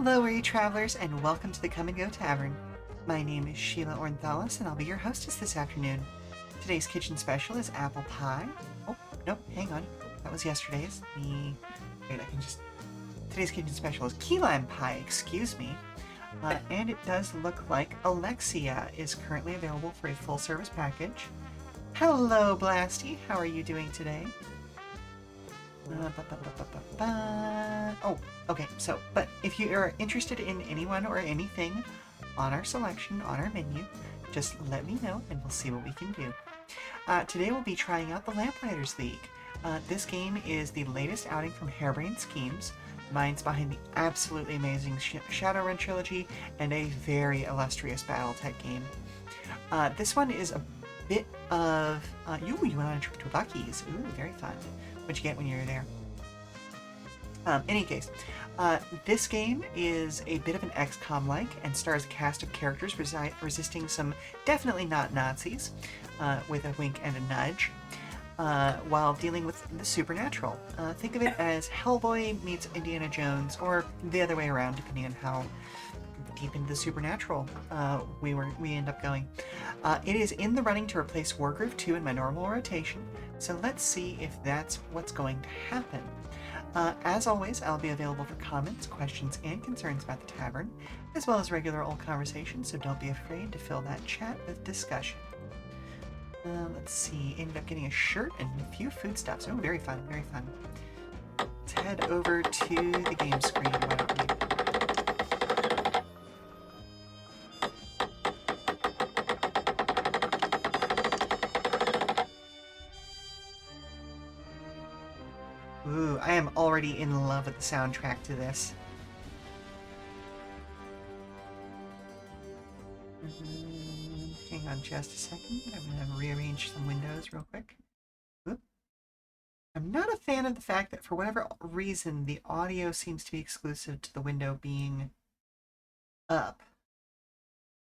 Hello, Weary Travelers, and welcome to the Come and Go Tavern. My name is Sheila Ornthalis, and I'll be your hostess this afternoon. Today's kitchen special is apple pie. Oh, nope, hang on. That was yesterday's. Today's kitchen special is key lime pie, excuse me. And it does look like Alexia is currently available for a full-service package. Hello, Blasty. How are you doing today? Oh, okay, but if you are interested in anyone or anything on our selection, on our menu, just let me know and we'll see what we can do. Today we'll be trying out the Lamplighters League. This game is the latest outing from Harebrained Schemes, minds behind the absolutely amazing Shadowrun trilogy and a very illustrious Battletech game. This one is a bit of... you went on a trip to Bucky's. Ooh, very fun. What'd you get when you were there? Any case, this game is a bit of an XCOM-like and stars a cast of characters resisting some definitely not Nazis, with a wink and a nudge, while dealing with the supernatural. Think of it as Hellboy meets Indiana Jones, or the other way around, depending on how deep into the supernatural we end up going. It is in the running to replace Wargroove 2 in my normal rotation, so let's see if that's what's going to happen. As always, I'll be available for comments, questions, and concerns about the tavern, as well as regular old conversation, so don't be afraid to fill that chat with discussion. Let's see, ended up getting a shirt and a few foodstuffs. Oh, very fun, very fun. Let's head over to the game screen, why don't we? Ooh, I am already in love with the soundtrack to this. Hang on just a second. I'm going to rearrange some windows real quick. Oop. I'm not a fan of the fact that for whatever reason the audio seems to be exclusive to the window being up.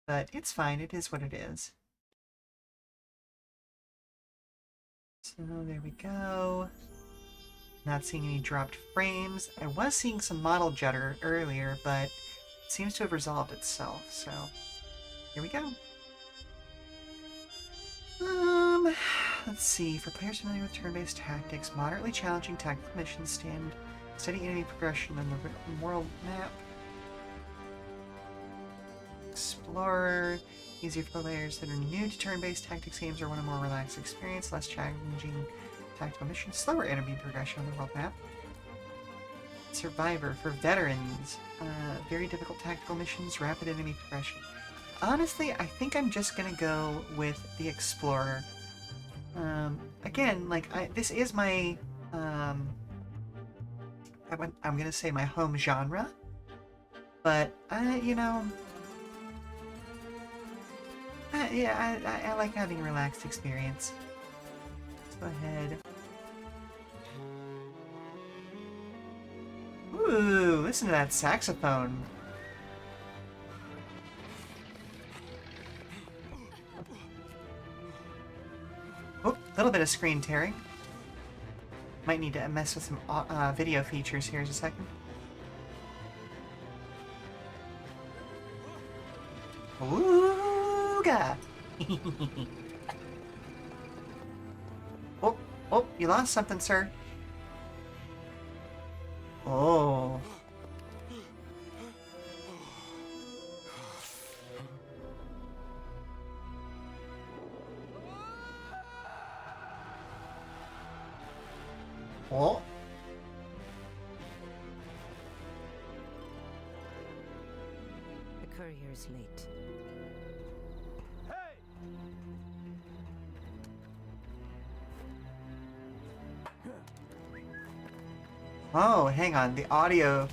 But it's fine. It is what it is. So there we go. Not seeing any dropped frames. I was seeing some model judder earlier, but it seems to have resolved itself, so here we go. Let's see. For players familiar with turn-based tactics, moderately challenging tactical missions stand steady enemy progression on the world map. Explorer. Easier for players that are new to turn-based tactics games or want a more relaxed experience, less challenging tactical missions, slower enemy progression on the world map. Survivor for veterans, very difficult tactical missions, rapid enemy progression. Honestly, I think I'm just gonna go with the Explorer. Again, like this is my, I'm gonna say my home genre, but you know, yeah, I like having a relaxed experience. Go ahead. Ooh, listen to that saxophone. Oh, a little bit of screen tearing. Might need to mess with some video features here in a second. Ooga! Oh, you lost something, sir. Oh. Oh. The courier's late. Oh, hang on, the audio.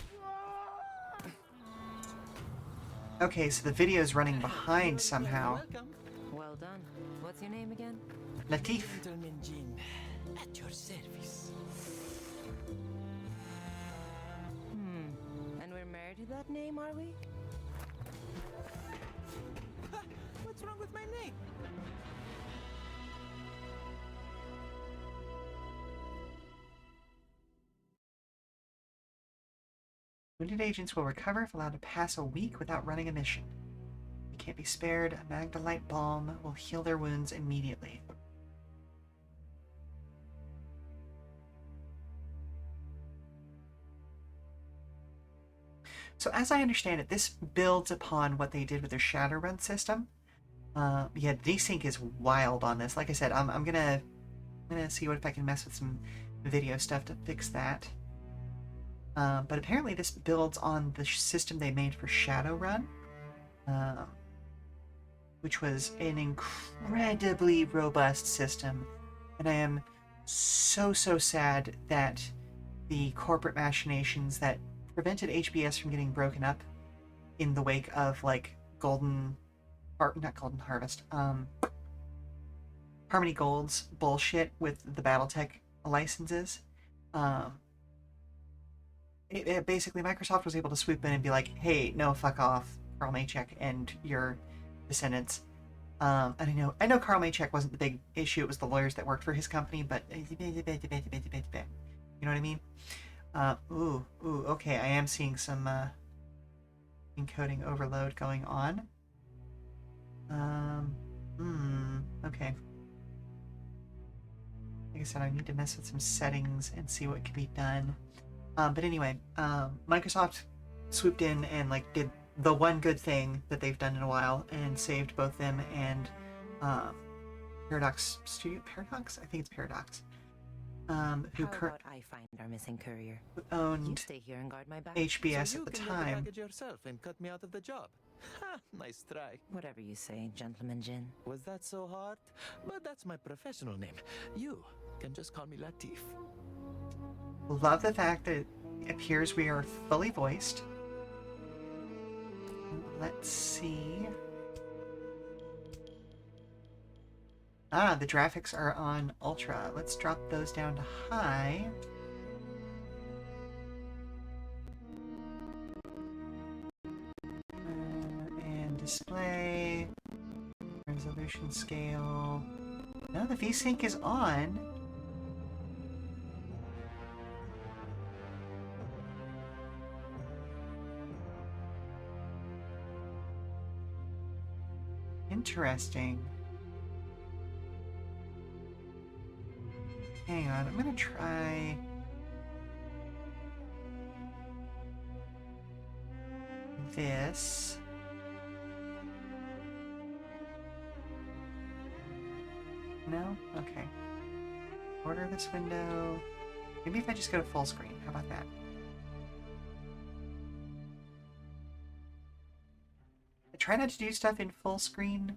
Okay, so the video is running behind somehow. Well done. What's your name again? Latif. Gentleman Jin, at your service. And we're married to that name, are we? What's wrong with my name? Wounded agents will recover if allowed to pass a week without running a mission. They can't be spared. A Magdalite balm will heal their wounds immediately. So as I understand it, this builds upon what they did with their Shadowrun system. Yeah, desync is wild on this. Like I said, I'm gonna see what if I can mess with some video stuff to fix that. But apparently this builds on the system they made for Shadowrun, which was an incredibly robust system. And I am so sad that the corporate machinations that prevented HBS from getting broken up in the wake of like not Golden Harvest, Harmony Gold's bullshit with the BattleTech licenses. Basically Microsoft was able to swoop in and be like, hey, no, fuck off, Carl Maychek and your descendants. And I know Carl Maychek wasn't the big issue, it was the lawyers that worked for his company, but you know what I mean? Okay, I am seeing some encoding overload going on. Okay. Like I said, I need to mess with some settings and see what can be done. But anyway, Microsoft swooped in and like did the one good thing that they've done in a while and saved both them and Paradox Studio. Paradox? I think it's Paradox. Who How about I find our missing courier? You owned stay here and guard my back. HBS So you at the can get the time. package yourself and cut me out of the job. Ha! Nice try. Whatever you say, Gentleman Jin. Was that so hard? But that's my professional name. You can just call me Latif. Love the fact that it appears we are fully voiced. Let's see. The graphics are on ultra. Let's drop those down to high. And display. Resolution scale. No, the VSync is on. Interesting. Hang on, I'm gonna try this. No? Okay. Order this window. Maybe if I just go to full screen. How about that? I try not to do stuff in full screen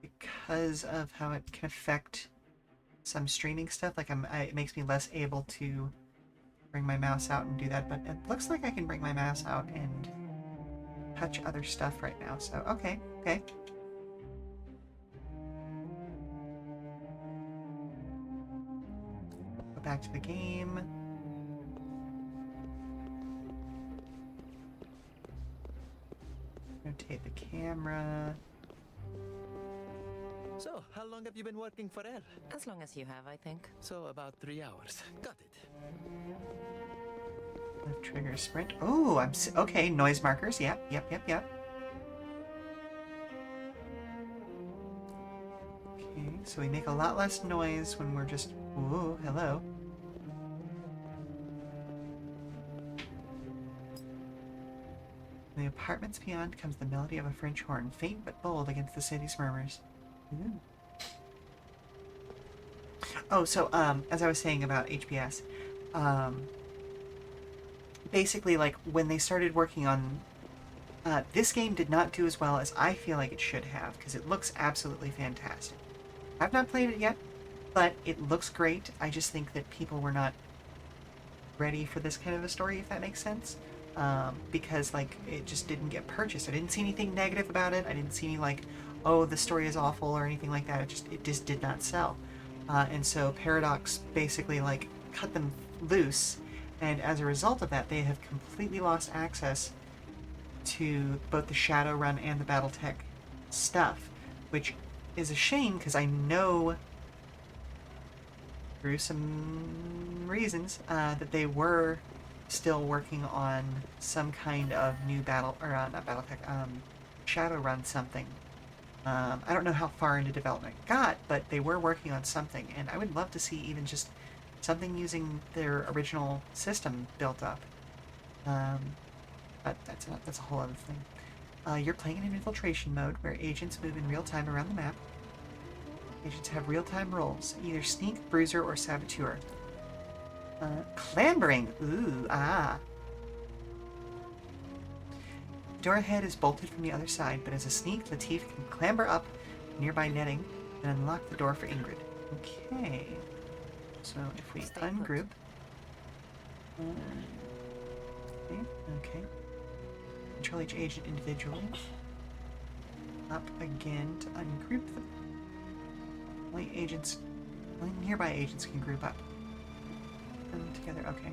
because of how it can affect some streaming stuff. Like it makes me less able to bring my mouse out and do that, but it looks like I can bring my mouse out and touch other stuff right now. So, okay. Go back to the game. Rotate the camera. So, how long have you been working for Elle? As long as you have, I think. So, about 3 hours. Got it. Left trigger sprint. Oh, okay. Noise markers. Yep. Okay, so we make a lot less noise when we're just. Ooh, hello. In the apartments beyond comes the melody of a French horn, faint but bold against the city's murmurs. Ooh. Oh, so as I was saying about HBS, basically, like, when they started working on this game did not do as well as I feel like it should have, because it looks absolutely fantastic. I've not played it yet, but it looks great. I just think that people were not ready for this kind of a story, if that makes sense. Because, like, it just didn't get purchased. I didn't see anything negative about it. I didn't see any, like, oh, the story is awful or anything like that. It just did not sell. And so Paradox basically, like, cut them loose, and as a result of that, they have completely lost access to both the Shadowrun and the BattleTech stuff, which is a shame, because I know through some reasons that they were still working on some kind of new battle, or not Battletech, Shadowrun something. I don't know how far into development it got, but they were working on something, and I would love to see even just something using their original system built up. But that's a whole other thing. You're playing in an infiltration mode where agents move in real time around the map. Agents have real-time roles, either sneak, bruiser, or saboteur. Clambering! Ooh, ah. The door ahead is bolted from the other side, but as a sneak, Latif can clamber up nearby netting and unlock the door for Ingrid. Okay. So if we ungroup... Okay. Control each agent individually. Up again to ungroup them. Only nearby agents can group up. Them together, okay.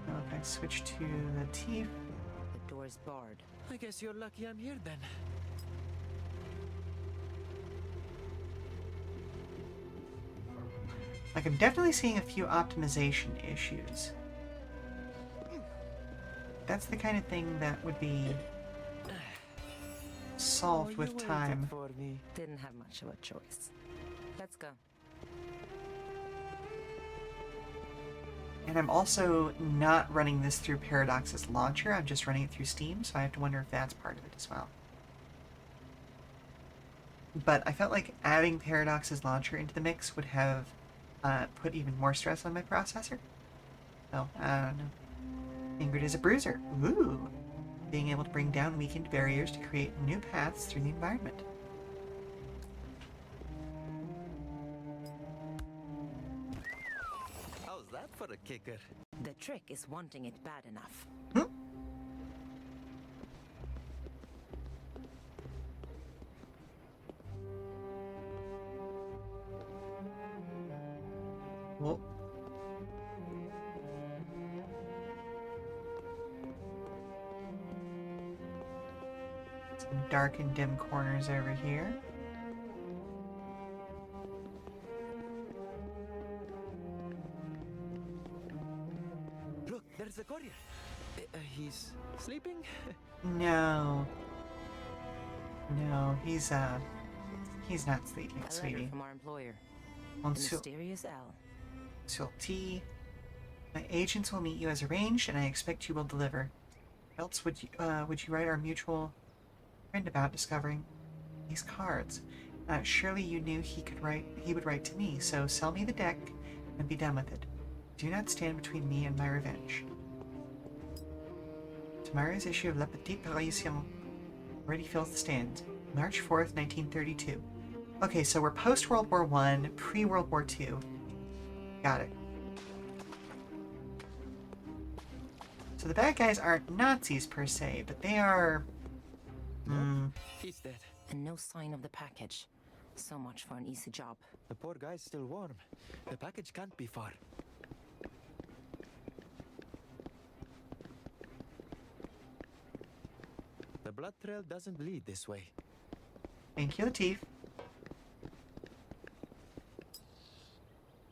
Okay, switch to Latif. The door's barred. I guess you're lucky I'm here then. Like, I'm definitely seeing a few optimization issues. That's the kind of thing that would be solved with time. For me. Didn't have much of a choice. Let's go. And I'm also not running this through Paradox's launcher, I'm just running it through Steam, so I have to wonder if that's part of it as well. But I felt like adding Paradox's launcher into the mix would have put even more stress on my processor. So, I don't know. Ingrid is a bruiser. Ooh! Being able to bring down weakened barriers to create new paths through the environment. How's that for a kicker? The trick is wanting it bad enough. Well, some dark and dim corners over here. Look, there's the courier. He's sleeping? No. No, he's not sleeping, A letter sweetie. from our employer. On The mysterious L. Sur T. My agents will meet you as arranged, and I expect you will deliver. Else would you write our mutual friend about discovering these cards? Surely you knew he would write to me, so sell me the deck and be done with it. Do not stand between me and my revenge. Tomorrow's issue of La Petite Parution already fills the stands. March 4th, 1932. Okay, so we're post-World War I, pre-World War II. Got it. So the bad guys aren't Nazis per se, but they are... He's dead. And no sign of the package. So much for an easy job. The poor guy's still warm. The package can't be far. The blood trail doesn't lead this way. Thank you, Latif.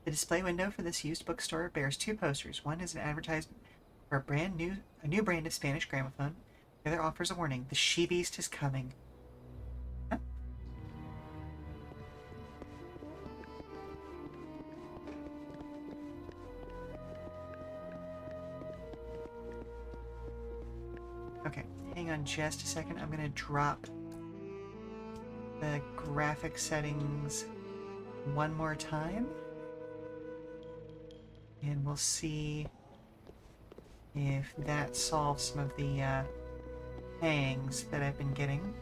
The display window for this used bookstore bears two posters. One is an advertisement for a new brand of Spanish gramophone. The other offers a warning: the she-beast is coming. Huh? Okay, hang on just a second. I'm gonna drop the graphic settings one more time. And we'll see if that solves some of the hangs that I've been getting.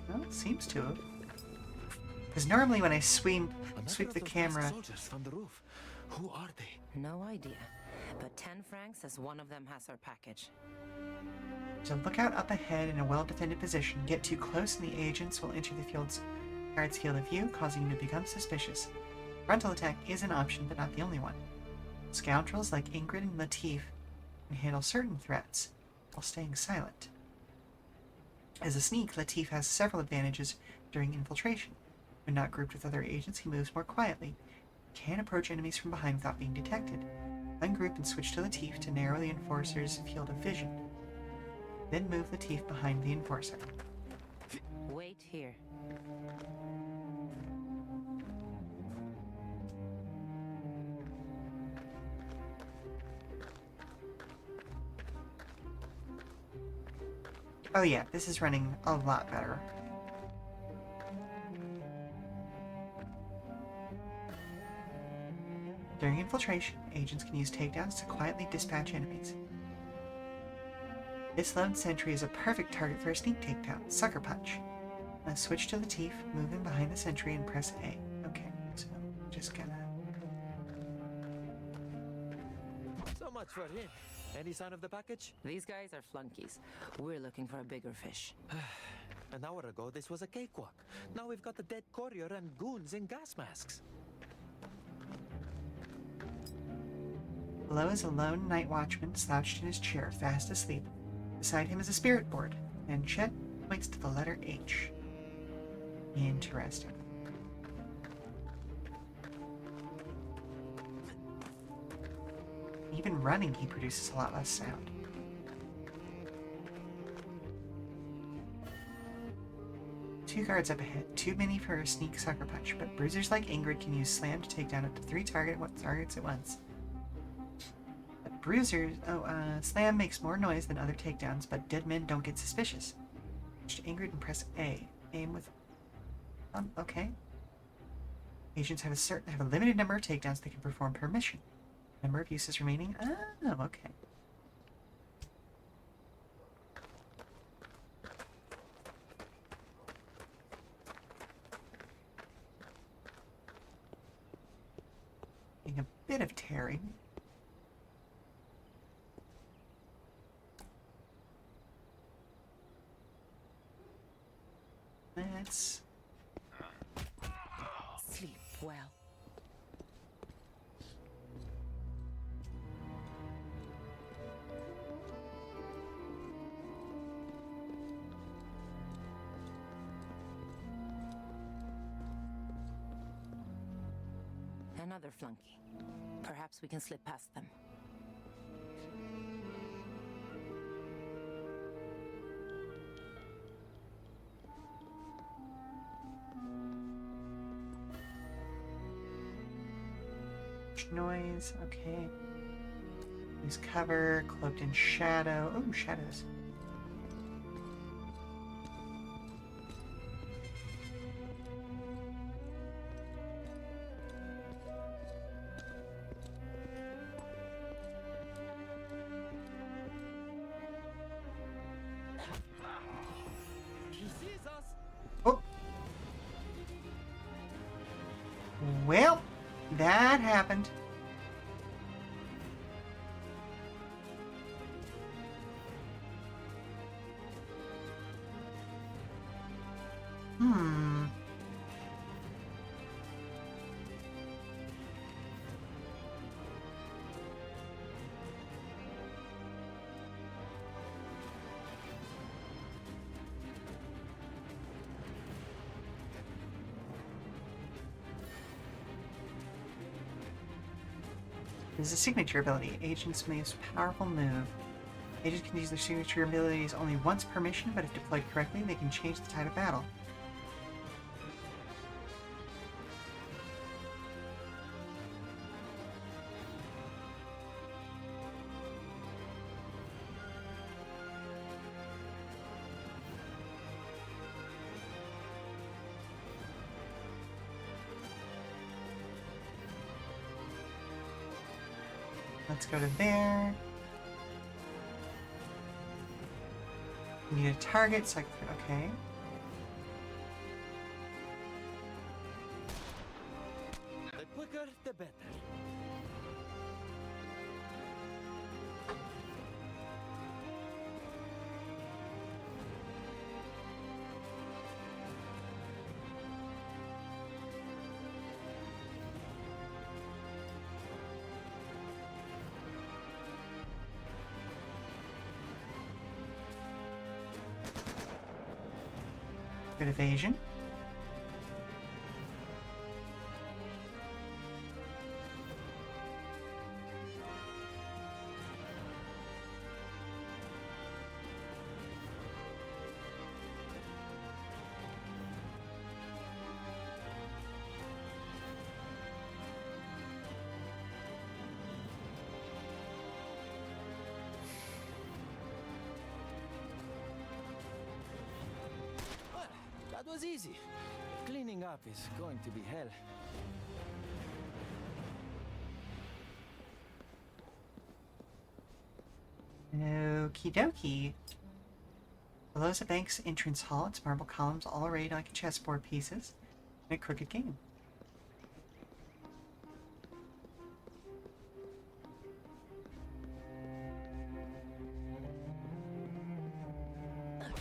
Well, it seems to have. Because normally when I sweep the camera... Soldiers from the roof. Who are they? No idea. But 10 francs as one of them has our package. So look out up ahead in a well-defended position. Get too close and the agents will enter the guard's field of view, causing you to become suspicious. Frontal attack is an option, but not the only one. Scoundrels like Ingrid and Latif can handle certain threats while staying silent. As a sneak, Latif has several advantages during infiltration. When not grouped with other agents, he moves more quietly. He can approach enemies from behind without being detected. Ungroup and switch to Latif to narrow the Enforcer's field of vision. Then move Latif behind the Enforcer. Wait here. Oh yeah, this is running a lot better. During infiltration, agents can use takedowns to quietly dispatch enemies. This lone sentry is a perfect target for a sneak takedown, Sucker Punch. Now switch to Latif, move in behind the sentry, and press A. Okay, so just gonna... So much for him. Any sign of the package? These guys are flunkies. We're looking for a bigger fish. An hour ago, this was a cakewalk. Now we've got the dead courier and goons in gas masks. Below is a lone night watchman slouched in his chair, fast asleep. Beside him is a spirit board, and Chet points to the letter H. Interesting. Even running, he produces a lot less sound. Two guards up ahead, too many for a sneak sucker punch, but bruisers like Ingrid can use slam to take down up to 3 targets at once. But bruisers, slam makes more noise than other takedowns, but dead men don't get suspicious. Switch to Ingrid and press A. Aim with... okay. Agents have a limited number of takedowns they can perform per mission. Number of uses remaining? Oh, okay. Getting a bit of tearing. Let's... Sleep well. Another flunky. Perhaps we can slip past them. Noise, okay. Use cover, cloaked in shadow. Oh, shadows. He sees us! Oh! Well, that happened. This is a signature ability. Agent's most powerful move. Agents can use their signature abilities only once per mission, but if deployed correctly, they can change the tide of battle. Let's go to there. Need a target, so okay. The quicker, the better. Good evasion. Well, that was easy. Cleaning up is going to be hell. Okie dokie. Below is a bank's entrance hall. Its marble columns all arrayed like chessboard pieces in a crooked game.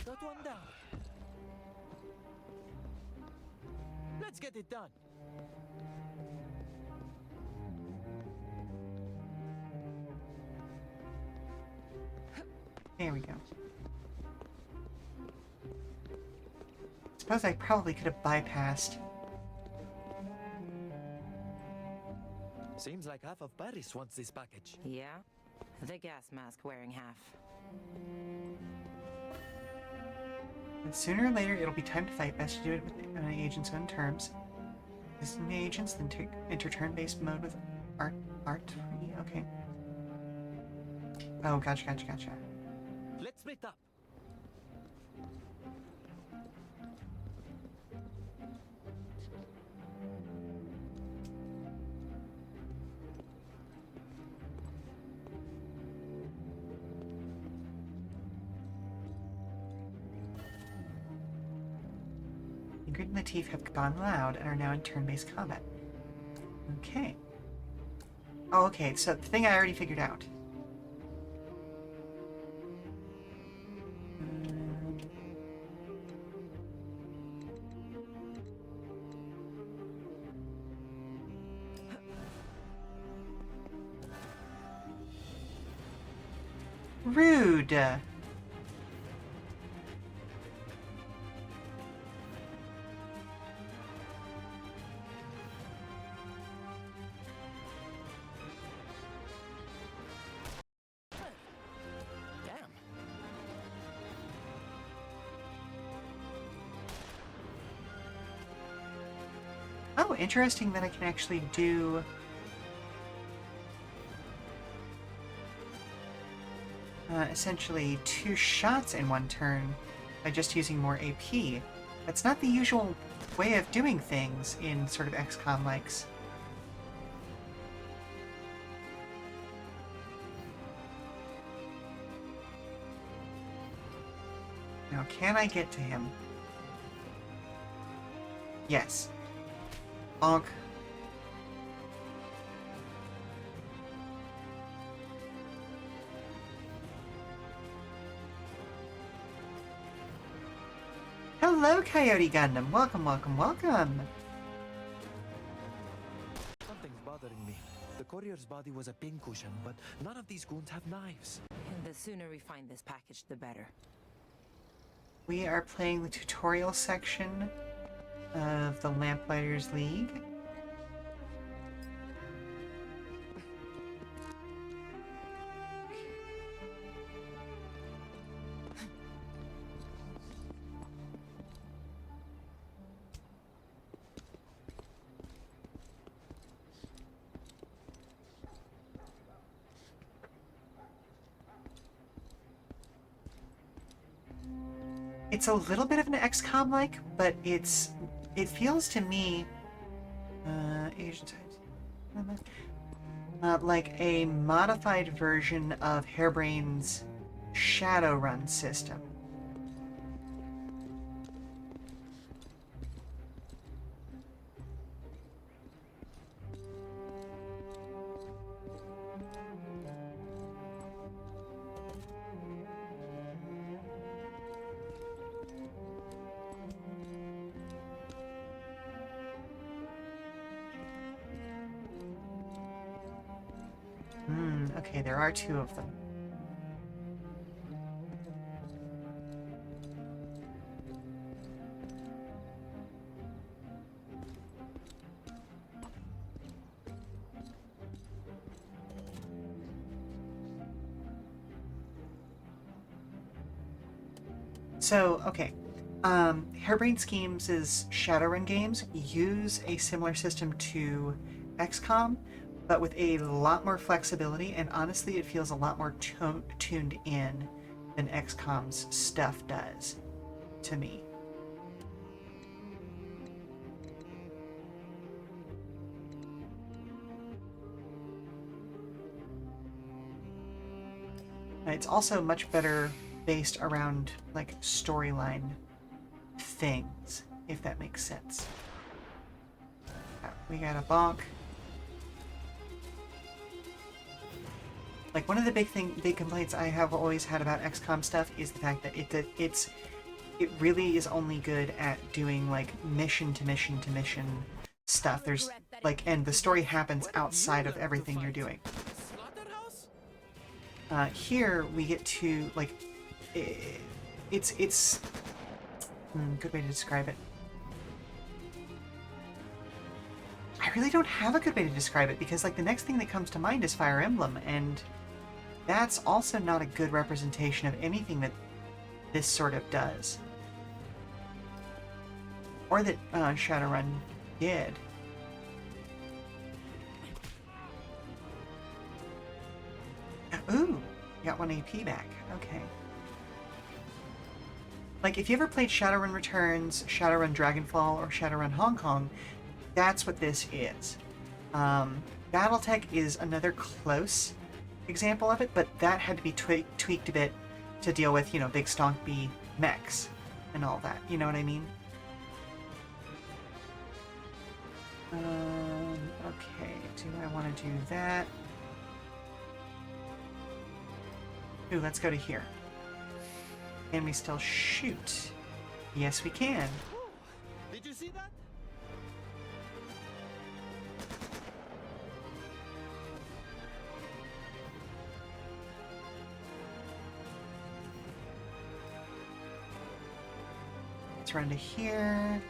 Got one down. Let's get it done. There we go. Suppose I probably could have bypassed. Seems like half of Paris wants this package. Yeah? The gas mask wearing half. And sooner or later, it'll be time to fight. Best to do it with agents on terms. Visiting the agents, then enter turn-based mode with art. Okay. Oh, gotcha. Let's split up. Ingrid and Latif have gone loud and are now in turn-based combat. Okay. Oh, okay, so the thing I already figured out. Rude! Damn. Oh, interesting that I can actually do... essentially 2 shots in one turn by just using more AP. That's not the usual way of doing things in sort of XCOM-likes. Now, can I get to him? Yes. Bonk. Hello, Coyote Gundam. Welcome. Something's bothering me. The courier's body was a pincushion, but none of these goons have knives. And the sooner we find this package, the better. We are playing the tutorial section of the Lamplighters League. It's a little bit of an XCOM-like, but it feels to me Asian types like a modified version of Hairbrain's Shadowrun system. Okay, there are 2 of them. So, okay. Harebrained Schemes' Shadowrun games use a similar system to XCOM, but with a lot more flexibility, and honestly, it feels a lot more tuned in than XCOM's stuff does to me. It's also much better based around like storyline things, if that makes sense. We got a bonk. Like one of the big complaints I have always had about XCOM stuff is the fact that it really is only good at doing like mission to mission to mission stuff. There's like, and the story happens outside of everything you're doing. Here we get to like, it's good way to describe it. I really don't have a good way to describe it because like the next thing that comes to mind is Fire Emblem, and that's also not a good representation of anything that this sort of does. Or that Shadowrun did. Ooh, got 1 AP back. Okay. Like, if you ever played Shadowrun Returns, Shadowrun Dragonfall, or Shadowrun Hong Kong, that's what this is. Battletech is another close example of it, but that had to be tweaked a bit to deal with, you know, big stonkby mechs and all that. You know what I mean? Okay, do I want to do that? Ooh, let's go to here. Can we still shoot? Yes, we can. Did you see that? Let's run to here.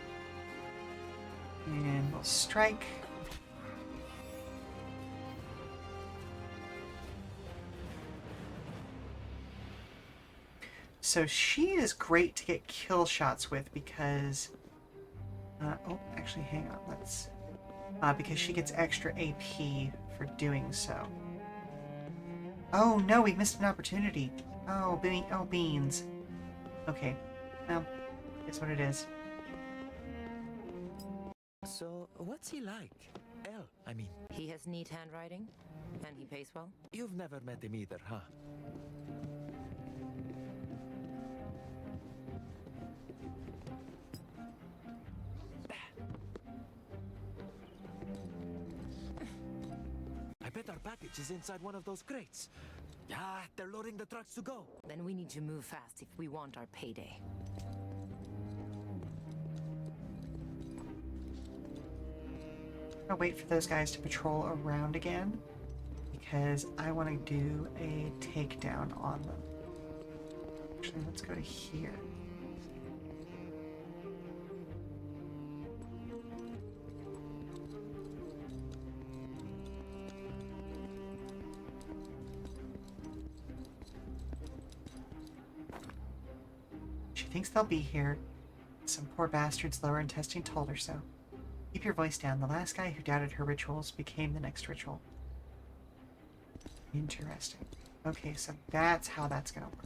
And we'll strike. So she is great to get kill shots with because... oh, actually, hang on. Let's... because she gets extra AP for doing so. Oh, no, we missed an opportunity. Oh, beans. Okay. Well, it's what it is. So, what's he like? Elle, I mean. He has neat handwriting, and he pays well. You've never met him either, huh? I bet our package is inside one of those crates. Yeah, they're loading the trucks to go. Then we need to move fast if we want our payday. I'll wait for those guys to patrol around again because I want to do a takedown on them. Actually, let's go to here. She thinks they'll be here. Some poor bastard's lower intestine told her so. Keep your voice down. The last guy who doubted her rituals became the next ritual. Interesting. Okay, so that's how that's gonna work.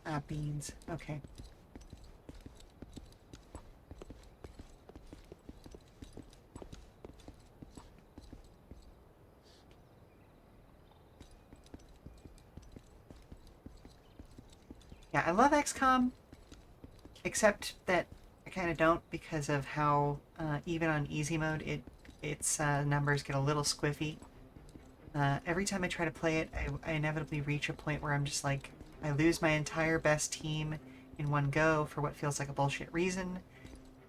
Ah, beans. Okay. Yeah, I love XCOM, except that I kind of don't because of how even on easy mode its numbers get a little squiffy. Every time I try to play it, I inevitably reach a point where I'm just like, I lose my entire best team in one go for what feels like a bullshit reason,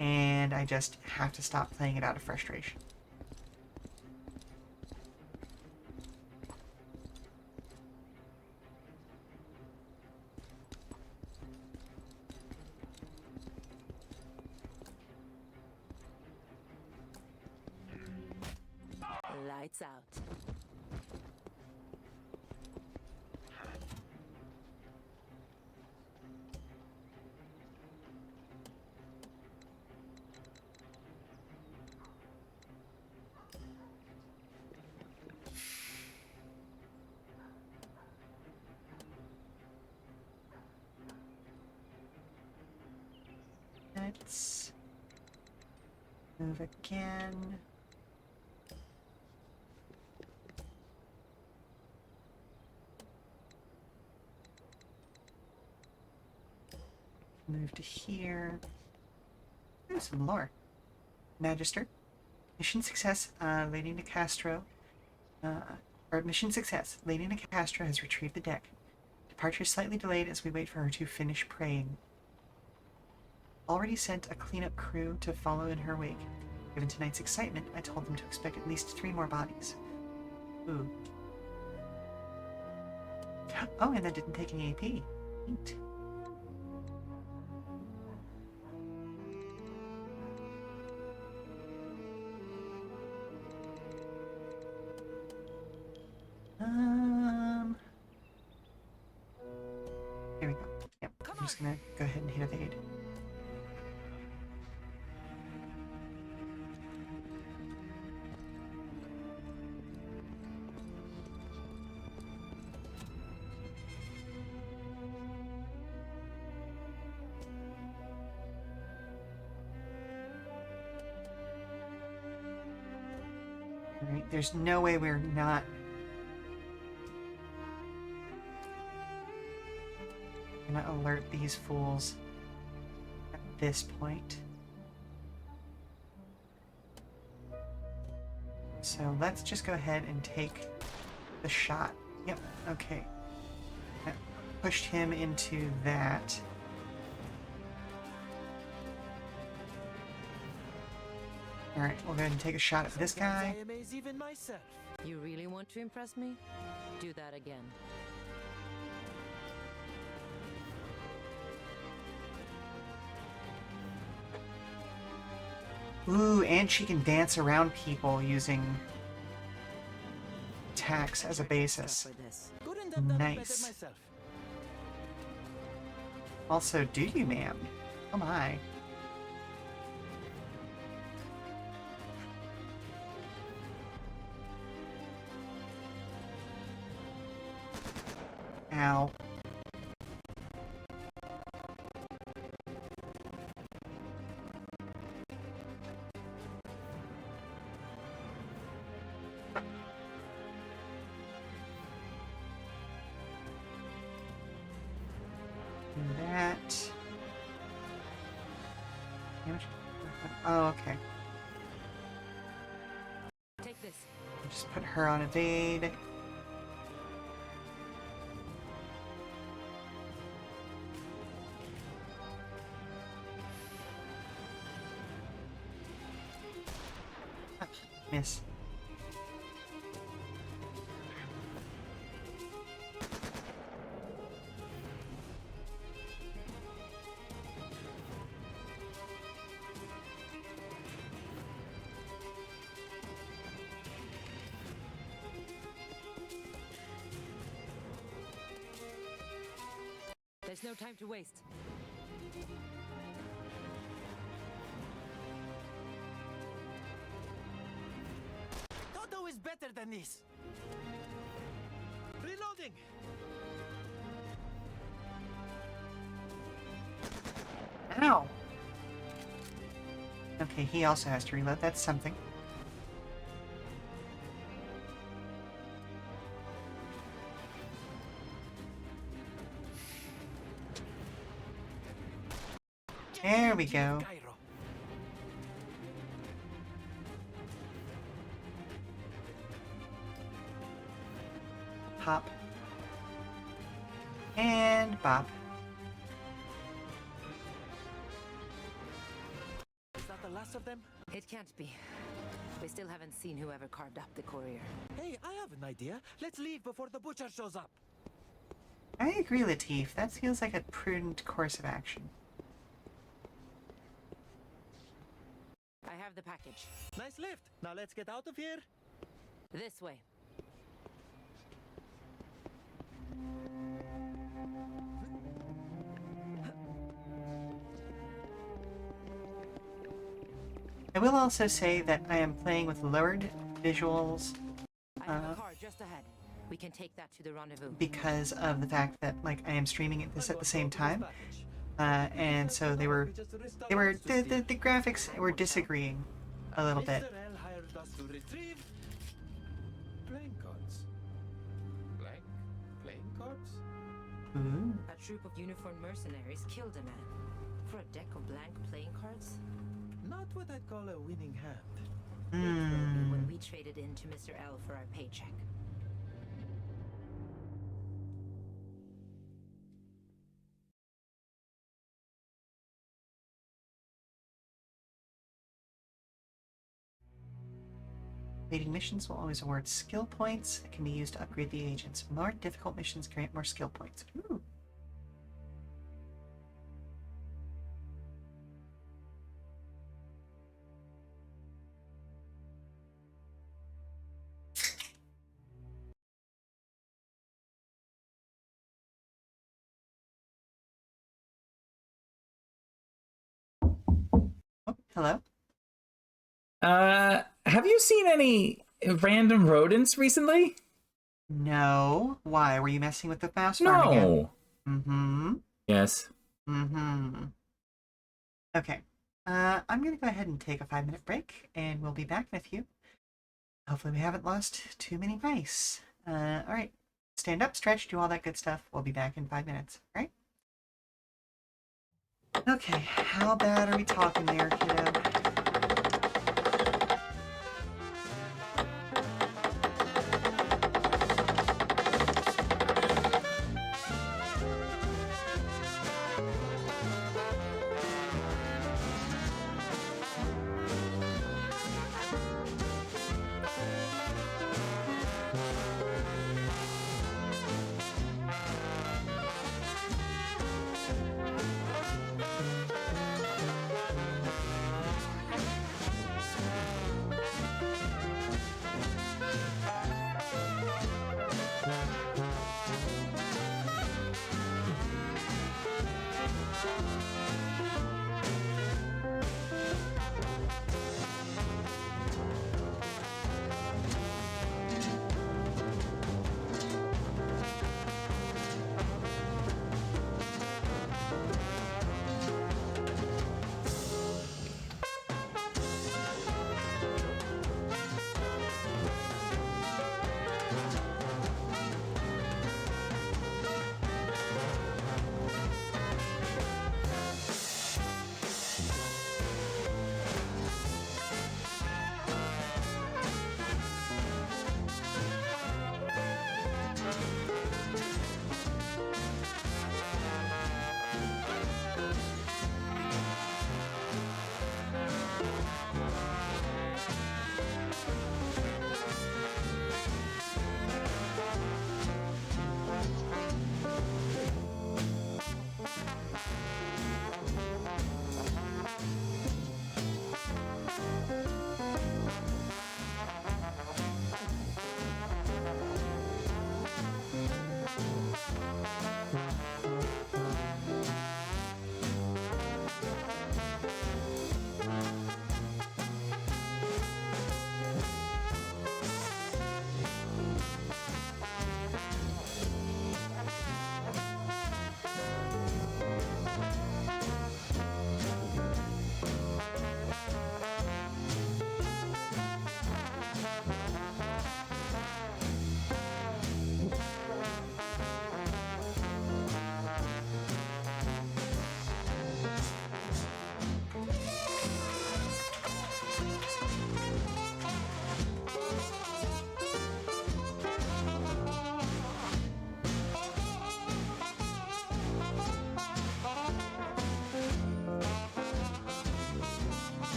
and I just have to stop playing it out of frustration. Lights out. Let's move again. Move to here. Ooh, some lore. Magister. Mission success, Lady Nicastro. Or mission success. Lady Nicastro has retrieved the deck. Departure is slightly delayed as we wait for her to finish praying. Already sent a cleanup crew to follow in her wake. Given tonight's excitement, I told them to expect at least 3 more bodies. Ooh. Oh, and that didn't take any AP. Neat. Here we go. Yep, I'm just gonna go ahead and hit evade. Alright, there's no way we're not gonna alert these fools at this point. So let's just go ahead and take the shot. Yep, okay. That pushed him into that. Alright, we'll go ahead and take a shot at this guy. I amaze even myself. You really want to impress me? Do that again. Ooh, and she can dance around people using attacks as a basis. For this. Couldn't have done it better Nice. myself. Also, do you, ma'am? Oh my. Ow. That. Damage. Oh, okay. Take this. Just put her on evade. Ah, miss. There's no time to waste. Toto is better than this. Reloading. Ow! Okay, he also has to reload. That's something. There we go. Cairo. Hop. And bop. Is that the last of them? It can't be. We still haven't seen whoever carved up the courier. Hey, I have an idea. Let's leave before the butcher shows up. I agree, Latif. That feels like a prudent course of action. I have the package. Nice lift. Now let's get out of here. This way. I will also say that I am playing with lowered visuals I have a car just ahead. We can take that to the rendezvous. because of the fact that like I am streaming this at the same time, and so the graphics were disagreeing a little bit. Mr. L hired us to retrieve playing cards. Playing cards? Ooh. A troop of uniformed mercenaries killed a man. For a deck of blank playing cards? Not what I'd call a winning hand. It will be when we traded in to Mr. L for our paycheck. Leading missions will always award skill points that can be used to upgrade the agents. More difficult missions grant more skill points. Ooh. Oh, hello? Have you seen any random rodents recently? No. Why? Were you messing with the mouse farm again? No. Mm-hmm. Yes. Mm-hmm. Okay. I'm gonna go ahead and take a 5-minute break, and we'll be back in a few. Hopefully we haven't lost too many mice. Alright. Stand up, stretch, do all that good stuff. We'll be back in 5 minutes. Alright? Okay, how bad are we talking there, kiddo?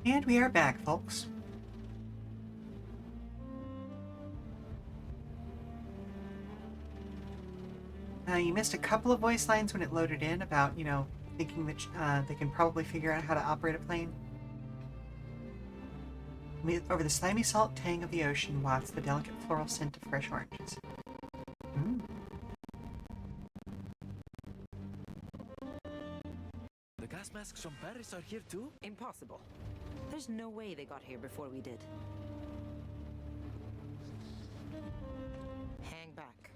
And we are back, folks. You missed a couple of voice lines when it loaded in about, thinking that they can probably figure out how to operate a plane. Over the slimy salt tang of the ocean wafts the delicate floral scent of fresh oranges. Mm. The gas masks from Paris are here too? Impossible. There's no way they got here before we did. Hang back.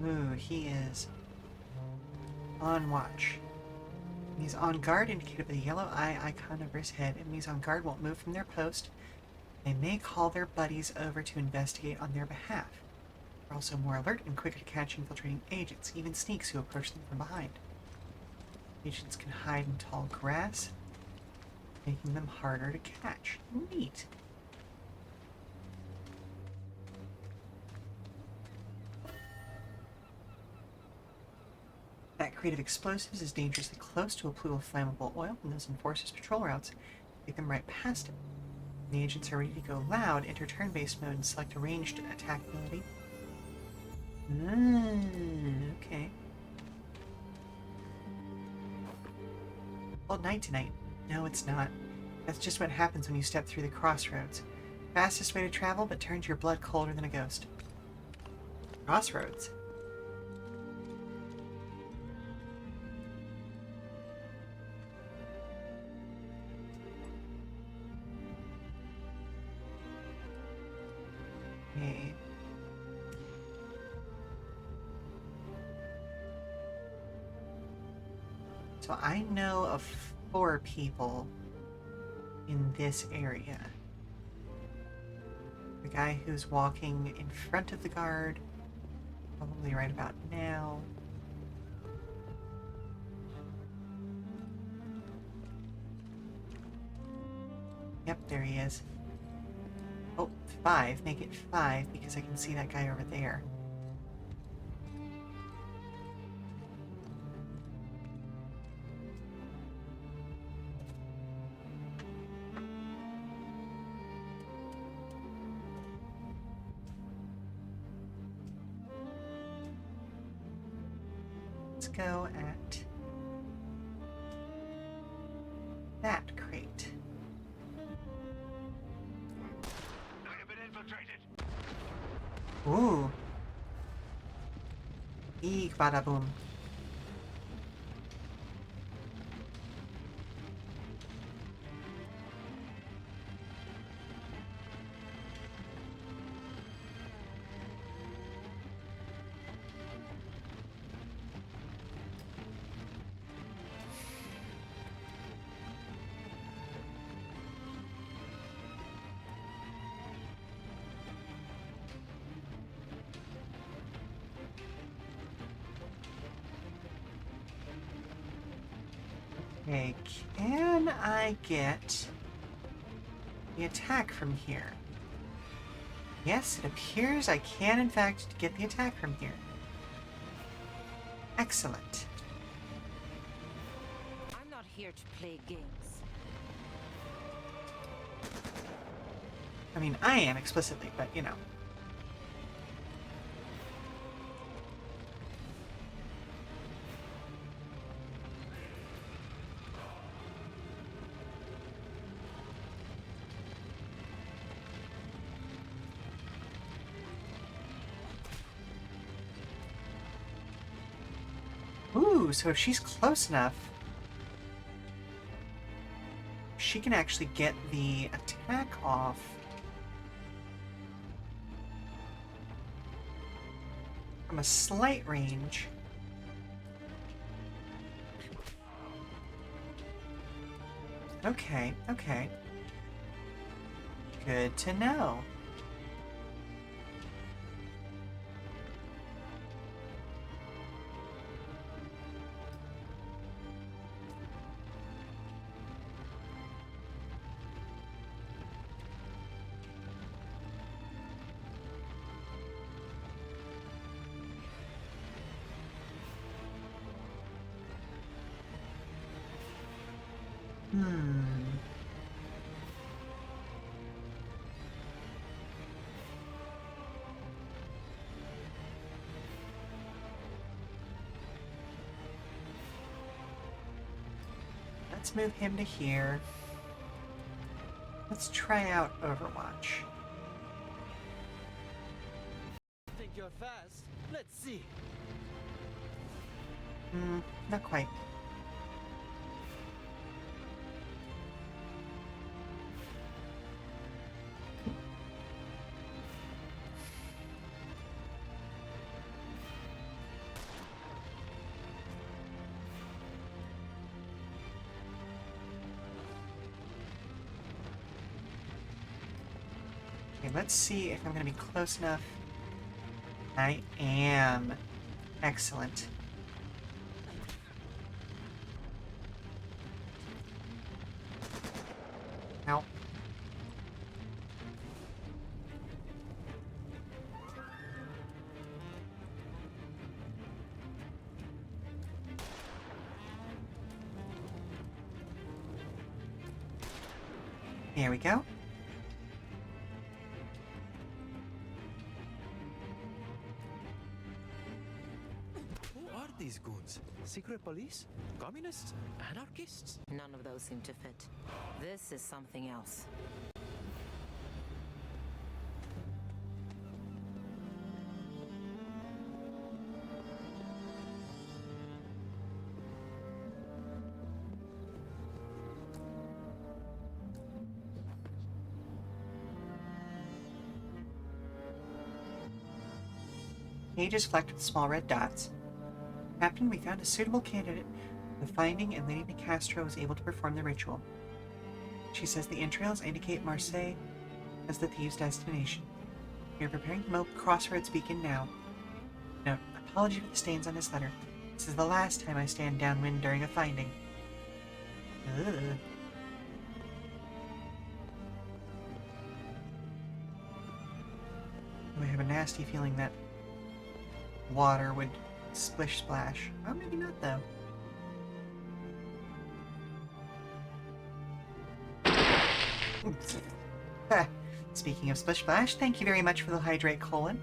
Ooh, he is on watch. He's on guard, indicated by the yellow eye icon over his head. Enemies on guard won't move from their post. They may call their buddies over to investigate on their behalf. They're also more alert and quicker to catch infiltrating agents, even sneaks who approach them from behind. Agents can hide in tall grass, making them harder to catch. Neat. That crate of explosives is dangerously close to a pool of flammable oil, and those enforcers patrol routes take them right past it. When the agents are ready to go loud, enter turn-based mode and select a ranged attack ability. Okay. Old night tonight. No, it's not. That's just what happens when you step through the crossroads. Fastest way to travel, but turns your blood colder than a ghost. Crossroads? Okay. So I know of 4 people in this area. The guy who's walking in front of the guard, probably right about now. Yep, there he is. Oh, 5. Make it 5 because I can see that guy over there. Let's go at that crate. I have been infiltrated. Ooh. Eek, bada boom. Okay, can I get the attack from here? Yes, it appears I can, in fact, get the attack from here. Excellent. I'm not here to play games. I mean, I am explicitly, but you know. Ooh, so if she's close enough, she can actually get the attack off. From a slight range. Okay, okay. Good to know. Hmm. Let's move him to here. Let's try out Overwatch. Think you're fast? Let's see. Not quite. Okay, let's see if I'm going to be close enough. I am. Excellent. Ow. There we go. Who are these goons? Secret police? Communists? Anarchists? None of those seem to fit. This is something else. Page is flecked with small red dots. Captain, we found a suitable candidate for the finding, and Lady Nicastro was able to perform the ritual. She says the entrails indicate Marseille as the thieves' destination. We are preparing to mow Crossroads Beacon now. Note, apology for the stains on this letter. This is the last time I stand downwind during a finding. Ugh. I have a nasty feeling that water would splish splash. Oh, maybe not though. Speaking of splish splash, thank you very much for the hydrate, Coleman.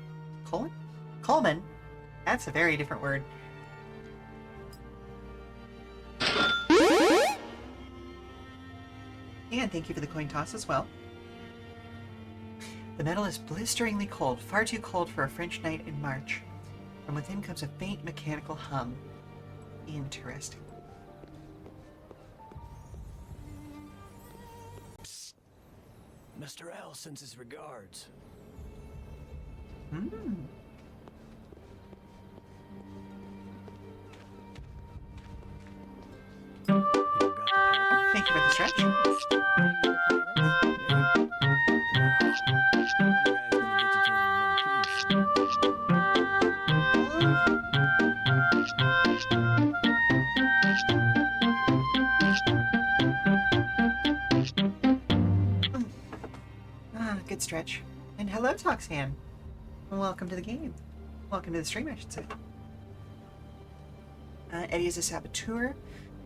Coleman? That's a very different word. And thank you for the coin toss as well. The metal is blisteringly cold, far too cold for a French night in March. From within comes a faint mechanical hum. Interesting. Mr. L sends his regards. Hmm. You got Thank you for the stretch. the package? Ah, good stretch. And hello, Toxan. Welcome to the game. Welcome to the stream, I should say. Eddie is a saboteur.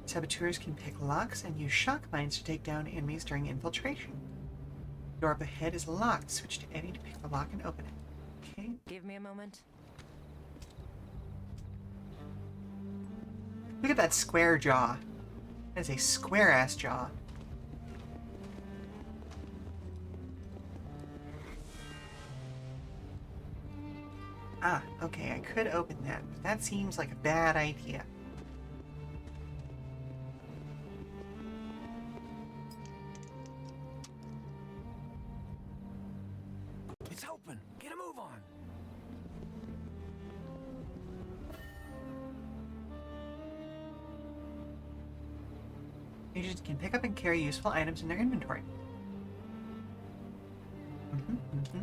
Saboteurs can pick locks and use shock mines to take down enemies during infiltration. Door up ahead is locked. Switch to Eddie to pick the lock and open it. Okay. Give me a moment. Look at that square jaw. That is a square-ass jaw. Ah, okay, I could open that, but that seems like a bad idea. It's open. Get a move on. Agents can pick up and carry useful items in their inventory. Mm-hmm.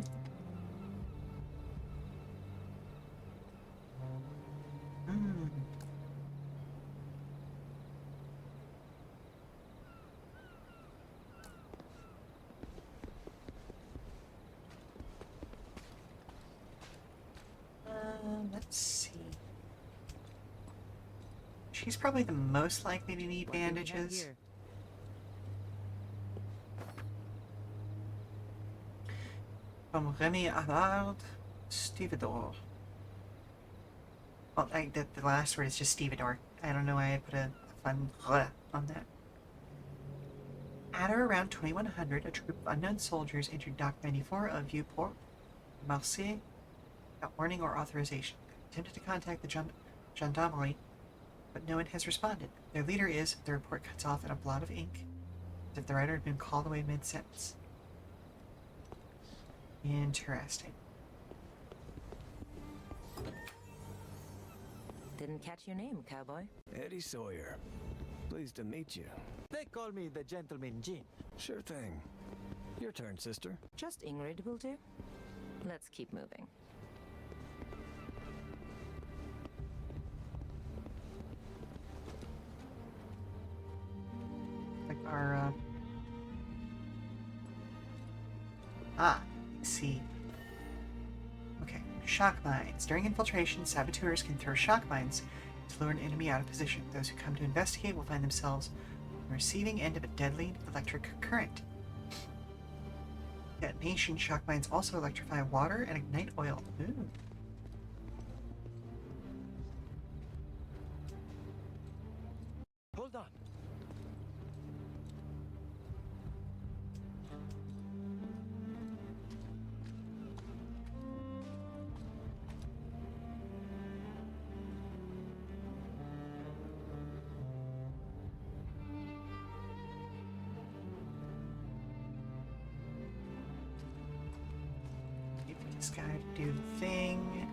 Let's see. She's probably the most likely to need What do we have bandages. here? From Remy Allard, Stevedore. Well, the last word is just Stevedore. I don't know why I put a fun on that. At or around 2100, a troop of unknown soldiers entered Dock 94 of Vieux-Port, Marseille, without warning or authorization. Attempted to contact the gendarmerie, but no one has responded. Their leader is, the report cuts off in a blot of ink, as if the writer had been called away mid-sentence. Interesting. Didn't catch your name, cowboy. Eddie Sawyer. Pleased to meet you. They call me the Gentleman Jin. Sure thing. Your turn, sister. Just Ingrid will do. Let's keep moving. Like our, I see. Okay, shock mines. During infiltration, saboteurs can throw shock mines to lure an enemy out of position. Those who come to investigate will find themselves on the receiving end of a deadly electric current. Detonation shock mines also electrify water and ignite oil. Ooh. Hold on. Wait for this guy to do the thing.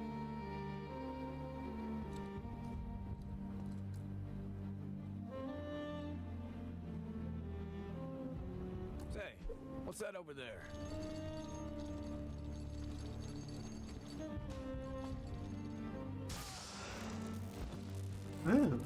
Say, what's that over there? Ooh.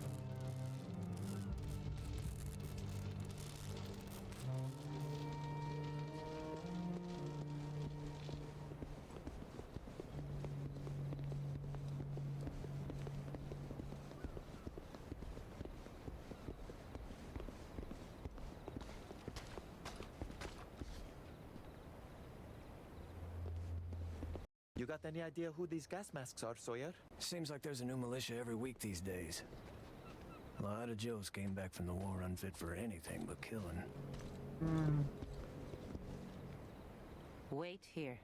You got any idea who these gas masks are, Sawyer? Seems like there's a new militia every week these days. A lot of Joes came back from the war unfit for anything but killing. Hmm. Wait here.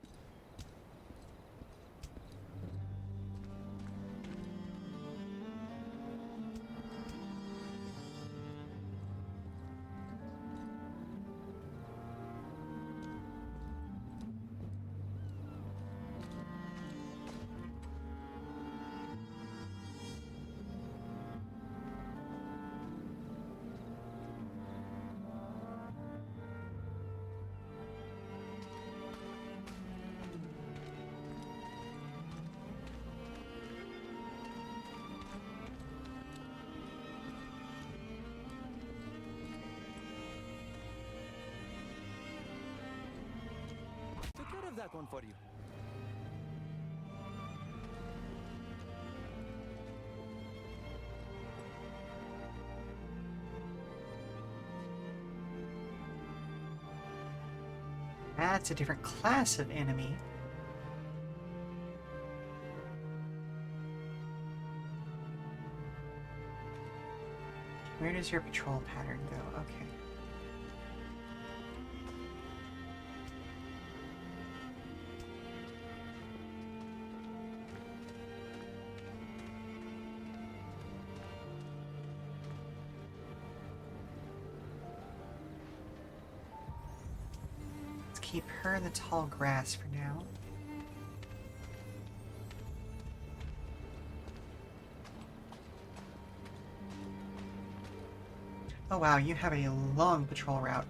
Took care of that one for you. That's a different class of enemy. Where does your patrol pattern go? Okay. Let's keep her in the tall grass for now. Oh wow, you have a long patrol route.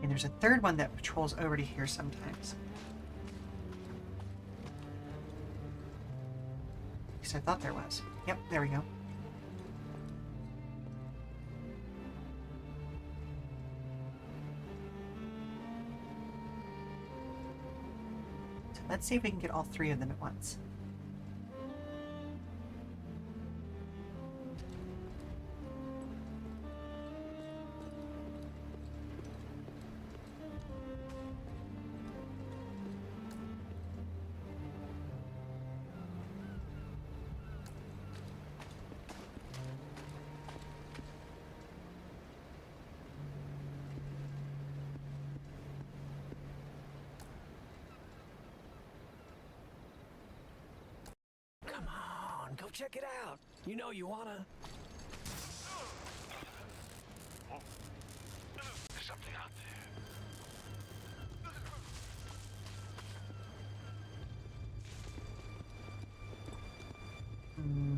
And there's a third one that patrols over to here sometimes. At least I thought there was. Yep, there we go. So let's see if we can get all three of them at once. Come on, go check it out. You know you wanna. There's something out there. Hmm.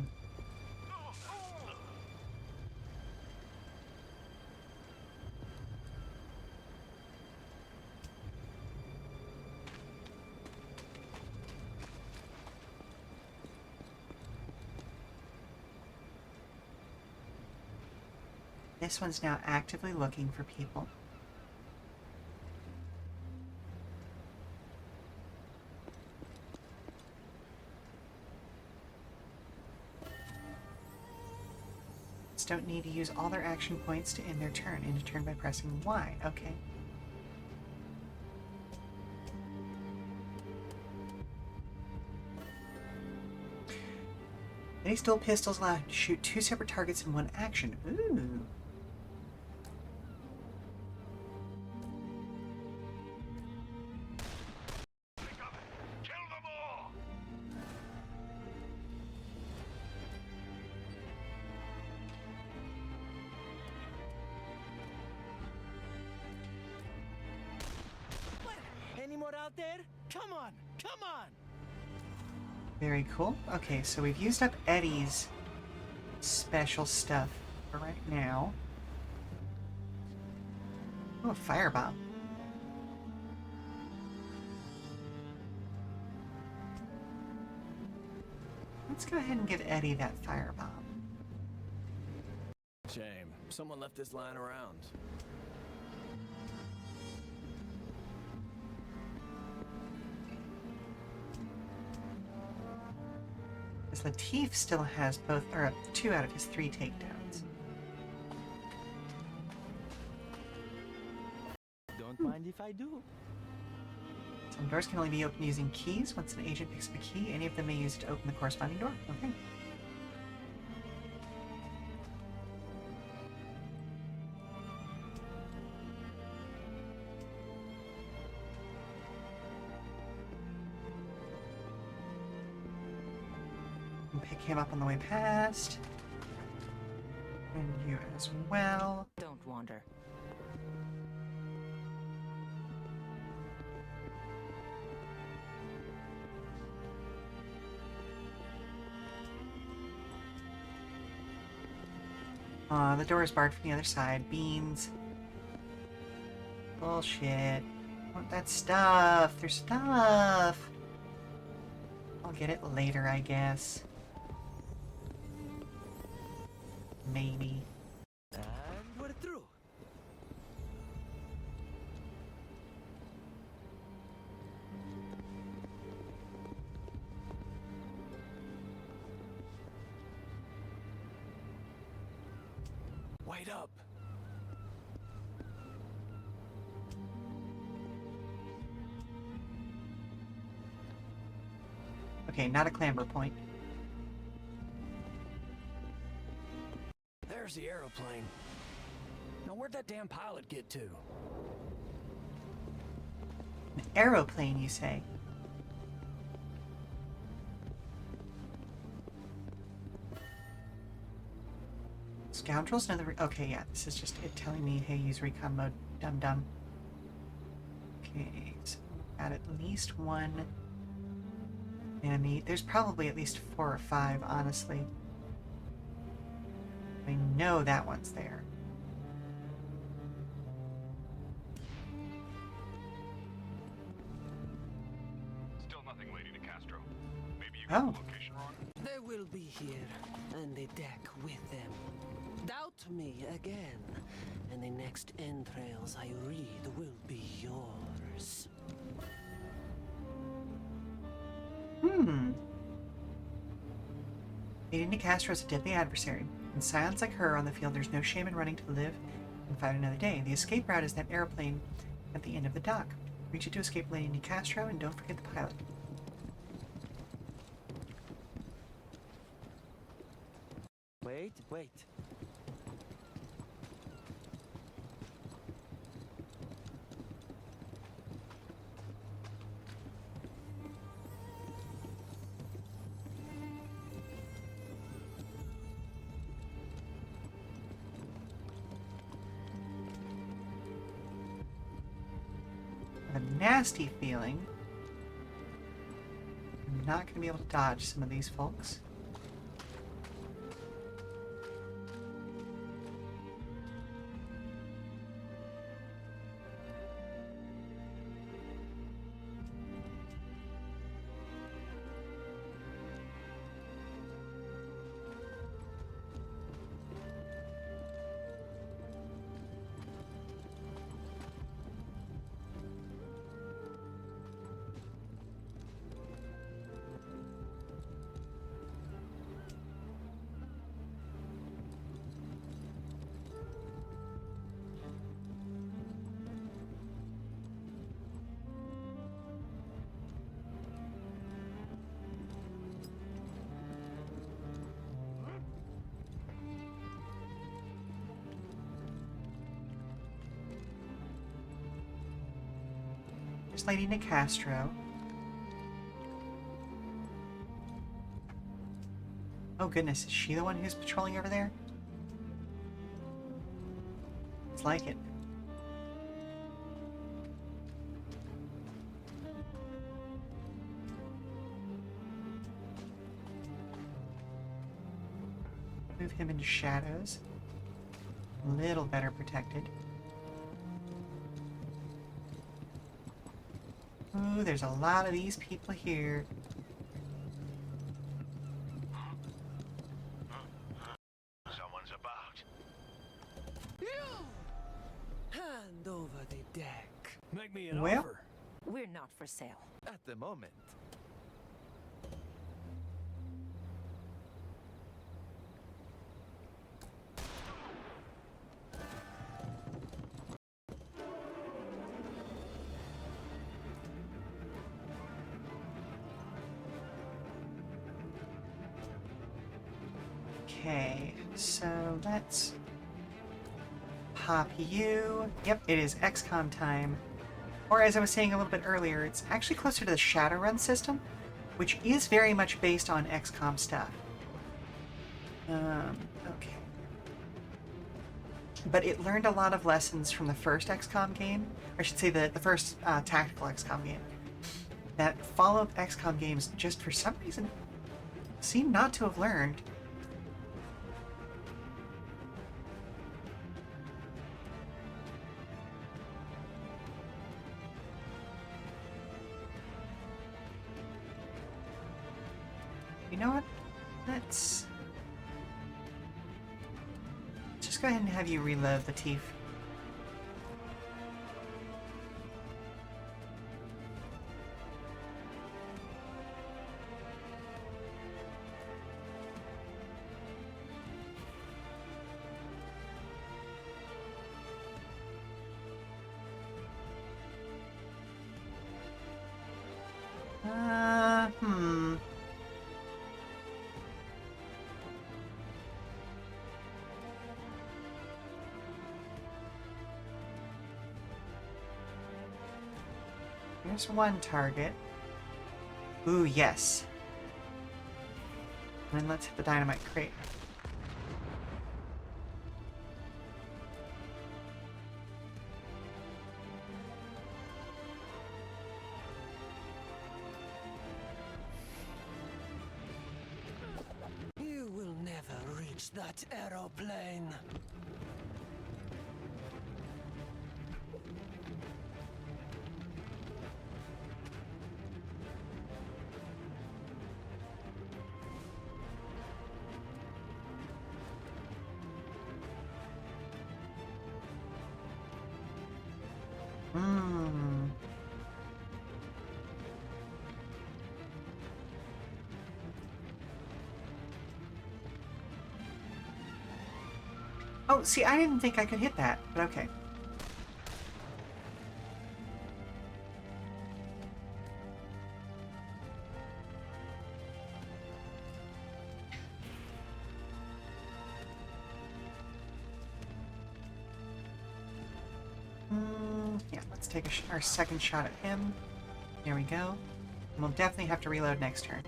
This one's now actively looking for people. Don't need to use all their action points to end their turn. End a turn by pressing Y. Okay. Any steel pistols allow him to shoot 2 separate targets in one action. Ooh. Kill them all! Any more out there? Come on, come on! Very cool. Okay, so we've used up Eddie's special stuff for right now. Oh, a firebomb. Let's go ahead and give Eddie that firebomb. Shame. Someone left this lying around. Because Latif still has both, or 2 out of his 3 takedowns. Don't mind if I do. Some doors can only be opened using keys. Once an agent picks up a key, any of them may use it to open the corresponding door. Okay. And pick him up on the way past. And you as well. Don't wander. The door is barred from the other side. Beans. Bullshit. I want that stuff. There's stuff. I'll get it later, I guess. Maybe. And we're through. Wait up. Okay, not a clamber point. There's the aeroplane. Now where'd that damn pilot get to? An aeroplane, you say? Scoundrels? Another. Okay, yeah, this is just it telling me, hey, use recon mode, dum dum. Okay, so got at least one enemy. There's probably at least 4 or 5, honestly. I know that one's there. Oh. Location wrong. They will be here, and the deck with them. Doubt me again, and the next entrails I read will be yours. Lady Nicastro is a deadly adversary. In silence like her on the field, there's no shame in running to live and fight another day. The escape route is that airplane at the end of the dock. Reach it to escape Lady Nicastro, and don't forget the pilot. Wait, wait. I have a nasty feeling I'm not going to be able to dodge some of these folks. There's Lady Nicastro. Oh goodness, is she the one who's patrolling over there? It's like it. Move him into shadows. A little better protected. Ooh, there's a lot of these people here. Someone's about. Hand over the deck. Make me an Well- offer. We're not for sale. At the moment. Okay, so let's pop you. Yep, it is XCOM time. Or as I was saying a little bit earlier, it's actually closer to the Shadowrun system, which is very much based on XCOM stuff. Okay. But it learned a lot of lessons from the first XCOM game, or I should say the first tactical XCOM game, that followed XCOM games just for some reason seem not to have learned. You know what? Let's just go ahead and have you reload the teeth. Hmm. Here's one target. Ooh, yes. And then let's hit the dynamite crate. You will never reach that aeroplane. Hmm. Oh, see, I didn't think I could hit that, but okay. Yeah, let's take our second shot at him. There we go. And we'll definitely have to reload next turn.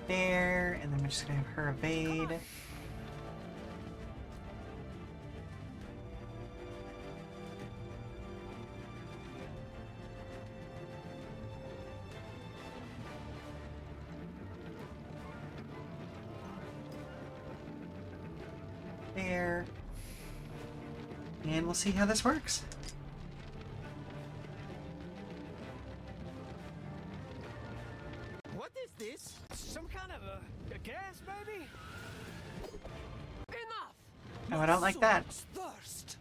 There, and then we're just gonna have her evade. There. And we'll see how this works. What is this? Some kind of a gas, maybe? Enough! No, I don't like that. Thirst!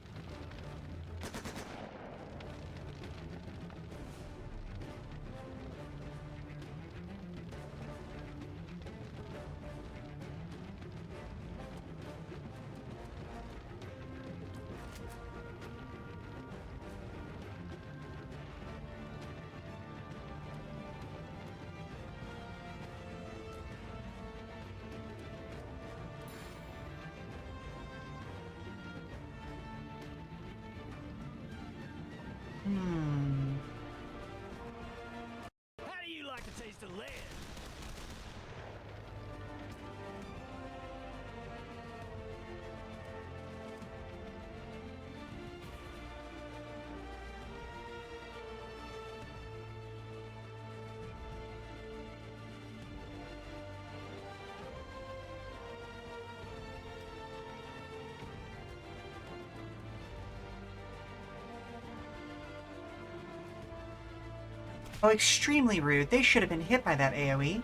How do you like to taste the lead? Oh, extremely rude. They should have been hit by that AoE.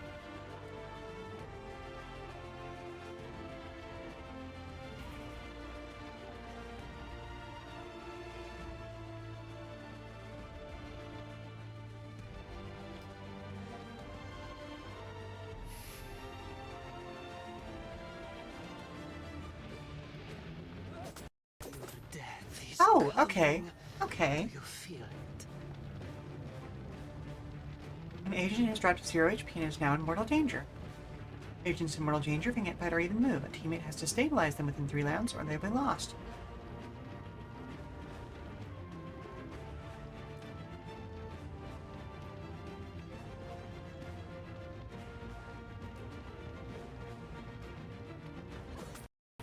Your death is Oh, okay. coming. Okay. Do you feel it? An agent has dropped to 0 HP and is now in mortal danger. Agents in mortal danger can get better or even move. A teammate has to stabilize them within 3 rounds or they'll be lost.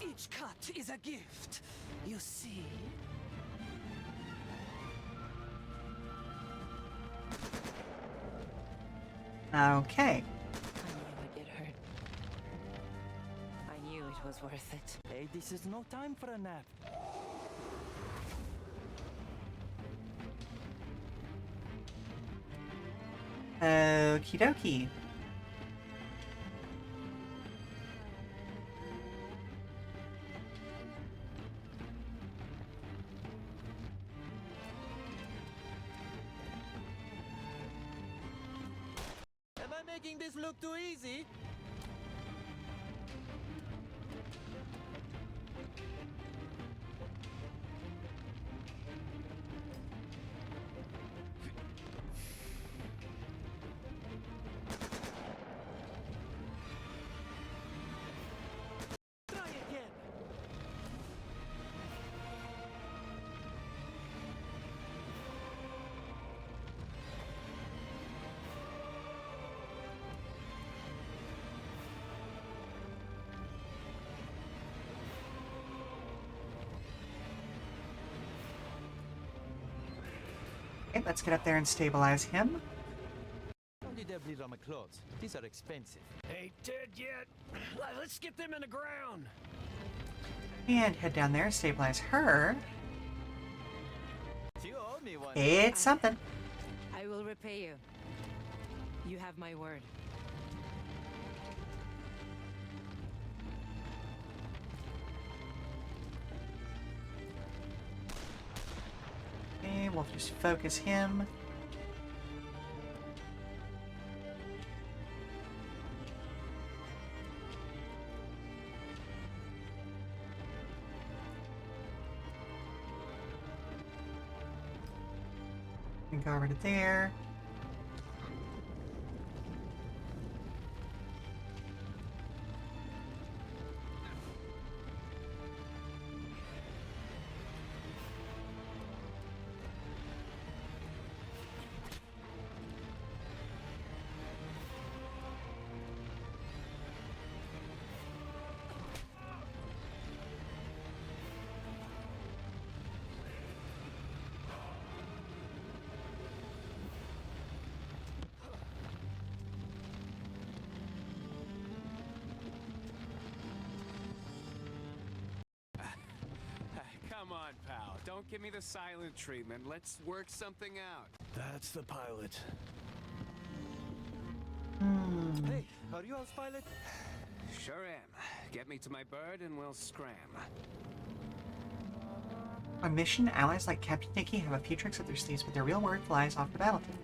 Each cut is a gift. You see? Okay. I knew I'd get hurt. I knew it was worth it. Hey, this is no time for a nap. Okie dokie. Am I making this look too easy? Try again. Okay, let's get up there and stabilize him. Don't you dare bleed on my clothes. These are expensive. Ain't dead yet. Let's get them in the ground. And head down there, stabilize her. Too old? owe me one. It's something. I will repay you. You have my word. Okay, we'll just focus him. And go over to there. Come on, pal. Don't give me the silent treatment. Let's work something out. That's the pilot. Hey, are you house pilot? Sure am. Get me to my bird and we'll scram. On mission, allies like Captain Nicky have a few tricks up their sleeves, but their real word flies off the battlefield.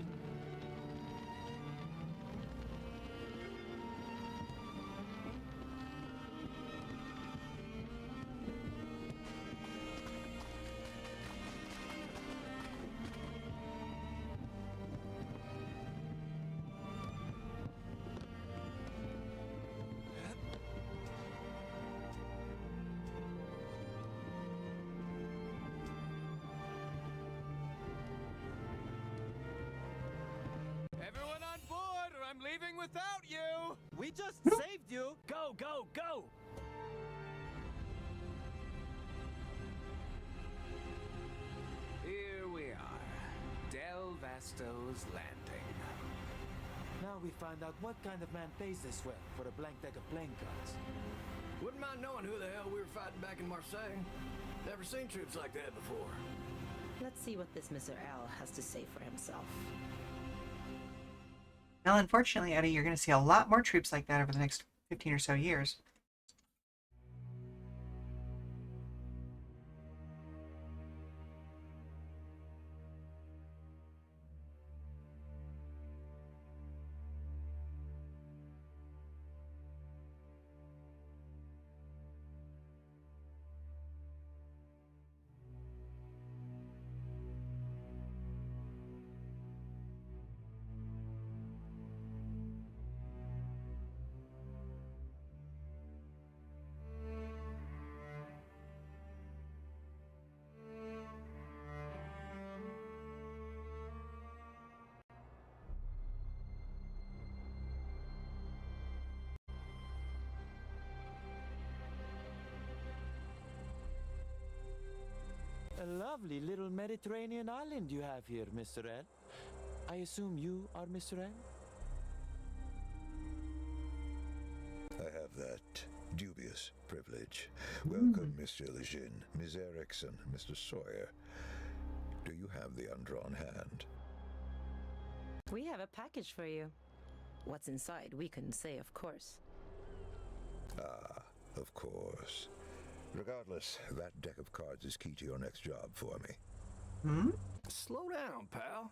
Everyone on board or I'm leaving without you! We just saved you. Go, go, go! Here we are. Del Vasto's landing. Now we find out what kind of man pays this well for a blank deck of playing cards. Wouldn't mind knowing who the hell we were fighting back in Marseille. Never seen troops like that before. Let's see what this Mr. L has to say for himself. Well, unfortunately, Eddie, you're going to see a lot more troops like that over the next 15 or so years. A lovely little Mediterranean island you have here, Mr. L. I assume you are Mr. L? I have that dubious privilege. Welcome, Mr. Lejeune, Ms. Erickson, Mr. Sawyer. Do you have the undrawn hand? We have a package for you. What's inside, we couldn't say, of course. Ah, of course. Regardless, that deck of cards is key to your next job for me. Hmm? Slow down, pal.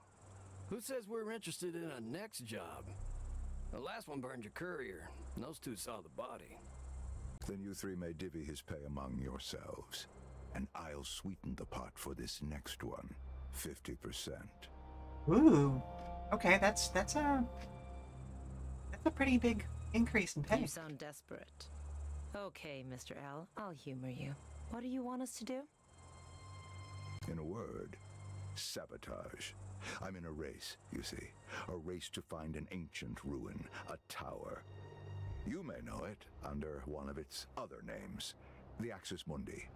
Who says we're interested in a next job? The last one burned your courier, and those two saw the body. Then you three may divvy his pay among yourselves. And I'll sweeten the pot for this next one. 50%. Ooh. Okay, that's a pretty big increase in pay. You sound desperate. Okay, Mr. L, I'll humor you. What do you want us to do? In a word, sabotage. I'm in a race, you see. A race to find an ancient ruin, a tower. You may know it under one of its other names. The Axis Mundi.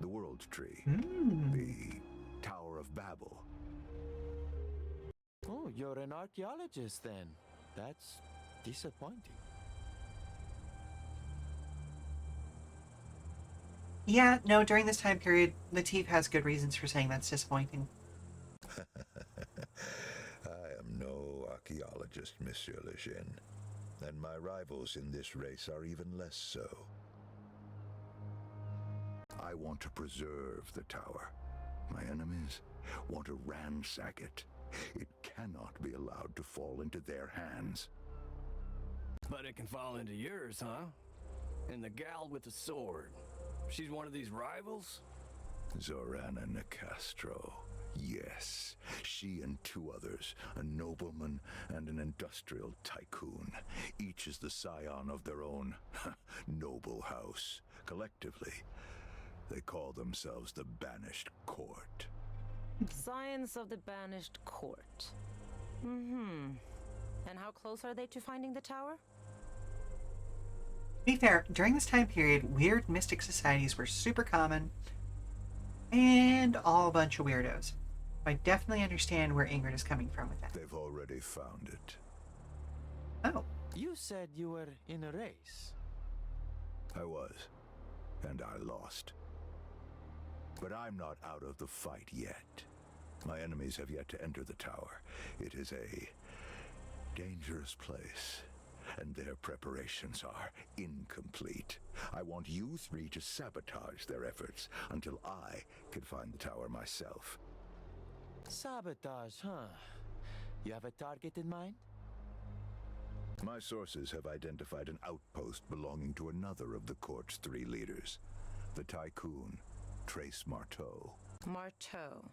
The World Tree. The Tower of Babel. Oh, you're an archaeologist then. That's disappointing. Yeah, no, during this time period, Latif has good reasons for saying that's disappointing. technologist, Monsieur Lejeune. And my rivals in this race are even less so. I want to preserve the tower. My enemies want to ransack it. It cannot be allowed to fall into their hands. But it can fall into yours, huh? And the gal with the sword. She's one of these rivals? Zorana Nicastro. Yes, she and two others, a nobleman and an industrial tycoon. Each is the scion of their own noble house. Collectively, they call themselves the Banished Court. Science of the Banished Court. Mm-hmm. And how close are they to finding the tower? To be fair, during this time period, weird mystic societies were super common and all a bunch of weirdos. I definitely understand where Ingrid is coming from with that. They've already found it. Oh. You said you were in a race. I was, and I lost. But I'm not out of the fight yet. My enemies have yet to enter the tower. It is a dangerous place, and their preparations are incomplete. I want you three to sabotage their efforts until I can find the tower myself. Sabotage, huh? You have a target in mind? My sources have identified an outpost belonging to another of the court's three leaders, the tycoon, Trace Marteau. Marteau.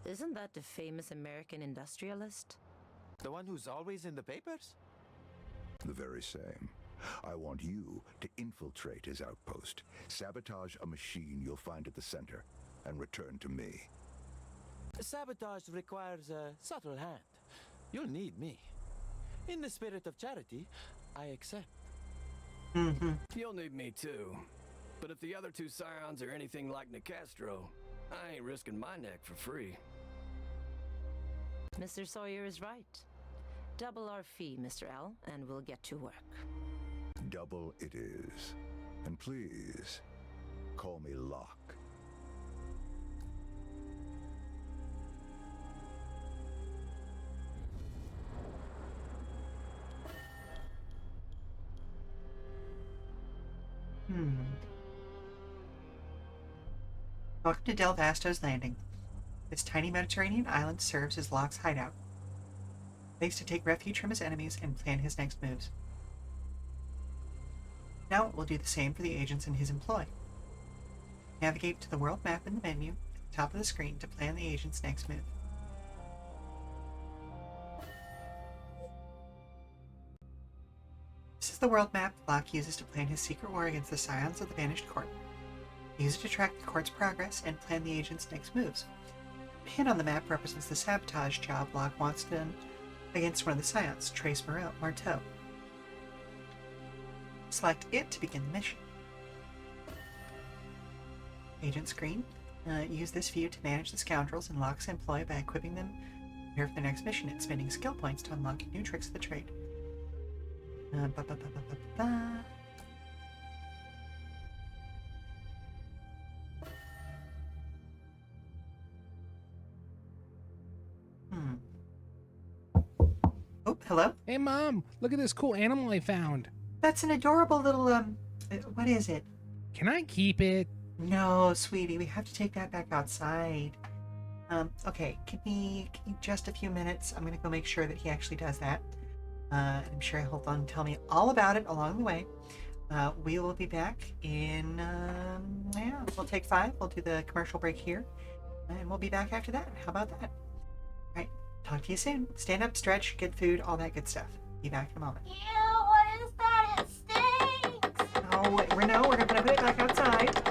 Isn't that the famous American industrialist? The one who's always in the papers? The very same. I want you to infiltrate his outpost, sabotage a machine you'll find at the center, and return to me. Sabotage requires a subtle hand. You'll need me. In the spirit of charity, I accept. Mm-hmm. You'll need me too. But if the other two scions are anything like Nicastro, I ain't risking my neck for free. Mr. Sawyer is right. Double our fee, Mr. L, and we'll get to work. Double it is. And please, call me Locke. Welcome to Del Vasto's Landing. This tiny Mediterranean island serves as Locke's hideout, place to take refuge from his enemies and plan his next moves. Now we'll do the same for the agents in his employ. Navigate to the world map in the menu at the top of the screen to plan the agent's next move. This is the world map Locke uses to plan his secret war against the Scions of the Banished Court. Use it to track the court's progress and plan the agent's next moves. The pin on the map represents the sabotage job Locke wants done against one of the Scions, Trace Marteau. Select it to begin the mission. Agent screen. Use this view to manage the scoundrels in Locke's employ by equipping them prepare for their next mission and spending skill points to unlock new tricks of the trade. Oh, hello? Hey, Mom, look at this cool animal I found. That's an adorable little, what is it? Can I keep it? No, sweetie, we have to take that back outside. Okay, give me just a few minutes. I'm gonna go make sure that he actually does that. I'm sure he'll tell me all about it along the way. We will be back in, we'll take 5. We'll do the commercial break here. And we'll be back after that. How about that? All right, talk to you soon. Stand up, stretch, get food, all that good stuff. Be back in a moment. Ew, what is that? It stinks! Oh, we're gonna put it back outside.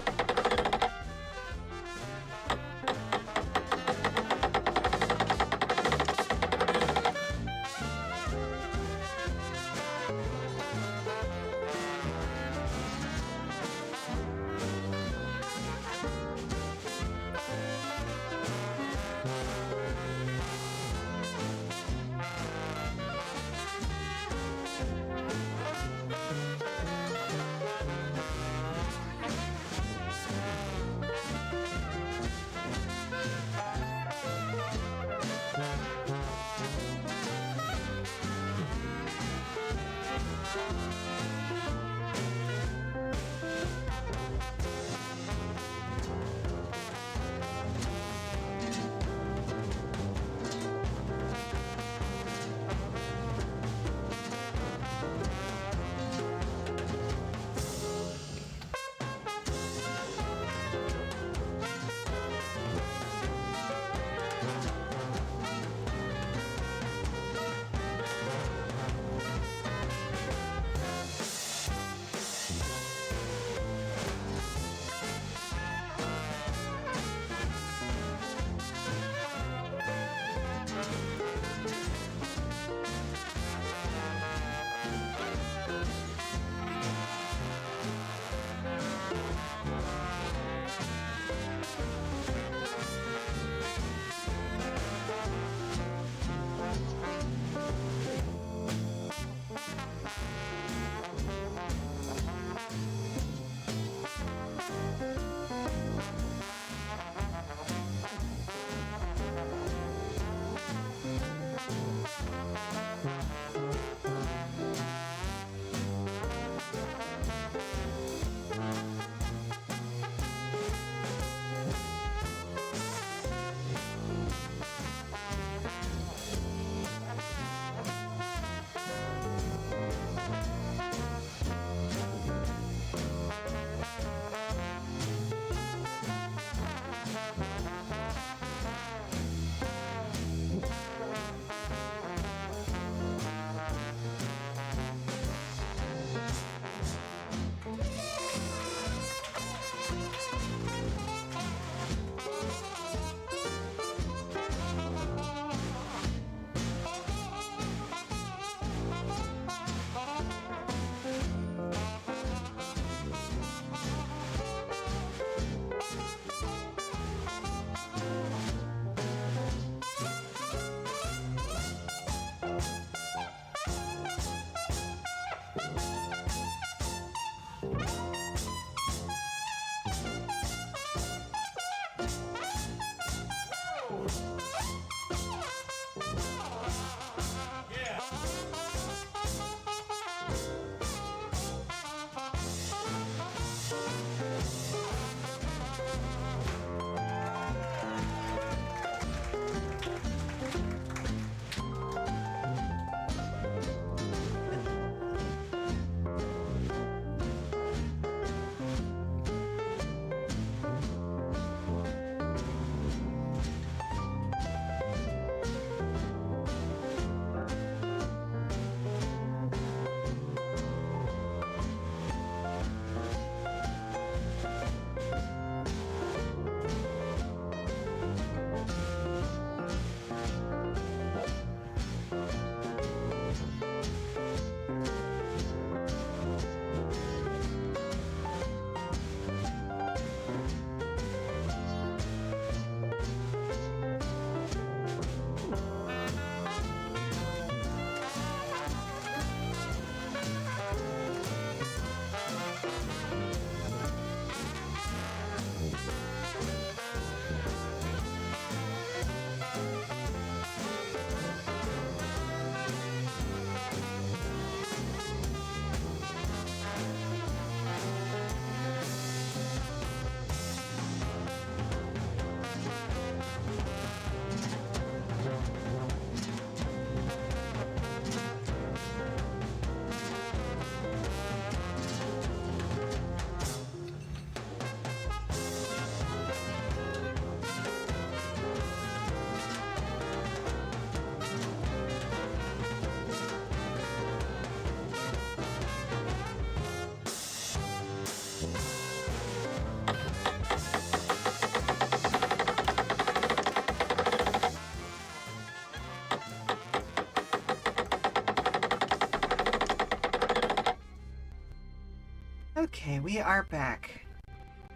Okay, we are back.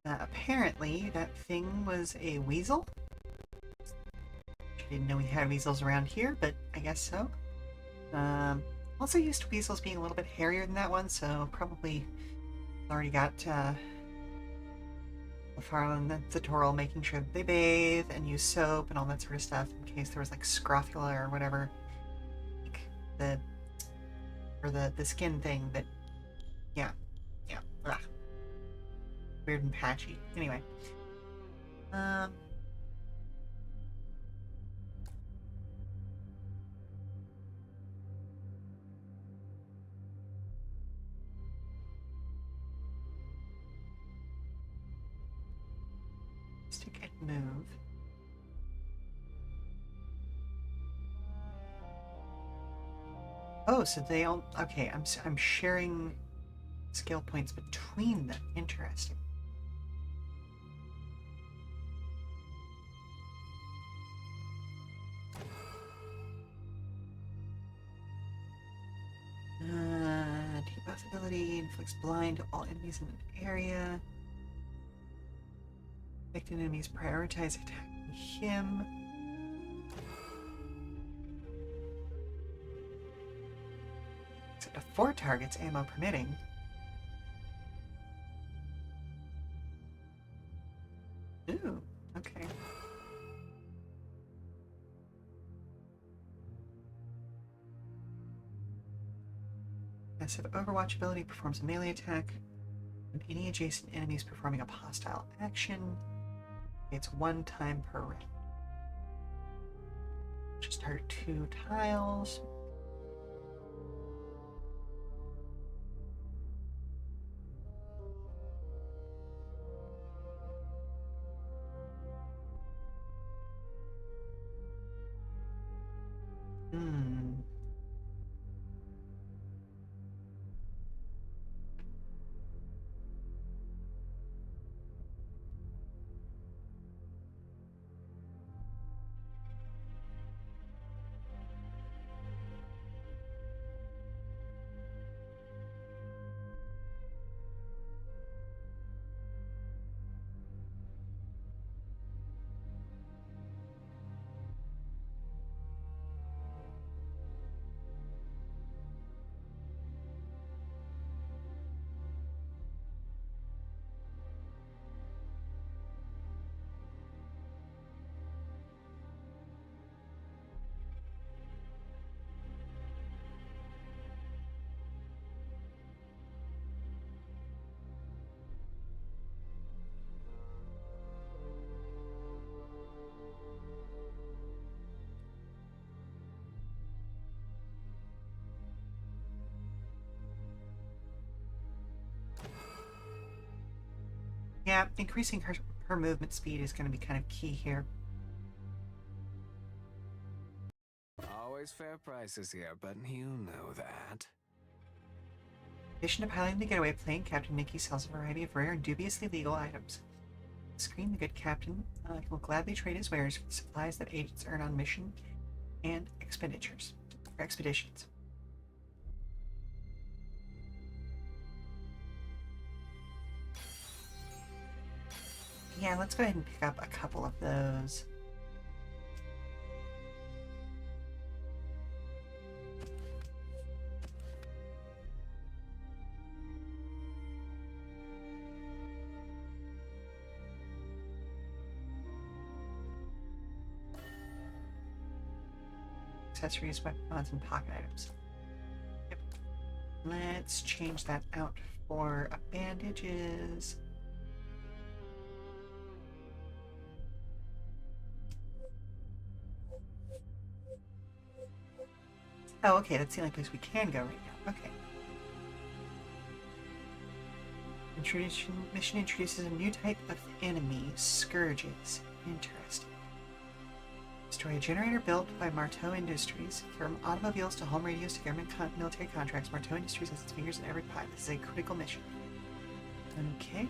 Apparently, that thing was a weasel. I didn't know we had weasels around here, but I guess so. Also used to weasels being a little bit hairier than that one, so probably already got LaFarlane and the Toral making sure that they bathe and use soap and all that sort of stuff in case there was like scrofula or whatever, like the skin thing that, yeah, ugh. Weird and patchy. Anyway, stick and move. Oh, so they all, okay, I'm sharing skill points between them. Interesting. Debuff ability inflicts blind to all enemies in an area. Affected enemies prioritize attacking him. Except to 4 targets, ammo permitting. Ooh, okay. Passive Overwatch ability performs a melee attack when any adjacent enemies performing a hostile action. It's 1 time per round. Just start 2 tiles. Yeah, increasing her movement speed is going to be kind of key here. Always fair prices here, but you know that. In addition to piloting the getaway plane, Captain Mickey sells a variety of rare and dubiously legal items. Screen, the good captain, will gladly trade his wares for the supplies that agents earn on mission and expeditions. Yeah, let's go ahead and pick up a couple of those. Accessories, weapon mods, and pocket items. Yep. Let's change that out for bandages. Oh, okay, that's the only place we can go right now. Okay. Mission introduces a new type of enemy, scourges. Interesting. Destroy a generator built by Marteau Industries. From automobiles to home radios to government military contracts, Marteau Industries has its fingers in every pie. This is a critical mission. Okay.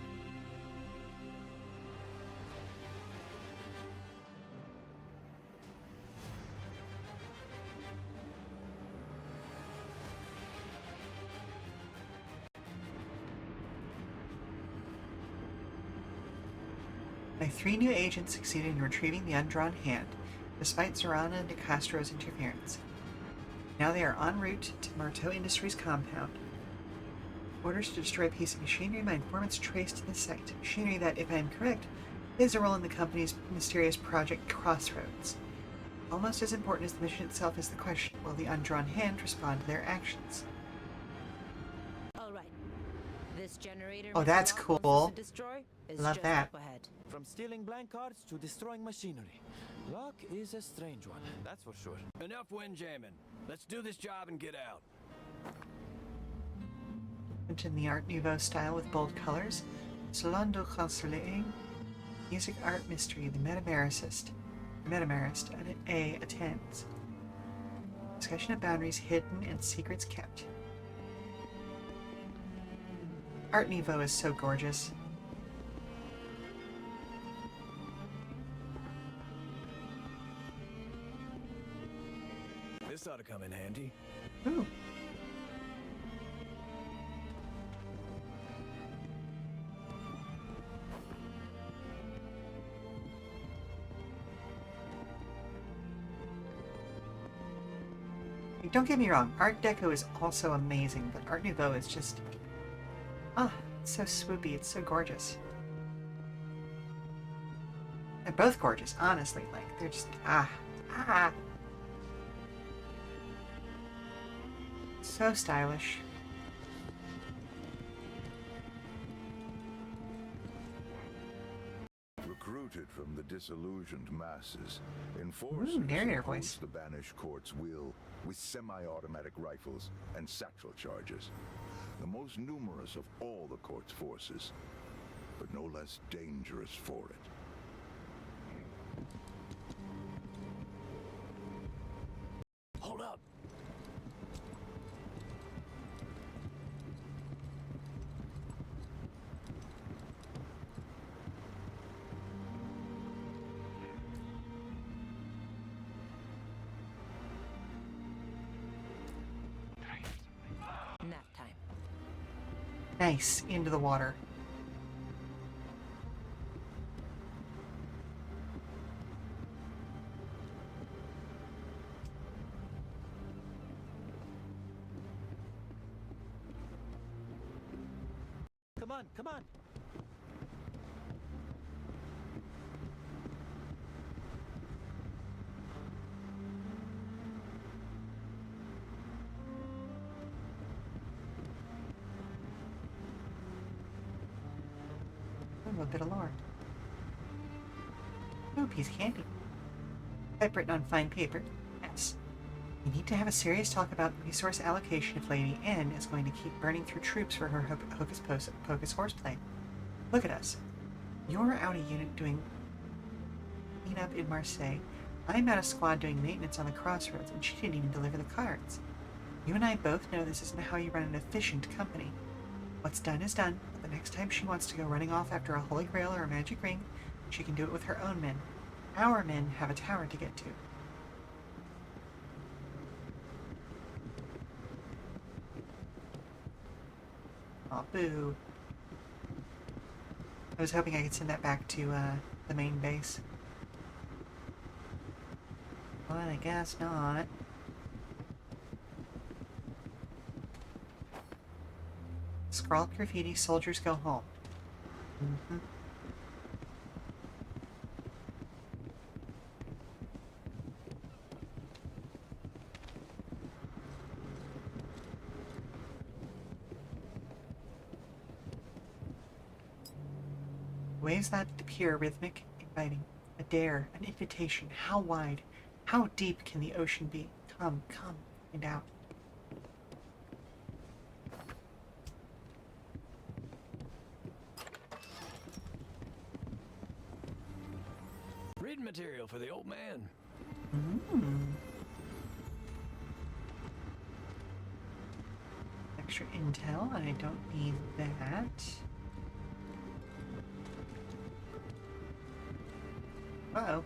My 3 new agents succeeded in retrieving the undrawn hand, despite Zorana and De Castro's interference. Now they are en route to Marteau Industries' compound. Orders to destroy a piece of machinery my informants traced to the site. Machinery that, if I am correct, plays a role in the company's mysterious Project Crossroads. Almost as important as the mission itself is the question, will the undrawn hand respond to their actions? All right. This generator Oh, Mr. that's Locke wants us cool. to destroy is Love just that. up ahead. From stealing blank cards to destroying machinery. Locke is a strange one, that's for sure. Enough windjamming. Let's do this job and get out. In the Art Nouveau style with bold colors, Salon du Consoleil, music, art, mystery, the Metamarist attends. Discussion of boundaries hidden and secrets kept. Art Nouveau is so gorgeous. This ought to come in handy. Ooh. Don't get me wrong, Art Deco is also amazing, but Art Nouveau is just... it's so swoopy, it's so gorgeous. They're both gorgeous, honestly, like, they're just, so stylish. Recruited from the disillusioned masses, enforcers narrator oppose voice. the banished court's will with semi-automatic rifles and satchel charges. The most numerous of all the court's forces, but no less dangerous for it. Hold up. Nap time. Nice, into the water. Come on, come on. A little bit of lore. Ooh, piece of candy. Typewritten on fine paper. Yes. We need to have a serious talk about resource allocation if Lady N is going to keep burning through troops for her hocus horseplay. Look at us. You're out a unit doing cleanup in Marseille. I'm out a squad doing maintenance on the crossroads, and she didn't even deliver the cards. You and I both know this isn't how you run an efficient company. What's done is done, but the next time she wants to go running off after a holy grail or a magic ring, she can do it with her own men. Our men have a tower to get to. Aw, boo. I was hoping I could send that back to the main base. But I guess not. Scrawled graffiti, soldiers go home. Mm-hmm. Waves that appear rhythmic, inviting. A dare, an invitation. How wide, how deep can the ocean be? Come, find out. Reading material for the old man. Extra intel, I don't need that. Uh-oh.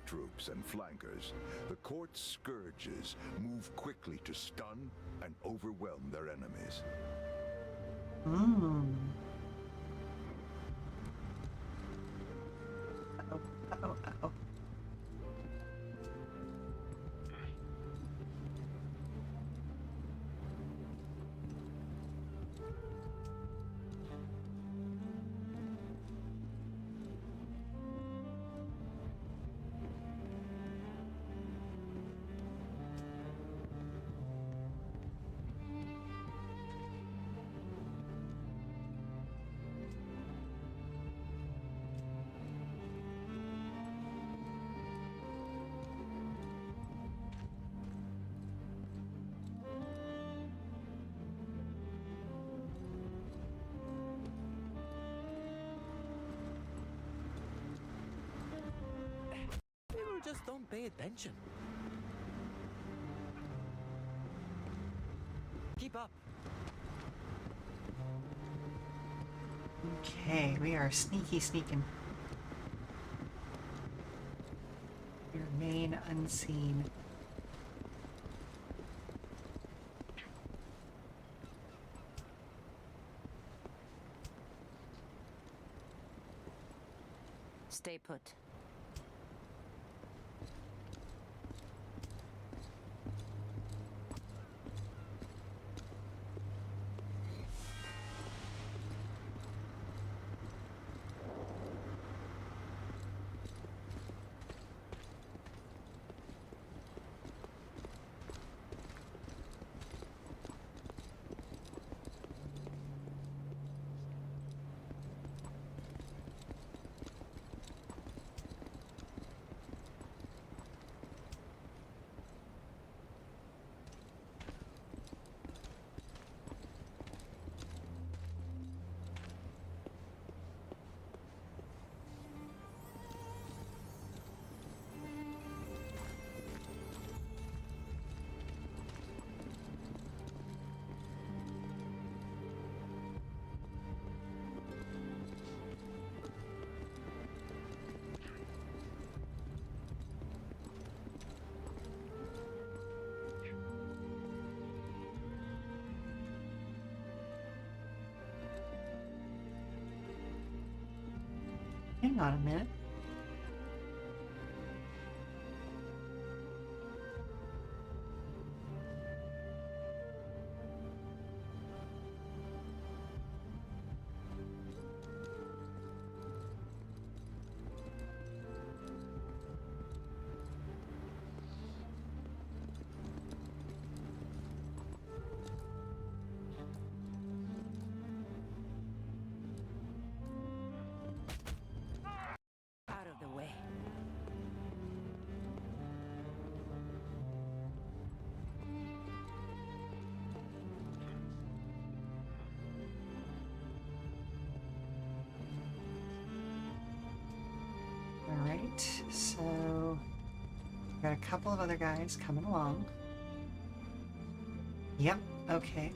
troops and flankers, the court's scourges move quickly to stun and overwhelm their enemies. Hmm. Uh-oh, uh-oh, uh-oh. People just don't pay attention. Keep up. Okay, we are sneaking. We remain unseen. Stay put. Hang on a minute. Out of the way. Alright, so got a couple of other guys coming along. Yep, okay.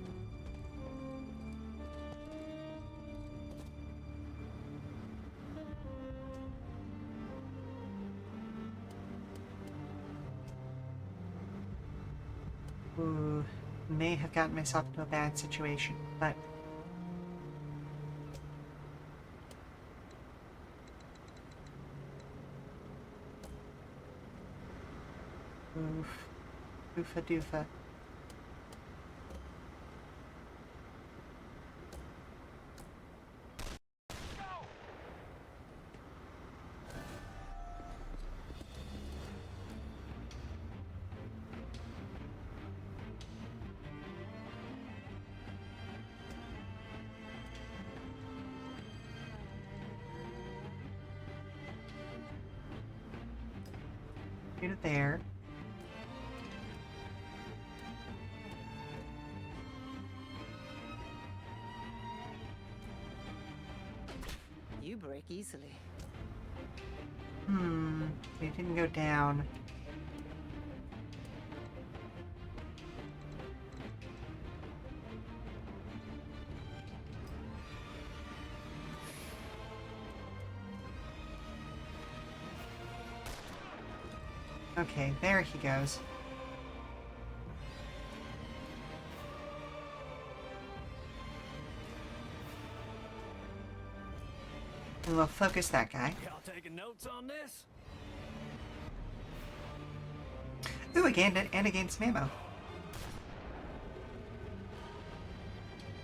Ooh, may have gotten myself into a bad situation, but oof. Oofa doofa. Get it there. You break easily. It didn't go down. Okay, there he goes. And we'll focus that guy. Y'all taking notes on this? Ooh, again, and again some ammo.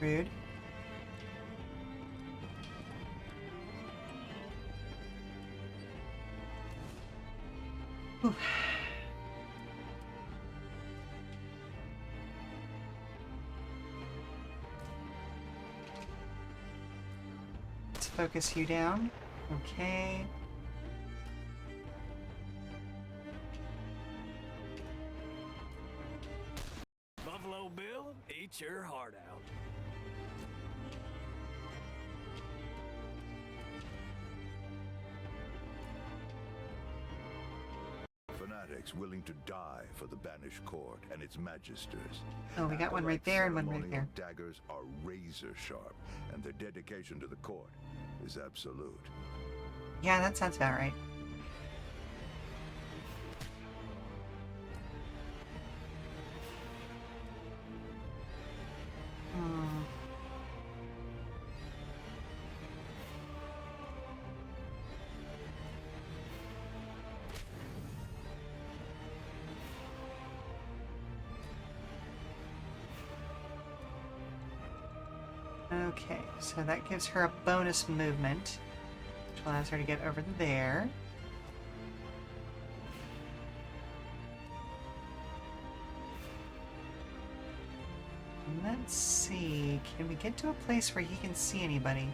Rude. Ooh. Let's focus you down. Okay. Buffalo Bill, eat your heart out. Fanatics willing to die for the banished court and its magisters. Oh, we got one right there and one right there. Daggers are razor sharp, and their dedication to the court is absolute. Yeah, that sounds about right. Hmm. Okay, so that gives her a bonus movement, which allows her to get over there. Let's see, can we get to a place where he can see anybody?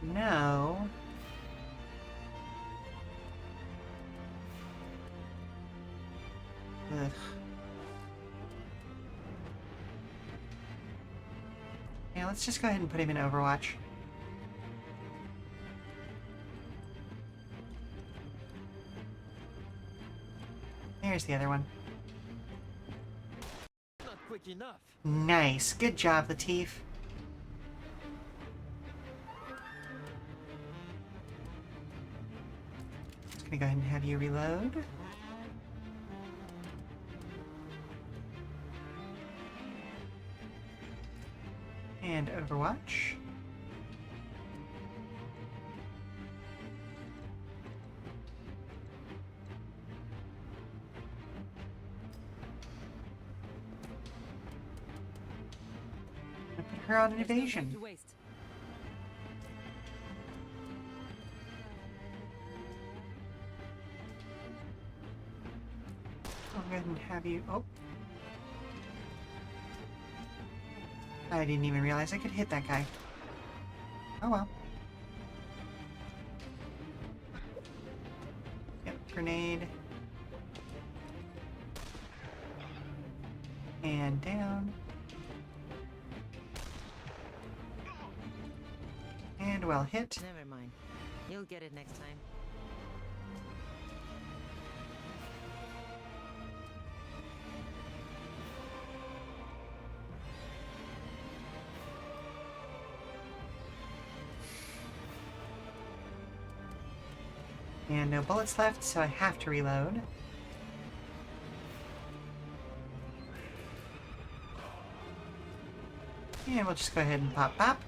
No. Ugh. Yeah, let's just go ahead and put him in Overwatch. There's the other one. Not quick enough. Nice. Good job, Latif. Just gonna go ahead and have you reload. And Overwatch. Put her on an evasion. To waste. I'll go ahead and have you. Oh. I didn't even realize I could hit that guy. Oh well. Yep, grenade. And down. And well hit. Never mind. You'll get it next time. And no bullets left, so I have to reload. And we'll just go ahead and pop pop.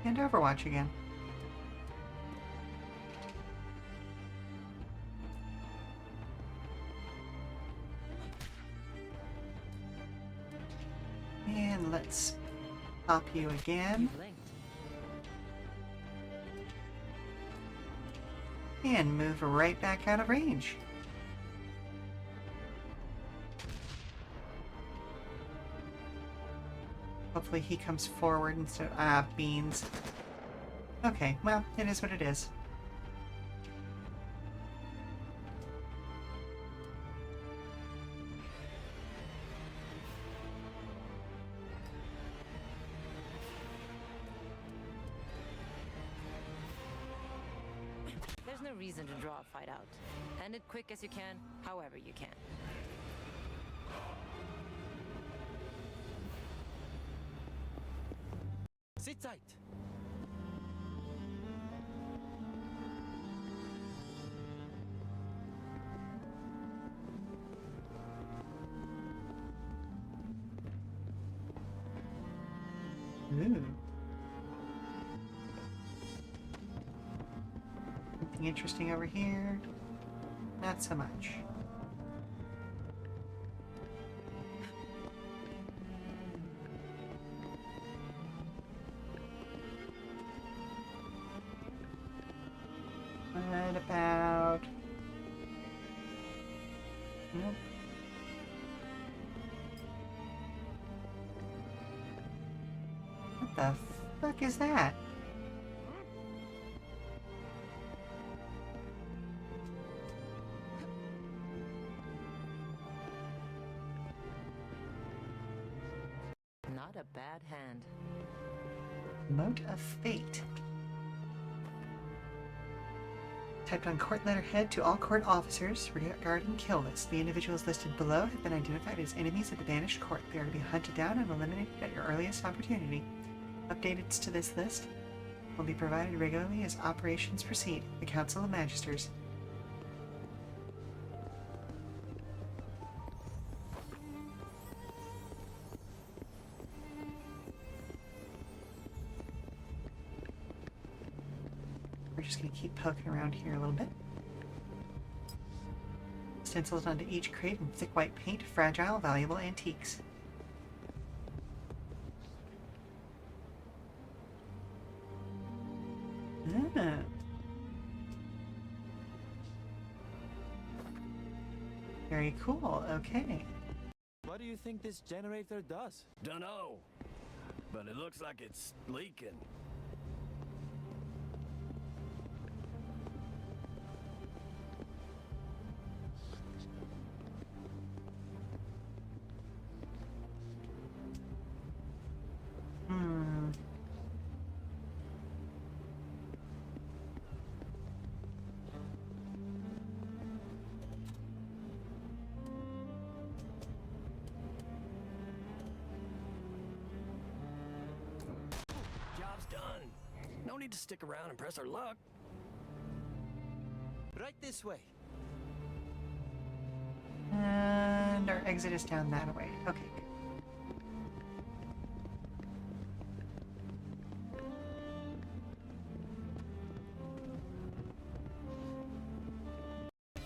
And Overwatch again. And let's pop you again. You blinked. And move right back out of range. Hopefully he comes forward instead of... beans. Okay, well, it is what it is. There's no reason to draw a fight out. End it quick as you can, however you can. Sit tight. Ooh. Anything interesting over here? Not so much. What about... Nope. What the fuck is that? Not a bad hand. Mote of Fate. Typed on court letterhead to all court officers regarding kill list. The individuals listed below have been identified as enemies of the banished court. They are to be hunted down and eliminated at your earliest opportunity. Updates to this list will be provided regularly as operations proceed. The Council of Magisters. We're just going to keep poking around here a little bit. Stencils onto each crate in thick white paint, fragile, valuable antiques. Ah. Very cool, okay. What do you think this generator does? Dunno, but it looks like it's leaking. Hmm. Job's done. No need to stick around and press our luck. Right this way. And our exit is down that way. Okay.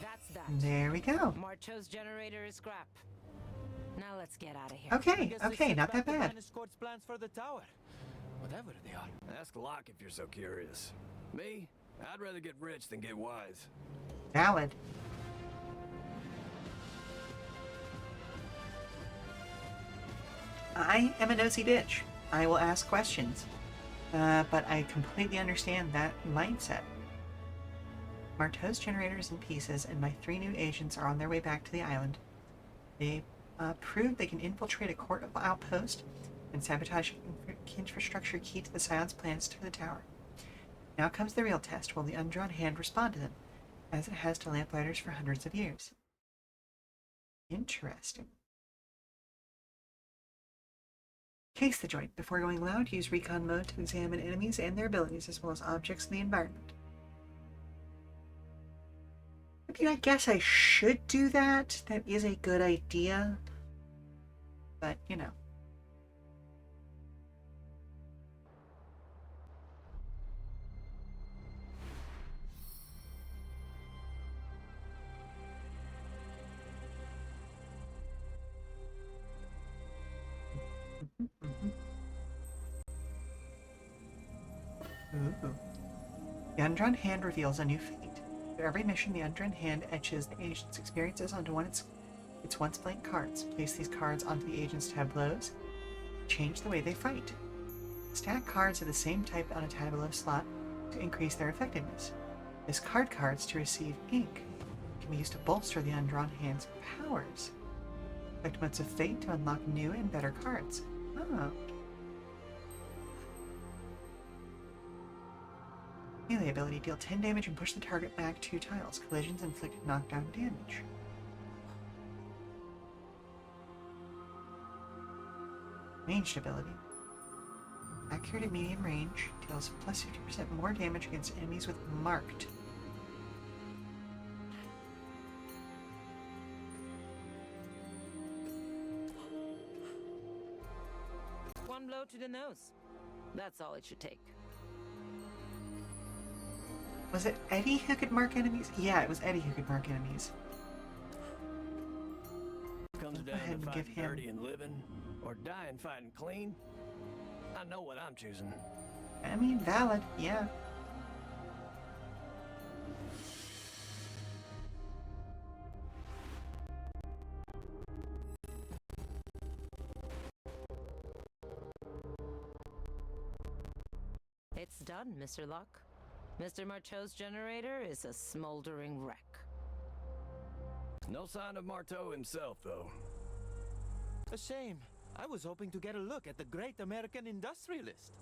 That's that. There we go. Marcho's generator is scrap. Now let's get out of here. I Okay, guess this okay, sets not back that the bad. banished court's plans for the tower. Whatever they are. Ask Locke if you're so curious. Me? I'd rather get rich than get wise. Valid. I am a nosy bitch. I will ask questions. But I completely understand that mindset. Marteau's generator is in pieces, and my 3 new agents are on their way back to the island. They proved they can infiltrate a court outpost and sabotage infrastructure key to the Scion's plans to the tower. Now comes the real test. Will the undrawn hand respond to them, as it has to Lamplighters for hundreds of years? Interesting. Case the joint. Before going loud, use recon mode to examine enemies and their abilities, as well as objects in the environment. I mean, I guess I should do that. That is a good idea. But, you know. Ooh. The Undrawn Hand reveals a new fate. For every mission, the Undrawn Hand etches the agent's experiences onto its once blank cards. Place these cards onto the agent's tableaus. Change the way they fight. Stack cards of the same type on a tableau slot to increase their effectiveness. Discard cards to receive ink. Can be used to bolster the Undrawn Hand's powers. Select modes of fate to unlock new and better cards. Oh. Melee ability. Deal 10 damage and push the target back 2 tiles. Collisions inflict knockdown damage. Ranged ability. Accurate at medium range. Deals plus 50% more damage against enemies with marked. One blow to the nose. That's all it should take. Was it Eddie who could mark enemies? Yeah, it was Eddie who could mark enemies. Comes Go down ahead to and fighting give him- dirty and living, or dying fighting clean. I know what I'm choosing. I mean, valid, yeah. It's done, Mr. Locke. Mr. Marteau's generator is a smoldering wreck. No sign of Marteau himself, though. A shame. I was hoping to get a look at the great American industrialist.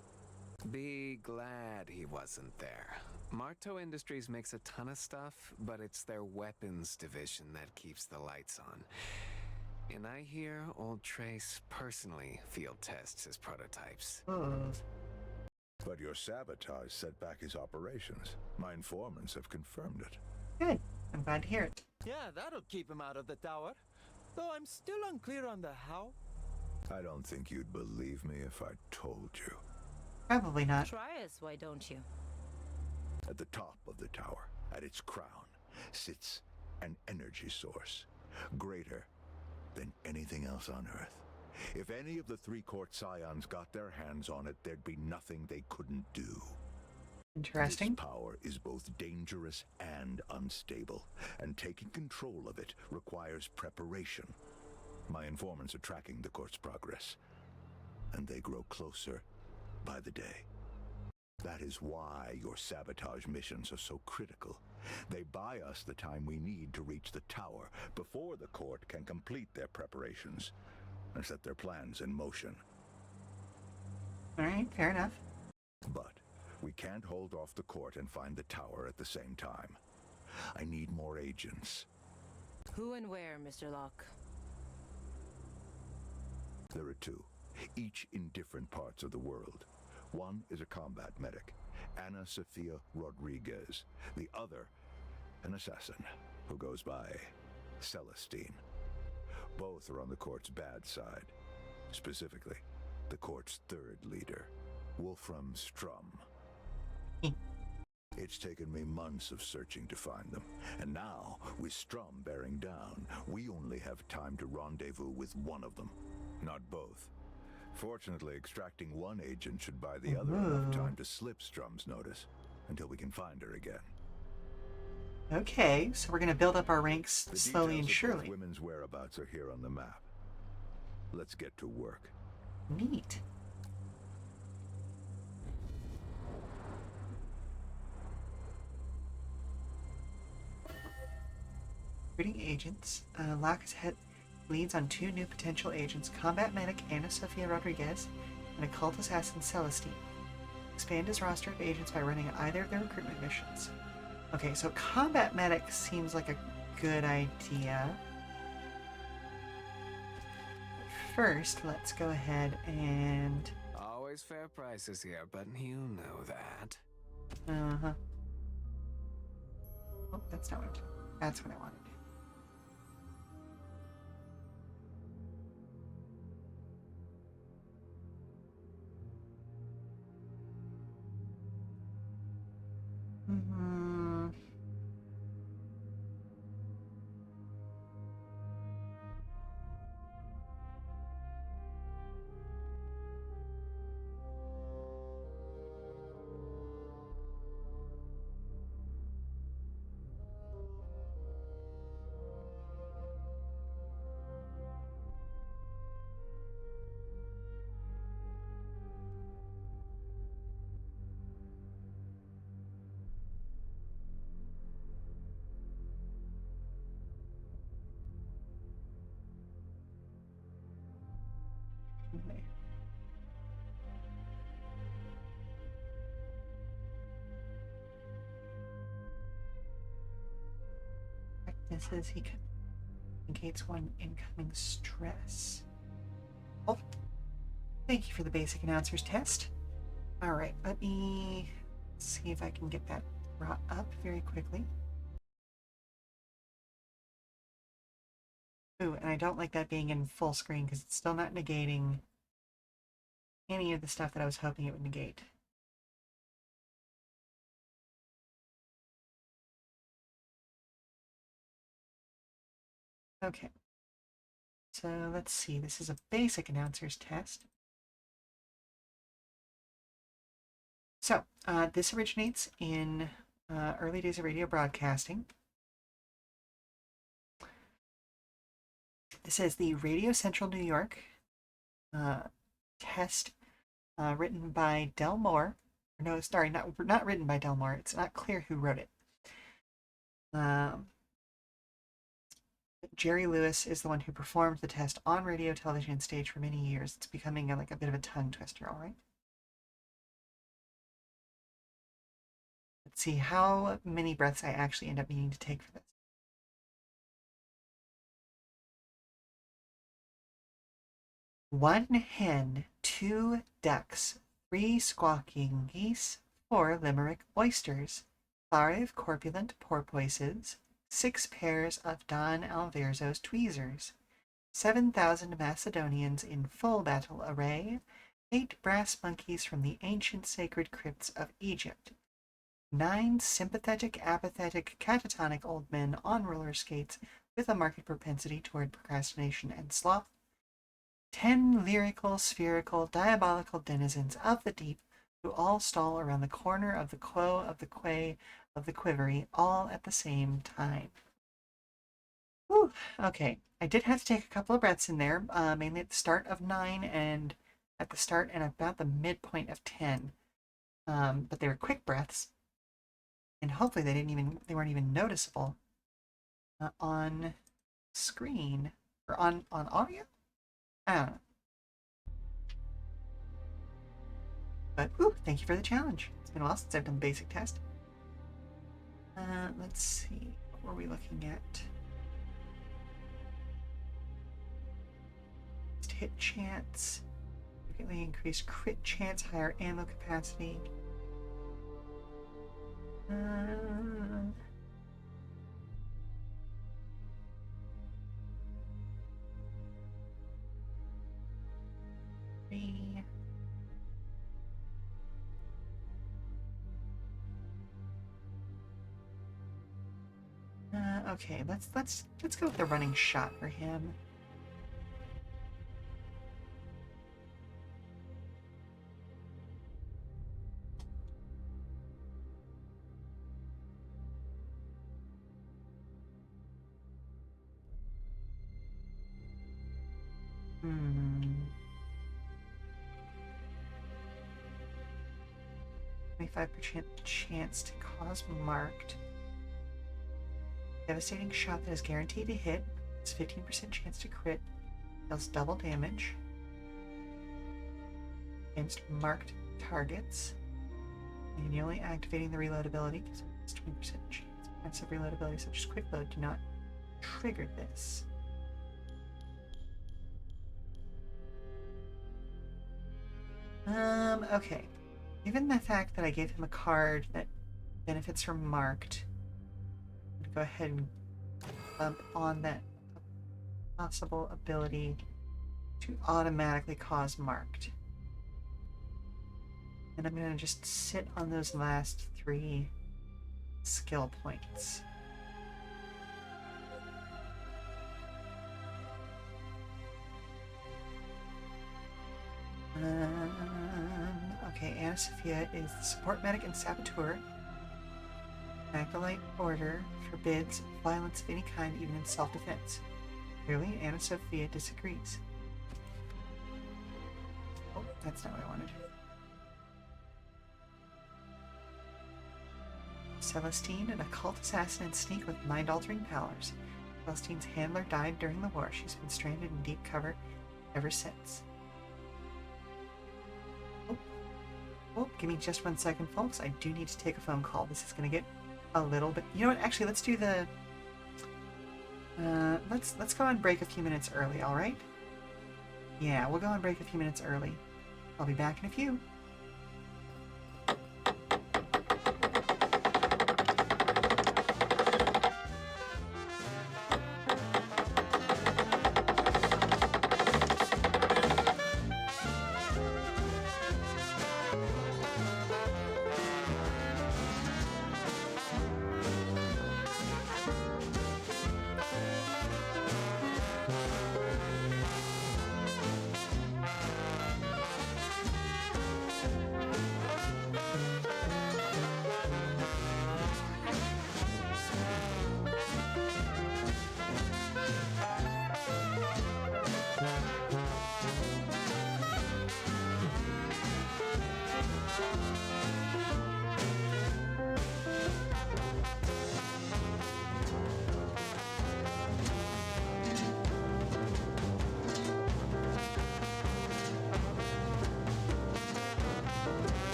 Be glad he wasn't there. Marteau Industries makes a ton of stuff, but it's their weapons division that keeps the lights on. And I hear old Trace personally field tests his prototypes. But your sabotage set back his operations. My informants have confirmed it. Good. I'm glad to hear it. Yeah, that'll keep him out of the tower. Though I'm still unclear on the how. I don't think you'd believe me if I told you. Probably not. Try us, why don't you? At the top of the tower, at its crown, sits an energy source, greater than anything else on Earth. If any of the three-court scions got their hands on it, there'd be nothing they couldn't do. Interesting. This power is both dangerous and unstable, and taking control of it requires preparation. My informants are tracking the court's progress, and they grow closer by the day. That is why your sabotage missions are so critical. They buy us the time we need to reach the tower before the court can complete their preparations and set their plans in motion. All right, fair enough. But we can't hold off the court and find the tower at the same time. I need more agents. Who and where, Mr. Locke? There are two, each in different parts of the world. One is a combat medic, Ana Sofia Rodriguez. The other, an assassin who goes by Celestine. Both are on the court's bad side. Specifically, the court's third leader, Wolfram Strum. It's taken me months of searching to find them, and now, with Strum bearing down, we only have time to rendezvous with one of them, not both. Fortunately, extracting one agent should buy the other enough time to slip Strum's notice, until we can find her again. Okay, so we're gonna build up our ranks The slowly and details of surely. both women's whereabouts are here on the map. Let's get to work. Neat. Recruiting agents. Locke's head leads on two new potential agents, combat medic Ana Sofia Rodriguez and occult assassin Celestine. Expand his roster of agents by running either of their recruitment missions. Okay, so combat medic seems like a good idea. First, let's go ahead and... Always fair prices here, but you know that. Uh-huh. Oh, that's not what I wanted. That's what I wanted. Mm-hmm. Okay. Practices he indicates one incoming stress. Oh, thank you for the basic announcer's test. Alright, let me see if I can get that brought up very quickly. Ooh, and I don't like that being in full screen because it's still not negating any of the stuff that I was hoping it would negate. Okay. So let's see, this is a basic announcer's test. So, this originates in early days of radio broadcasting. This is the Radio Central New York test written by Del Moore. No, sorry, not written by Del Moore. It's not clear who wrote it. Jerry Lewis is the one who performed the test on radio, television, and stage for many years. It's becoming like a bit of a tongue twister, all right? Let's see how many breaths I actually end up needing to take for this. 1 hen, 2 ducks, 3 squawking geese, 4 limerick oysters, 5 corpulent porpoises, 6 pairs of Don Alverzo's tweezers, 7,000 Macedonians in full battle array, 8 brass monkeys from the ancient sacred crypts of Egypt, 9 sympathetic, apathetic, catatonic old men on roller skates with a marked propensity toward procrastination and sloth, 10 lyrical, spherical, diabolical denizens of the deep who all stall around the corner of the quo of the quay of the quivery, all at the same time. Whew, okay, I did have to take a couple of breaths in there, mainly at the start of 9 and at the start and about the midpoint of 10. But they were quick breaths, and hopefully they weren't even noticeable on screen or on audio. I don't know. But thank you for the challenge. It's been a while since I've done the basic test. Let's see, what were we looking at? Hit chance, significantly increased crit chance, higher ammo capacity. Okay, let's go with the running shot for him. Hmm. 25% chance to cause marked. Devastating shot that is guaranteed to hit. It's 15% chance to crit. Deals double damage against marked targets. Manually activating the reload ability because it's 20% chance of reload ability, such as quick load, do not trigger this. Okay. Given the fact that I gave him a card that benefits from marked, I'm gonna go ahead and bump on that possible ability to automatically cause marked. And I'm gonna just sit on those last 3 skill points. Okay, Anna Sophia is the support medic and saboteur. Acolyte order forbids violence of any kind, even in self-defense. Clearly, Anna Sophia disagrees. Oh, that's not what I wanted. Celestine, an occult assassin and sneak with mind-altering powers. Celestine's handler died during the war. She's been stranded in deep cover ever since. Oh, give me just 1 second, folks. I do need to take a phone call. This is going to get a little bit... You know what? Actually, let's do the... let's go on break a few minutes early, all right? Yeah, we'll go on break a few minutes early. I'll be back in a few.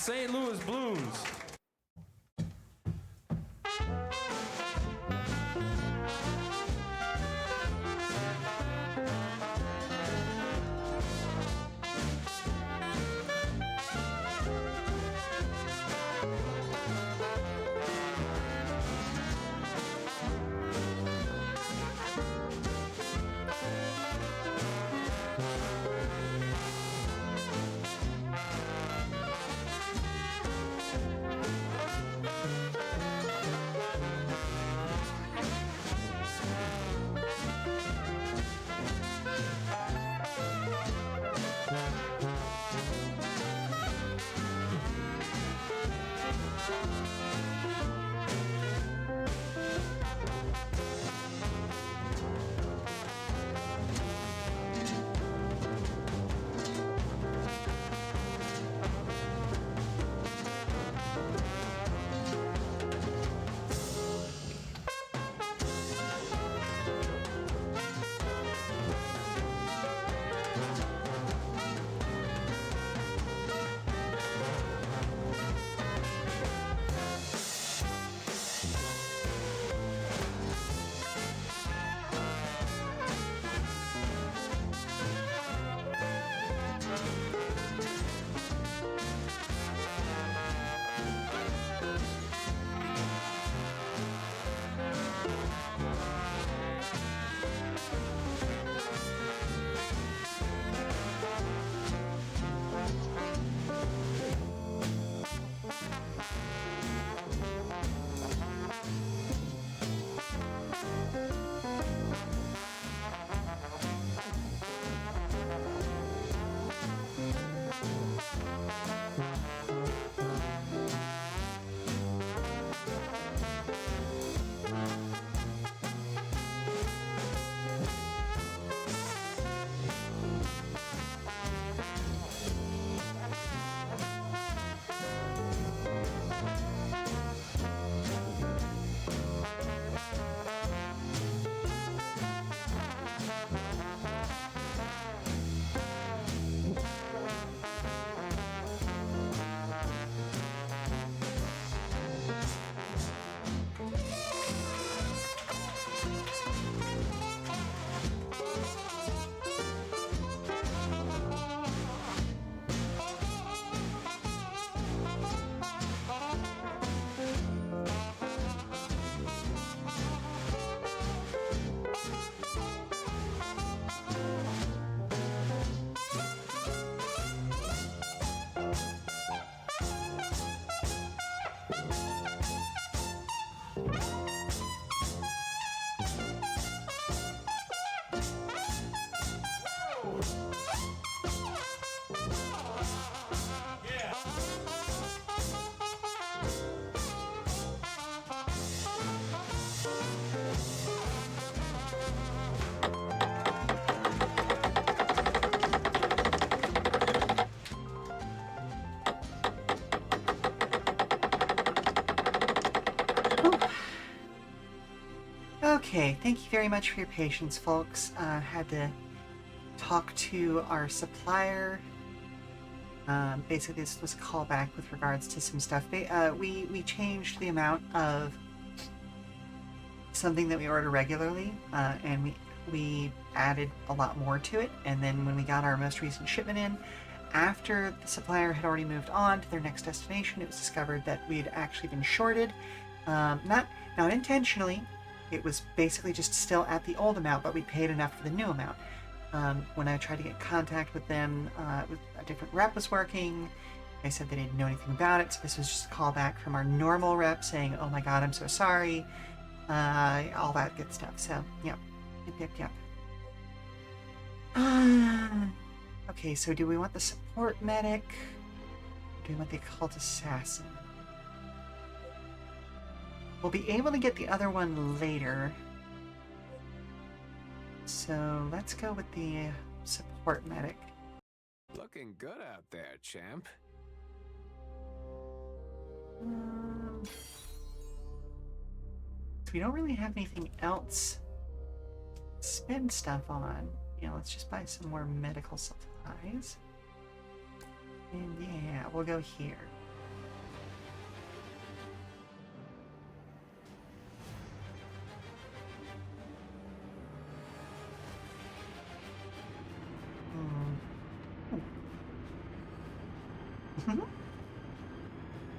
St. Louis Blues. Okay, thank you very much for your patience, folks. Had to talk to our supplier. Basically, this was a callback with regards to some stuff. We changed the amount of something that we order regularly, and we added a lot more to it. And then when we got our most recent shipment in, after the supplier had already moved on to their next destination, it was discovered that we had actually been shorted. Not intentionally. It was basically just still at the old amount, but we paid enough for the new amount. When I tried to get contact with them, a different rep was working. They said they didn't know anything about it, so this was just a callback from our normal rep saying, "Oh my God, I'm so sorry," all that good stuff. So, yep. Okay, so do we want the support medic? Or do we want the occult assassin? We'll be able to get the other one later. So let's go with the support medic. Looking good out there, champ. So we don't really have anything else to spend stuff on. You know, let's just buy some more medical supplies. And yeah, we'll go here.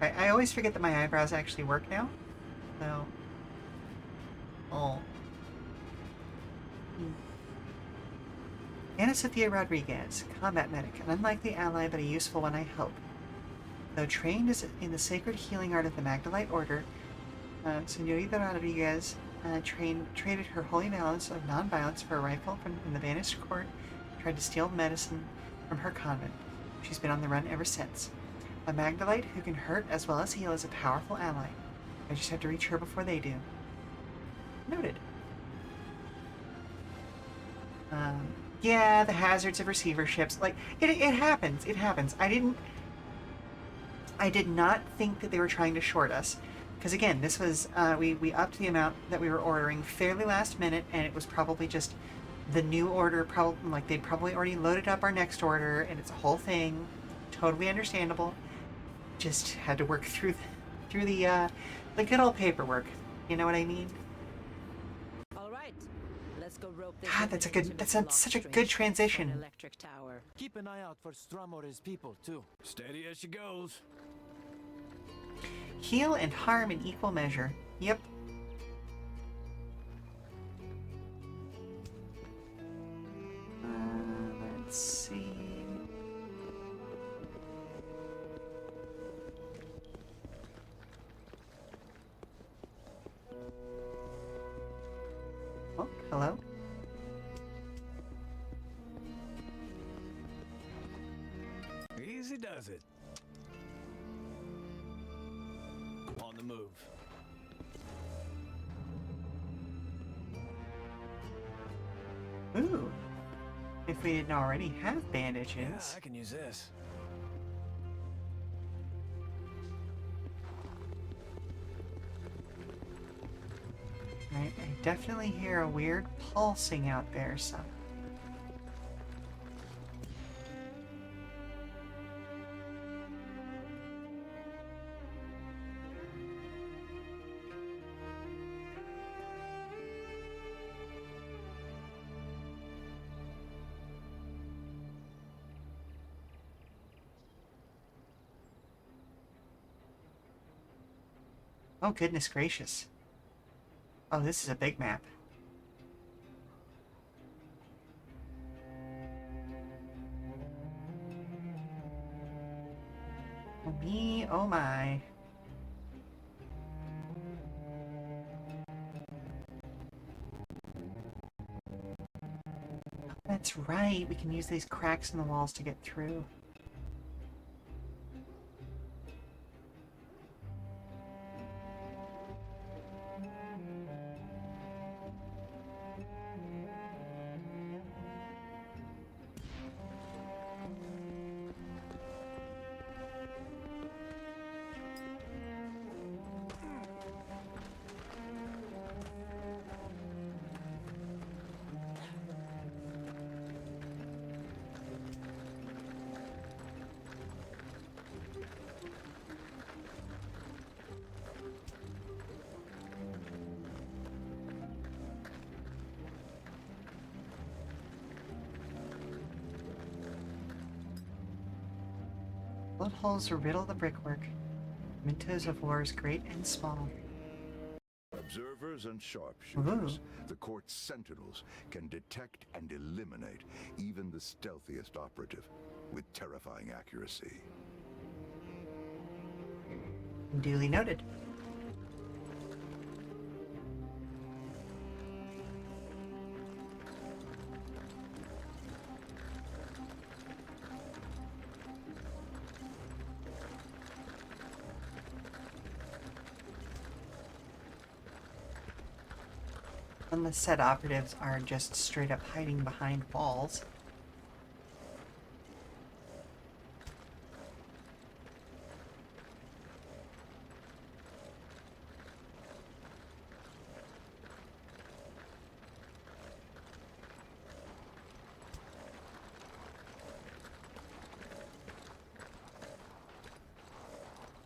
I always forget that my eyebrows actually work now. So. Oh. Ana Sofia Rodriguez, combat medic, an unlikely ally but a useful one, I hope. Though trained in the sacred healing art of the Magdalite Order, Senorita Rodriguez traded her holy vows of non-violence for a rifle from the banished court, tried to steal medicine from her convent. She's been on the run ever since. A Magdalite who can hurt as well as heal is a powerful ally. I just have to reach her before they do. Noted. Yeah, the hazards of receiverships. Like, it happens. It happens. I did not think that they were trying to short us. Because again, this was, we upped the amount that we were ordering fairly last minute, and it was probably just the new order, like they'd probably already loaded up our next order, and it's a whole thing. Totally understandable. Just had to work through the good old paperwork. You know what I mean? All right, let's go rope this. God, that's such a good transition. Electric tower. Keep an eye out for Strum or his people, too. Steady as she goes. Heal and harm in equal measure. Yep. Let's see. Oh, hello. Easy does it. On the move. Ooh. If we didn't already have bandages. Yeah, I can use this. Right, I definitely hear a weird pulsing out there, so. Oh, goodness gracious. Oh, this is a big map. Oh me, oh my. That's right, we can use these cracks in the walls to get through. Blood holes riddle the brickwork. Mementos of wars great and small. Observers and sharpshooters, the court's sentinels, can detect and eliminate even the stealthiest operative with terrifying accuracy. Duly noted. Unless said operatives are just straight up hiding behind walls.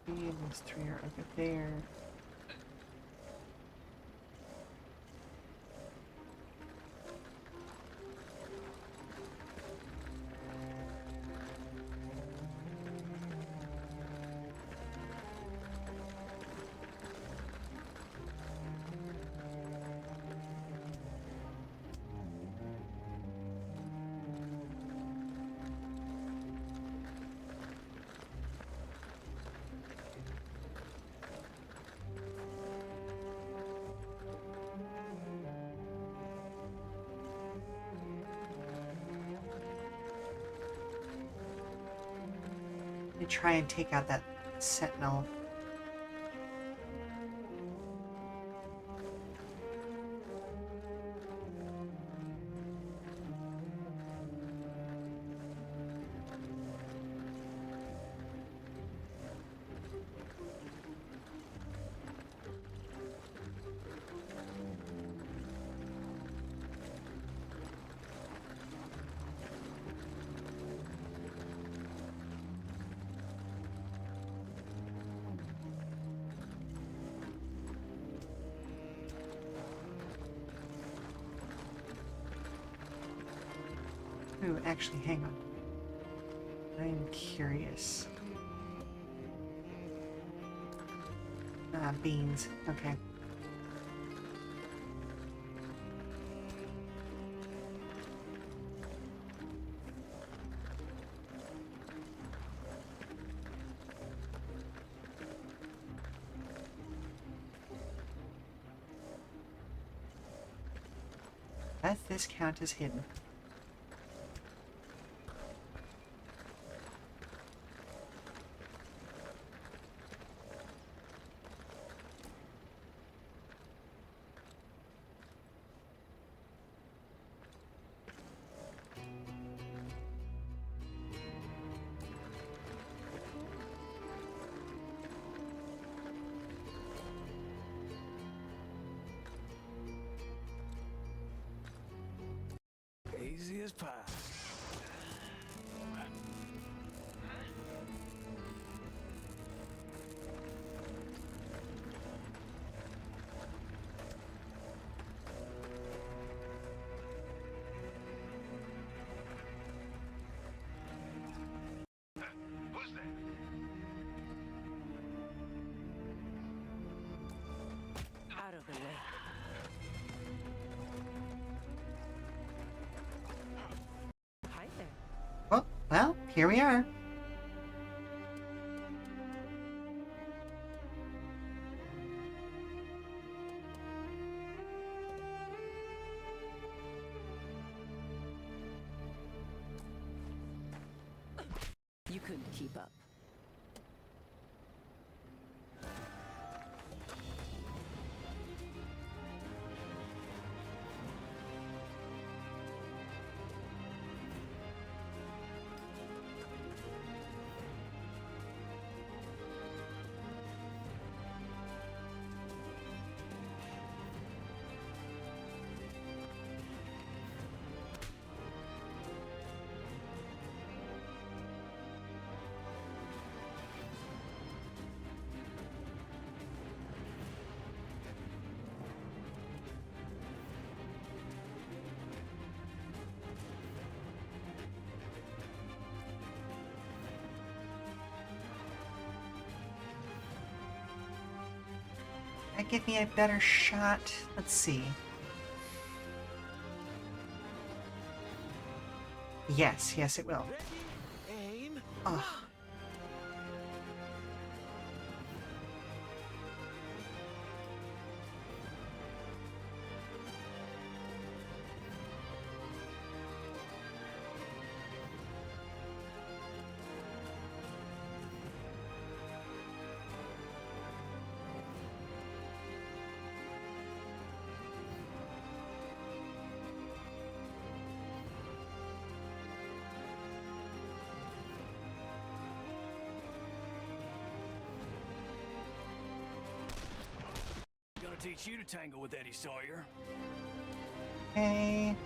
These three are over there. me try and take out that sentinel. Ooh, actually, hang on. I'm curious. Beans. Okay. Let this count as hidden. Easy as pie. Who's there? Out of the way. Hi there. Well, here we are. You couldn't keep up. That give me a better shot. Let's see. Yes, yes, it will. Aim. Oh. Gonna teach you to tangle with Eddie Sawyer. Okay.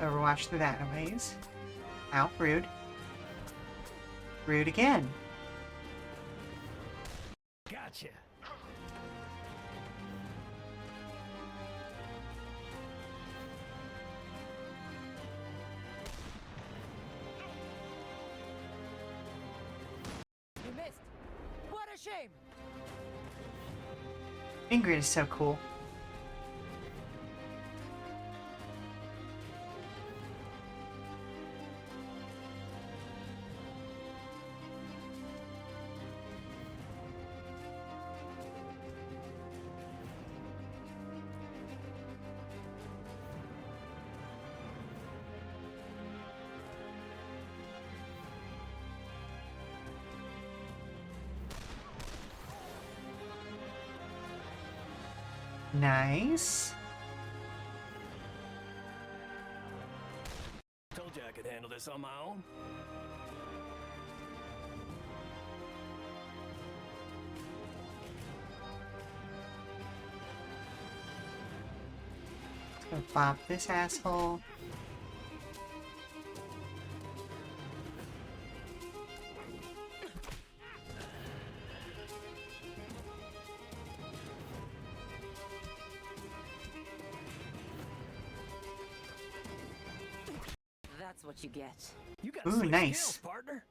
Overwatch through that ways. Ow, rude. Rude again. Gotcha. You missed. What a shame. Ingrid is so cool. Nice. Told you I could handle this on my own. Gonna bop this asshole. That's what you get. You got Ooh, slick nice. skills, partner.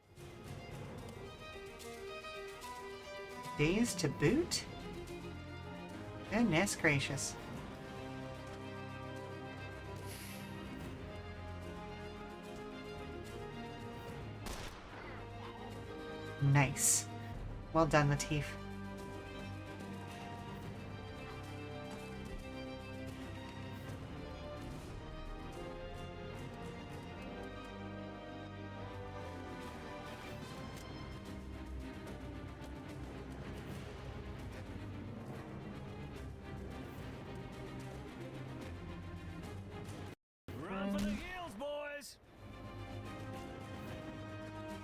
Days to boot? Goodness gracious. Nice. Well done, Latif. Run for the hills, boys.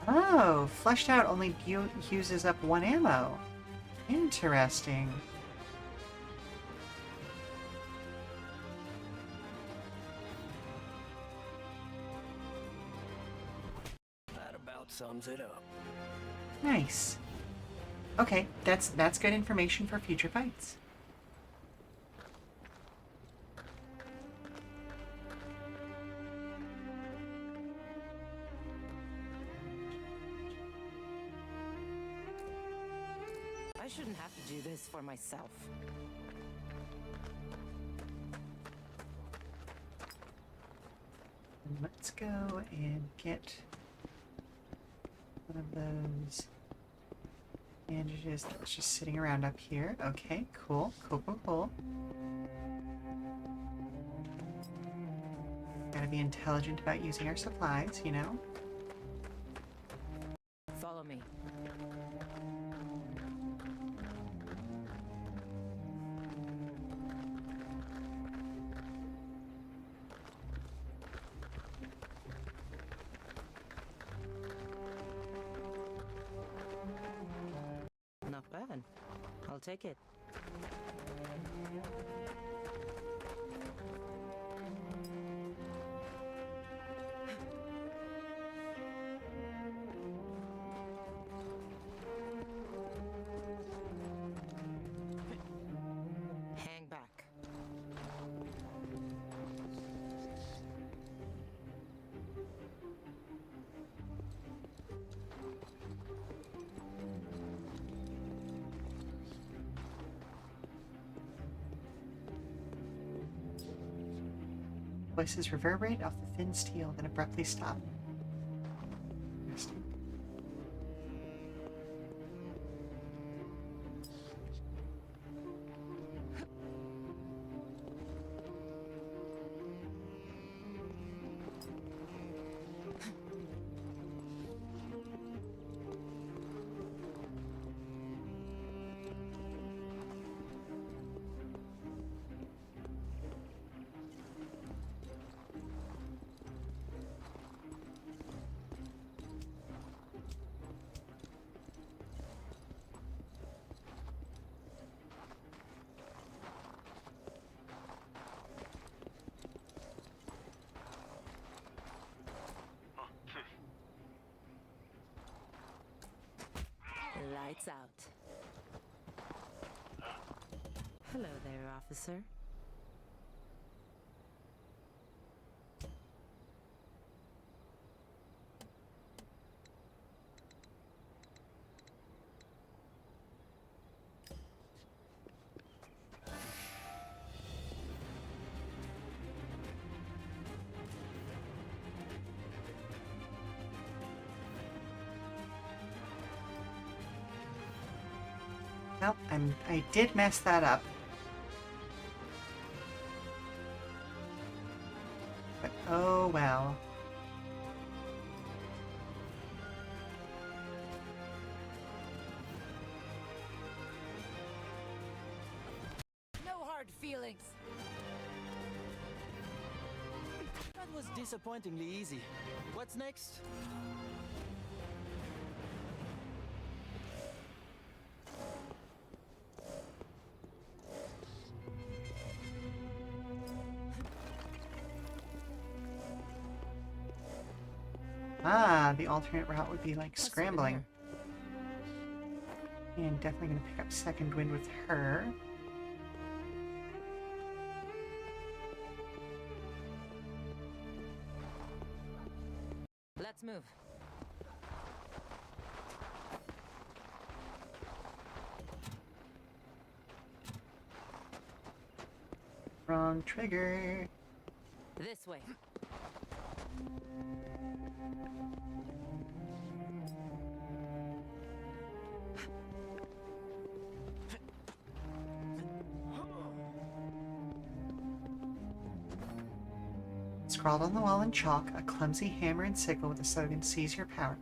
Oh, fleshed out only uses up 1 ammo. Interesting. That about sums it up. Nice. Okay, that's good information for future fights. I shouldn't have to do this for myself. And let's go and get one of those bandages that's just sitting around up here. Okay, cool. Gotta be intelligent about using our supplies, you know? Follow me. Not bad. I'll take it. Hang back. Voices reverberate off the thin steel, then abruptly stop. Interesting. Lights out. Hello there, officer. Well, I did mess that up. But oh well. No hard hard feelings. That was disappointingly easy. What's next? Ah, the alternate route would be like scrambling. And definitely gonna pick up second wind with her. Let's move. Wrong trigger. This way. Scrawled on the wall in chalk, a clumsy hammer and sickle with the slogan, "Seize your power."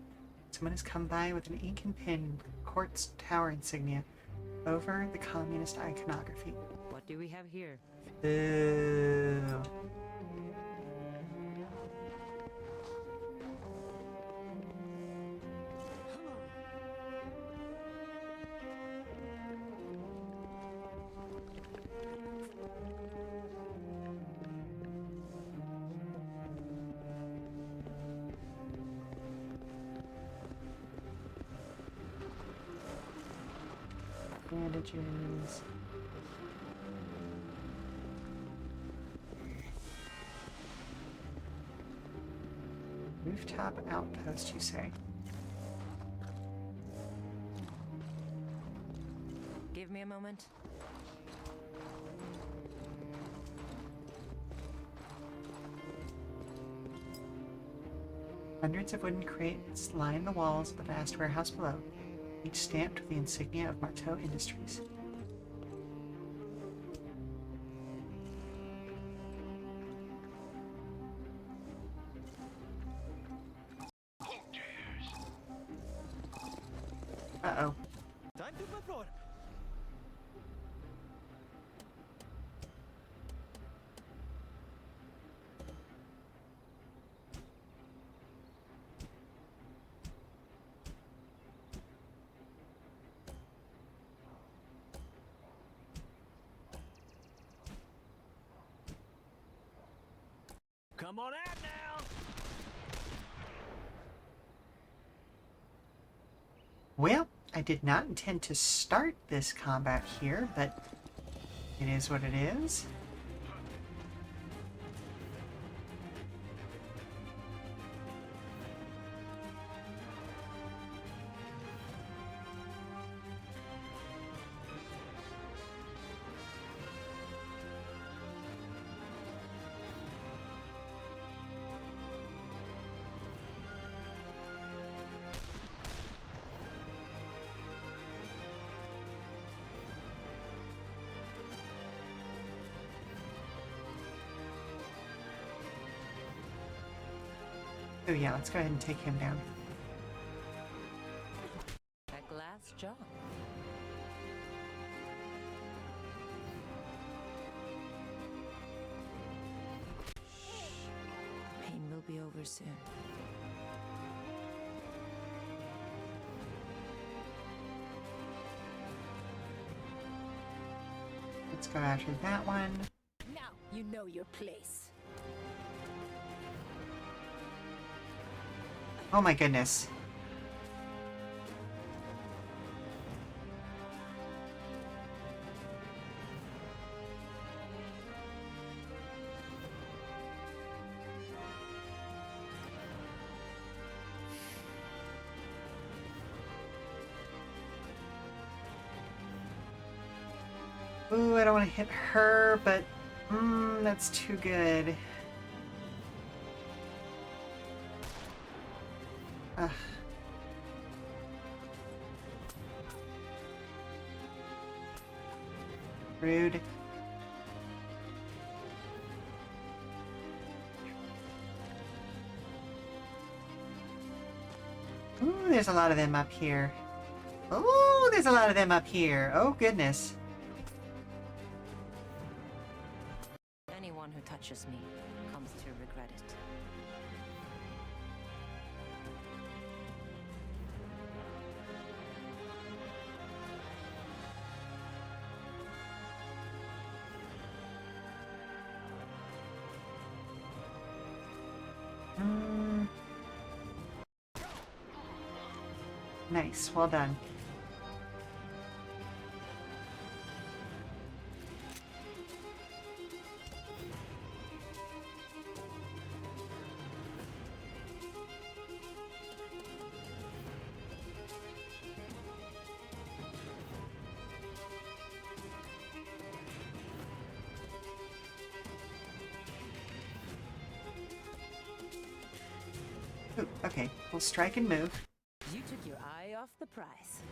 Someone has come by with an ink and pen, Court's tower insignia, over the communist iconography. What do we have here? Boo. Bandages. Rooftop outpost, you say? Give me a moment. Hundreds of wooden crates line the walls of the vast warehouse below, each stamped with the insignia of Marteau Industries. Uh-oh. Time to perform. Come on out now! Well, I did not intend to start this combat here, but it is what it is. Oh yeah, let's go ahead and take him down. A glass jaw. Pain will be over soon. Let's go after that one. Now you know your place. Oh my goodness. Ooh, I don't want to hit her, but that's too good. Ugh. Rude. Ooh, there's a lot of them up here. Ooh, there's a lot of them up here. Oh, goodness. Everyone who touches me comes to regret it. Nice, well done. Ooh, okay, we'll strike and move. You took your eye off the prize.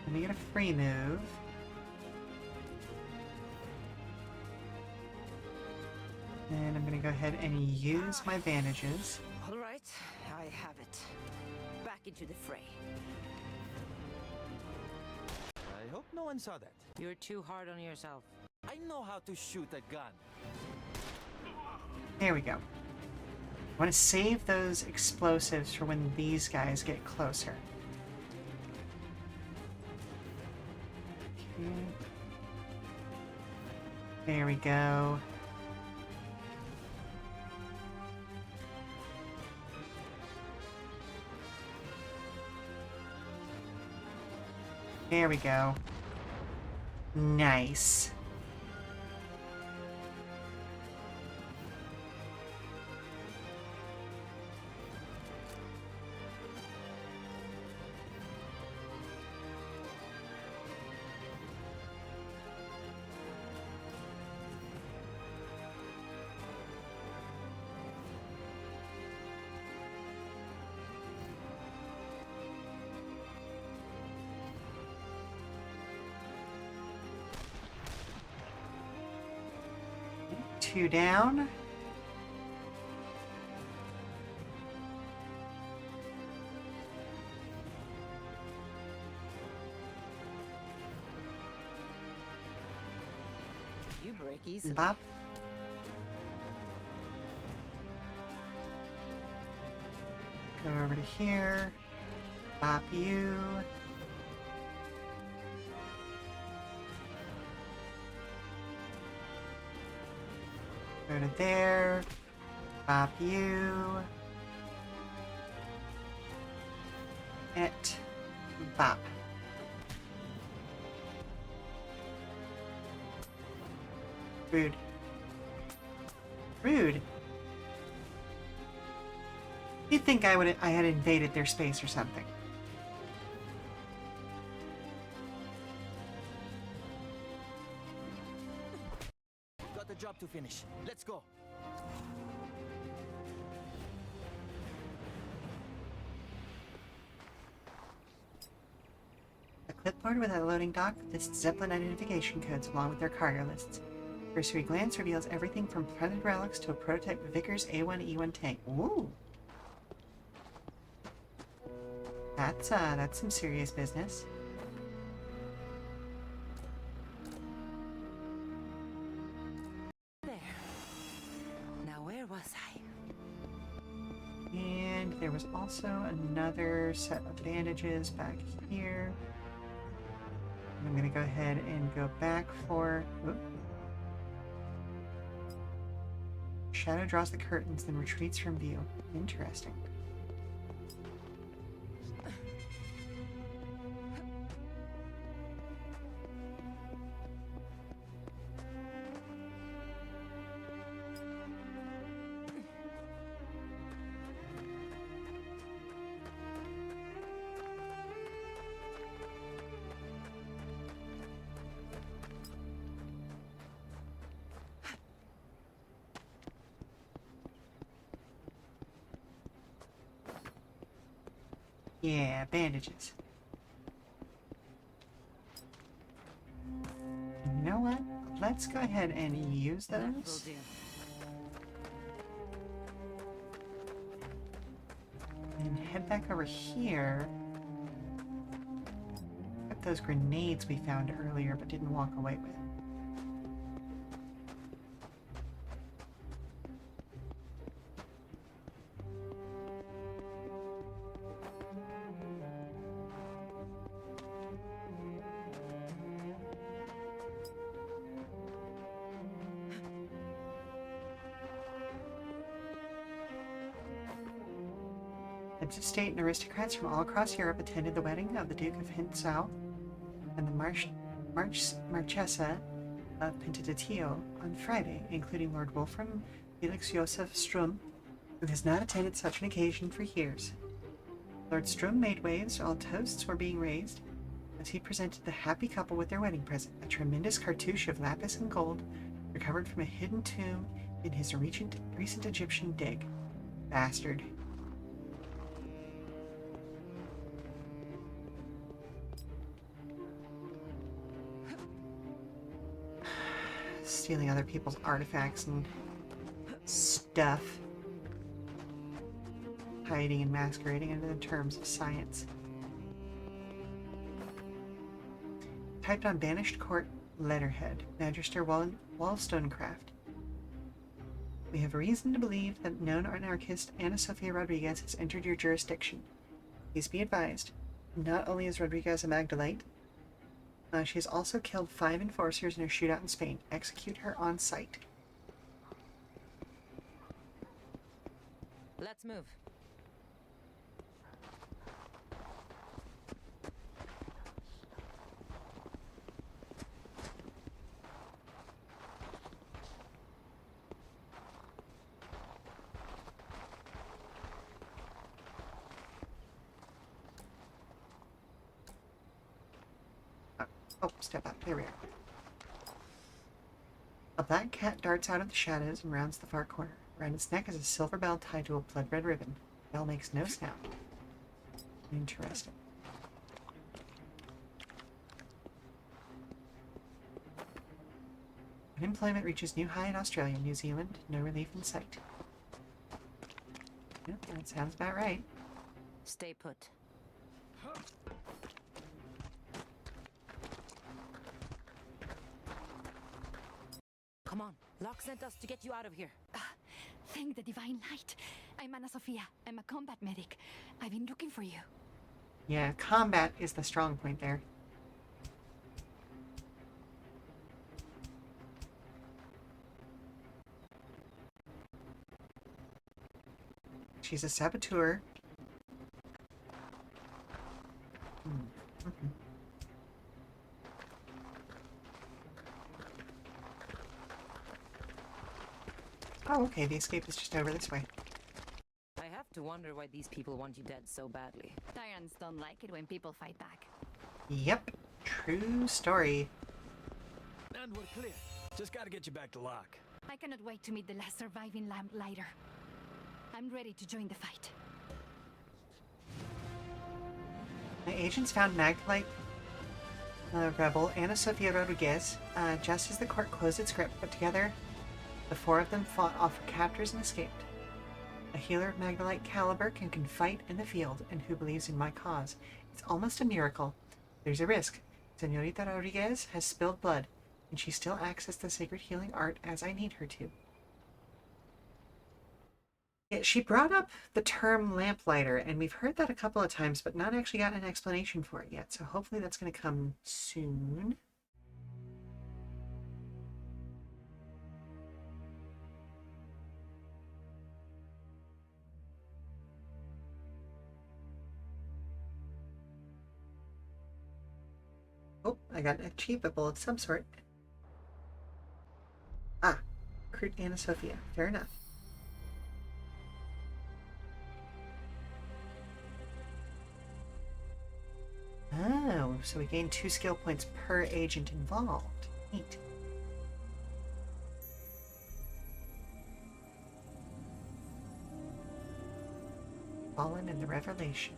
Let me get a free move. And I'm gonna go ahead and use my bandages. All right, I have it. Back into the fray. I hope no one saw that. You're too hard on yourself. I know how to shoot a gun. There we go. I want to save those explosives for when these guys get closer. Okay. There we go. There we go. Nice. Two down. You break easily. Bop. Go over to here. Bop you. Go to there. Bop you. It. Bop. Rude. Rude. You'd think I had invaded their space or something. Got a job to finish. Let's go. A clipboard with a loading dock lists Zeppelin identification codes along with their cargo lists. Cursory glance reveals everything from printed relics to a prototype Vickers A1E1 tank. Ooh. That's some serious business. There. Now where was I? And there was also another set of bandages back here. I'm gonna go ahead and go back for... Oop. Shadow draws the curtains, then retreats from view. Interesting. Yeah, bandages. You know what? Let's go ahead and use That will those. do. And head back over here. those grenades we found earlier but didn't walk away with. Heads of state and aristocrats from all across Europe attended the wedding of the Duke of Hintzau and the Marchesa of Pintadatio on Friday, including Lord Wolfram Felix Joseph Strum, who has not attended such an occasion for years. Lord Strum made waves while toasts were being raised as he presented the happy couple with their wedding present, a tremendous cartouche of lapis and gold recovered from a hidden tomb in his recent Egyptian dig. Bastard. Stealing other people's artifacts and stuff. Hiding and masquerading under the terms of science. Typed on banished court letterhead, Magister Wollstonecraft. We have reason to believe that known anarchist Ana Sofia Rodriguez has entered your jurisdiction. Please be advised, not only is Rodriguez a Magdalite, she has also killed 5 enforcers in a shootout in Spain. Execute her on sight. Let's move. Oh, step up. There we are. A black cat darts out of the shadows and rounds the far corner. Around its neck is a silver bell tied to a blood-red ribbon. The bell makes no sound. Interesting. Unemployment reaches new high in Australia and New Zealand. No relief in sight. Yeah, that sounds about right. Stay put. Come on. Locke sent us to get you out of here. Thank the divine light. I'm Ana Sofia. I'm a combat medic. I've been looking for you. Yeah, combat is the strong point there. She's a saboteur. Mm-hmm. Oh, okay, the escape is just over this way. I have to wonder why these people want you dead so badly. Tyrants don't like it when people fight back. Yep, true story. And we're clear. Just gotta get you back to Locke. I cannot wait to meet the last surviving Lamplighter. I'm ready to join the fight. My agents found Magdalite rebel Ana Sofia Rodriguez just as the court closed its grip, but together the 4 of them fought off her captors and escaped. A healer of Magdalite caliber can fight in the field, and who believes in my cause. It's almost a miracle. There's a risk. Senorita Rodriguez has spilled blood, and she still accesses the sacred healing art as I need her to. Yeah, she brought up the term Lamplighter, and we've heard that a couple of times, but not actually gotten an explanation for it yet, so hopefully that's going to come soon. Oh, I got an achievable of some sort. Ah, recruit Ana Sofia. Fair enough. Oh, so we gain 2 skill points per agent involved. Neat. Fallen in the Revelation.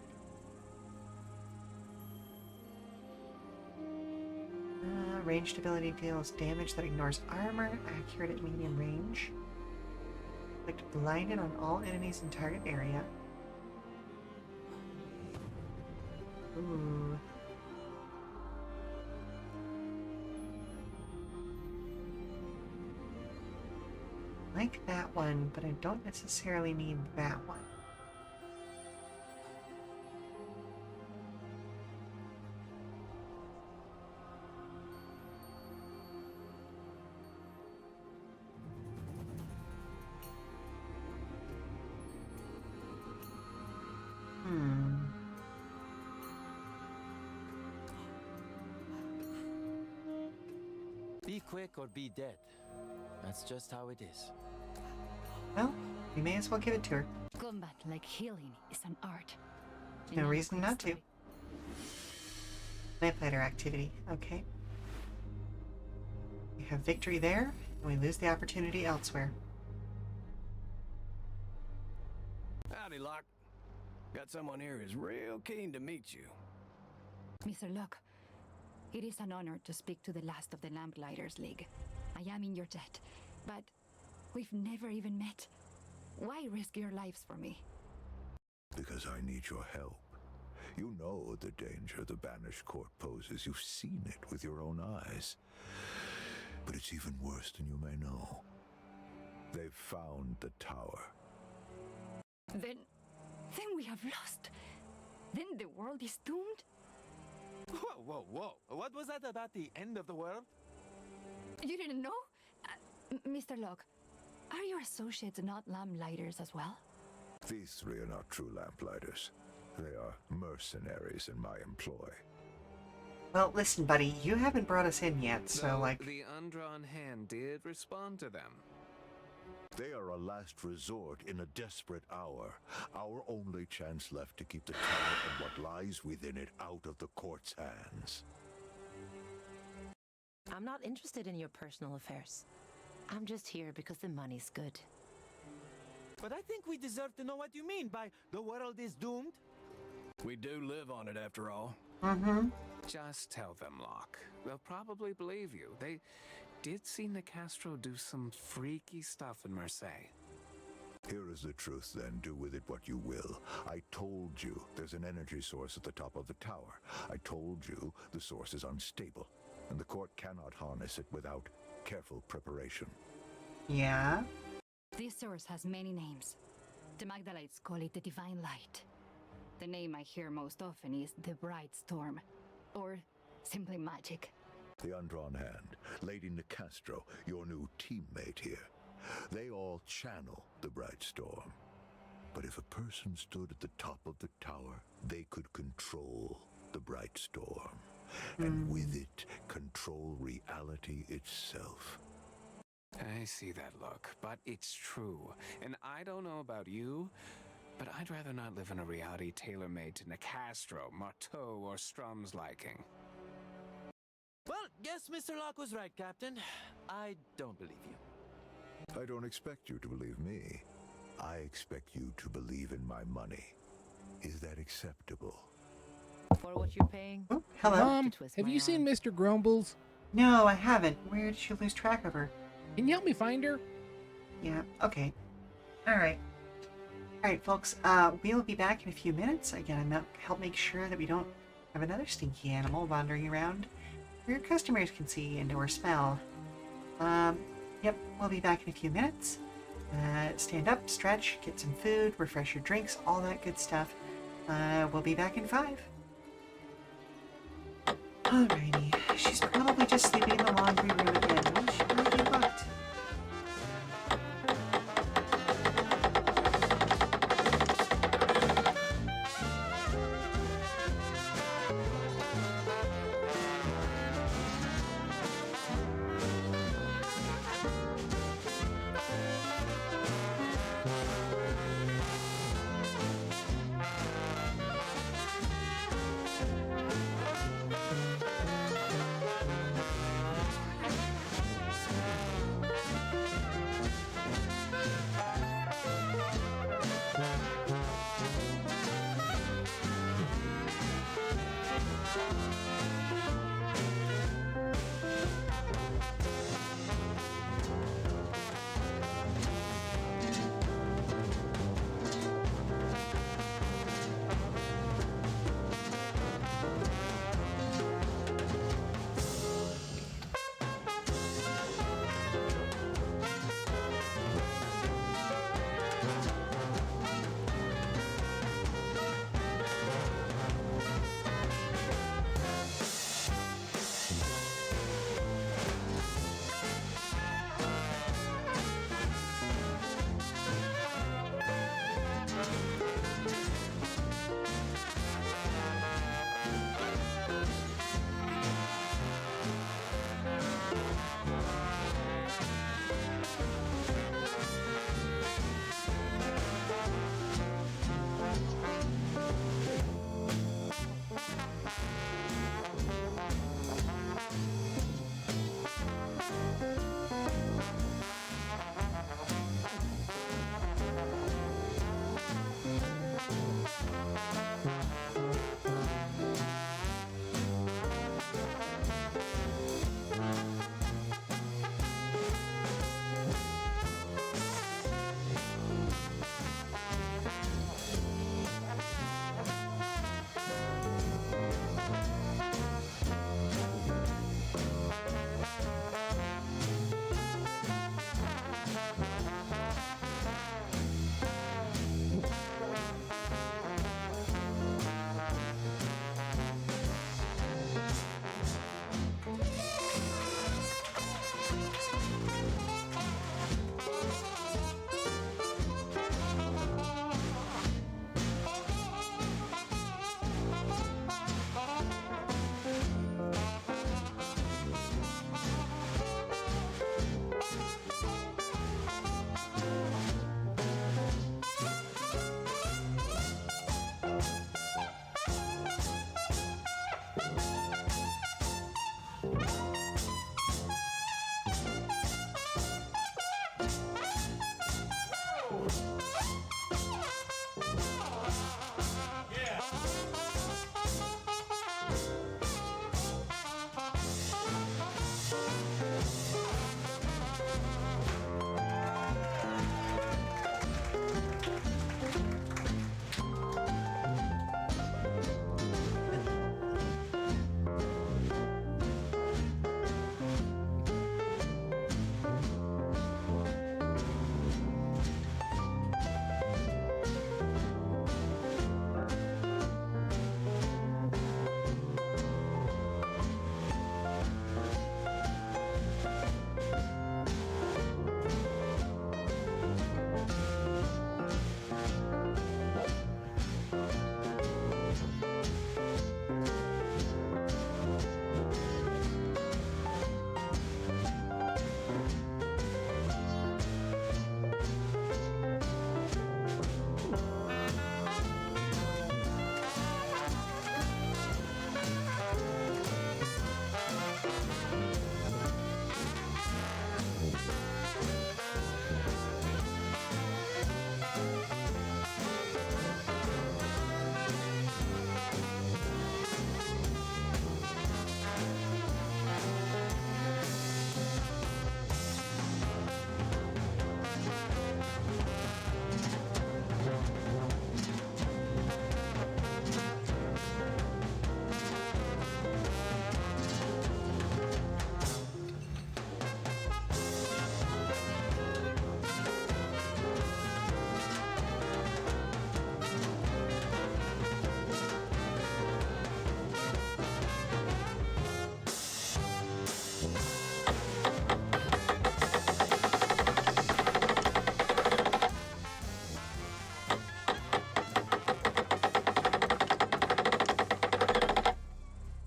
Ranged ability deals damage that ignores armor, accurate at medium range. Inflict blinded on all enemies in target area. Ooh. like that one, but I don't necessarily need that one. Be quick or be dead. That's just how it is. Well, we may as well give it to her. Combat like healing is an art. No An reason not to. story. Lamplighter activity. Okay. We have victory there, and we lose the opportunity elsewhere. Howdy, Locke. Got someone here who's real keen to meet you. Mr. Locke, it is an honor to speak to the last of the Lamplighters League. I am in your debt, but we've never even met. Why risk your lives for me? Because I need your help. You know the danger the Banished Court poses. You've seen it with your own eyes. But it's even worse than you may know. They've found the tower. Then we have lost. Then the world is doomed? Whoa, whoa, whoa. What was that about the end of the world? You didn't know? Mr. Locke, are your associates not Lamplighters as well? These three are not true Lamplighters. They are mercenaries in my employ. Well, listen, buddy, you haven't brought us in yet, so, Though like... the undrawn hand did respond to them. They are a last resort in a desperate hour. Our only chance left to keep the tower and what lies within it out of the court's hands. I'm not interested in your personal affairs. I'm just here because the money's good. But I think we deserve to know what you mean by the world is doomed. We do live on it after all. Mm-hmm. Just tell them, Locke. They'll probably believe you. They did see Nicastro do some freaky stuff in Marseille. Here is the truth, then. Do with it what you will. I told you there's an energy source at the top of the tower. I told you the source is unstable, and the court cannot harness it without careful preparation. Yeah? This source has many names. The Magdalites call it the Divine Light. The name I hear most often is the Bright Storm, or simply magic. The Undrawn Hand, Lady Nicastro, your new teammate here. They all channel the Bright Storm. But if a person stood at the top of the tower, they could control the Bright Storm. And with it, control reality itself. I see that look, but it's true. And I don't know about you, but I'd rather not live in a reality tailor-made to Nicastro, Marteau, or Strum's liking. Well, guess Mr. Locke was right, Captain. I don't believe you. I don't expect you to believe me. I expect you to believe in my money. Is that acceptable? For what you're paying? Oh, hello. Mom, have you seen Mr. Grumbles? No, I haven't. Where did you lose track of her? Can you help me find her? Yeah, okay. Alright. Alright, folks, we'll be back in a few minutes. Again, I'm gonna help make sure that we don't have another stinky animal wandering around where your customers can see and or smell. Yep, we'll be back in a few minutes. Stand up, stretch, get some food, refresh your drinks, all that good stuff. We'll be back in 5. Alrighty, she's probably just sleeping in the laundry room again. Well, she might be booked.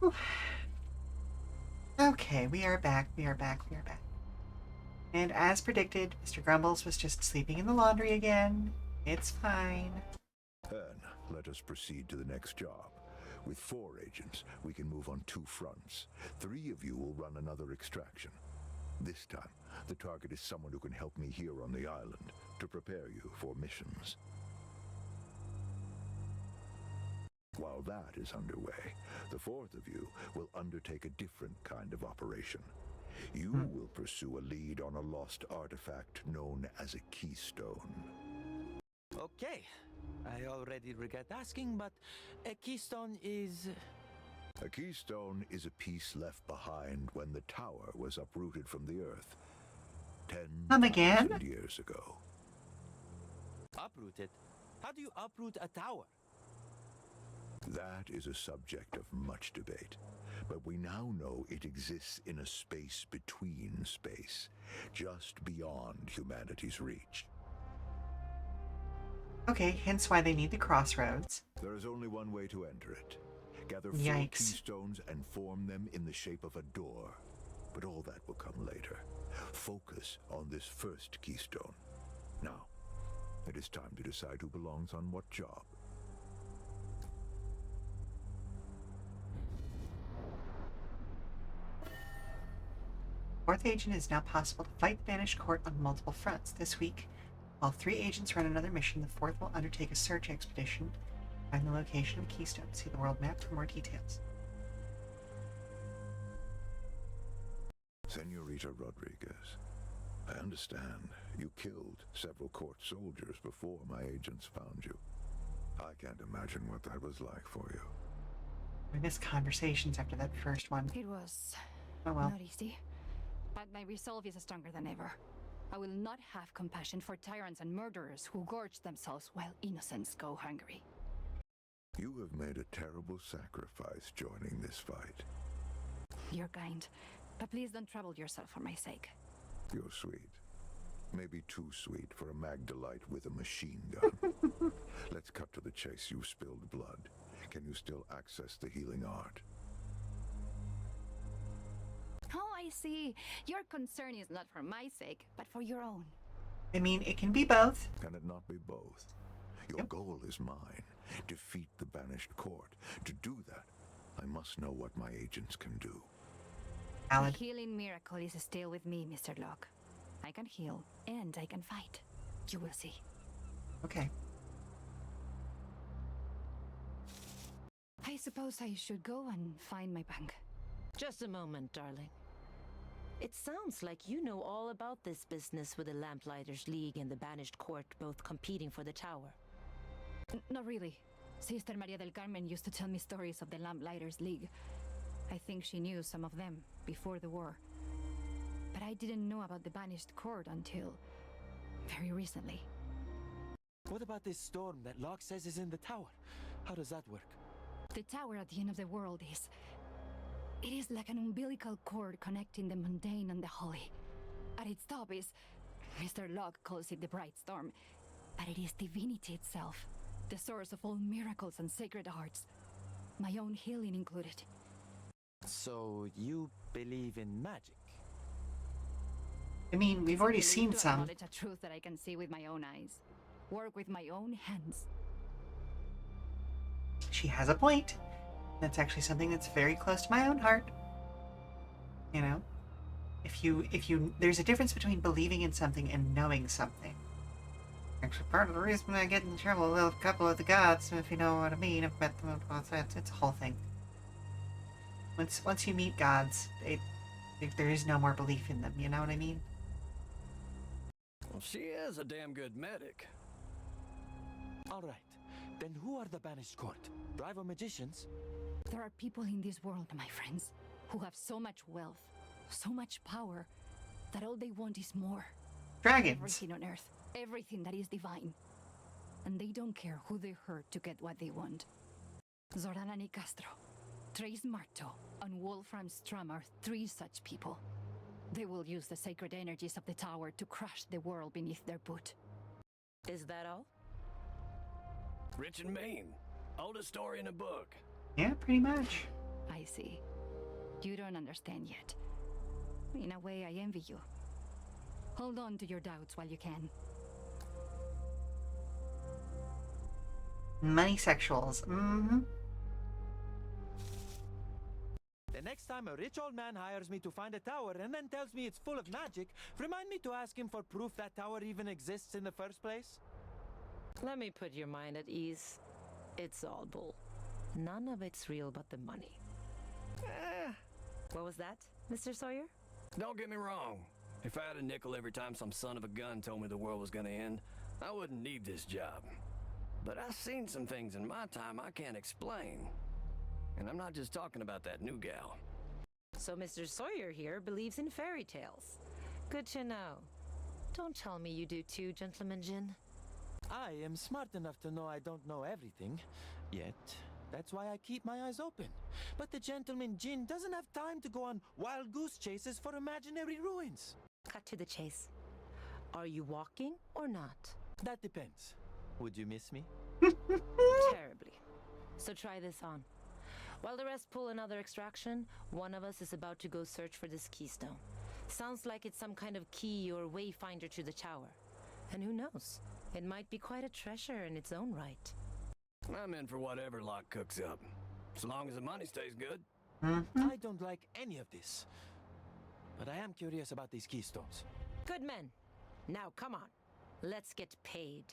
Whew. Okay, we are back. We are back. We are back. And as predicted, Mr. Grumbles was just sleeping in the laundry again. It's fine. Then let us proceed to the next job. With 4 agents, we can move on 2 fronts. 3 of you will run another extraction. This time, the target is someone who can help me here on the island to prepare you for missions. While that is underway, the 4th of you will undertake a different kind of operation. You will pursue a lead on a lost artifact known as a keystone. Okay. I already regret asking, but a keystone is... A keystone is a piece left behind when the tower was uprooted from the earth 10,000 years ago. Uprooted? How do you uproot a tower? That is a subject of much debate, but we now know it exists in a space between space, just beyond humanity's reach. Okay, hence why they need the crossroads. There is only one way to enter it. Gather 4 Yikes. keystones and form them in the shape of a door. But all that will come later. Focus on this first keystone. Now, it is time to decide who belongs on what job. Fourth agent is now possible to fight the Banished Court on multiple fronts. This week, while 3 agents run another mission, the 4th will undertake a search expedition to find the location of Keystone. See the world map for more details. Senorita Rodriguez, I understand you killed several court soldiers before my agents found you. I can't imagine what that was like for you. We missed conversations after that first one. It was well. not easy, but my resolve is stronger than ever. I will not have compassion for tyrants and murderers who gorge themselves while innocents go hungry. You have made a terrible sacrifice joining this fight. You're kind, but please don't trouble yourself for my sake. You're sweet. Maybe too sweet for a Magdalite with a machine gun. Let's cut to the chase. You've spilled blood. Can you still access the healing art? Oh, I see. Your concern is not for my sake, but for your own. I mean, it can be both. Can it not be both? Your goal is mine. Defeat the Banished Court. To do that, I must know what my agents can do. The healing miracle is still with me, Mr. Locke. I can heal, and I can fight. You will see. Okay. I suppose I should go and find my bank. Just a moment, darling. It sounds like you know all about this business with the Lamplighters League and the Banished Court both competing for the tower. Not really. Sister Maria del Carmen used to tell me stories of the Lamplighters League. I think she knew some of them before the war. But I didn't know about the Banished Court until very recently. What about this storm that Locke says is in the tower? How does that work? The tower at the end of the world is... It is like an umbilical cord connecting the mundane and the holy. At its top is... Mr. Locke calls it the Bright Storm, but it is divinity itself, the source of all miracles and sacred arts, my own healing included. So you believe in magic? I mean, we've already seen some. Acknowledge a truth that I can see with my own eyes. Work with my own hands. She has a point. That's actually something that's very close to my own heart. You know? If you, there's a difference between believing in something and knowing something. Actually, part of the reason I get in trouble with a couple of the gods, if you know what I mean, I've met them, it's a whole thing. Once you meet gods, there is no more belief in them, you know what I mean? Well, she is a damn good medic. All right. Then who are the Banished Court? Rival magicians? There are people in this world, my friends, who have so much wealth, so much power, that all they want is more. Dragons. Everything on Earth, everything that is divine. And they don't care who they hurt to get what they want. Zordana Nicastro, Trace Marto, and Wolfram Strum are 3 such people. They will use the sacred energies of the tower to crush the world beneath their boot. Is that all? Rich and Maine. Oldest story in a book. Yeah, pretty much. I see. You don't understand yet. In a way, I envy you. Hold on to your doubts while you can. Money sexuals. Mm-hmm. The next time a rich old man hires me to find a tower and then tells me it's full of magic, remind me to ask him for proof that tower even exists in the first place. Let me put your mind at ease. It's all bull. None of it's real but the money. What was that, Mr. Sawyer? Don't get me wrong. If I had a nickel every time some son of a gun told me the world was gonna end, I wouldn't need this job. But I've seen some things in my time I can't explain. And I'm not just talking about that new gal. So Mr. Sawyer here believes in fairy tales. Good to know. Don't tell me you do too, Gentleman Jin. I am smart enough to know I don't know everything. Yet, that's why I keep my eyes open. But the Gentleman Jin doesn't have time to go on wild goose chases for imaginary ruins. Cut to the chase. Are you walking or not? That depends. Would you miss me? Terribly. So try this on. While the rest pull another extraction, one of us is about to go search for this keystone. Sounds like it's some kind of key or wayfinder to the tower. And who knows? It might be quite a treasure in its own right. I'm in for whatever luck cooks up. As long as the money stays good. I don't like any of this. But I am curious about these keystones. Good men. Now come on. Let's get paid.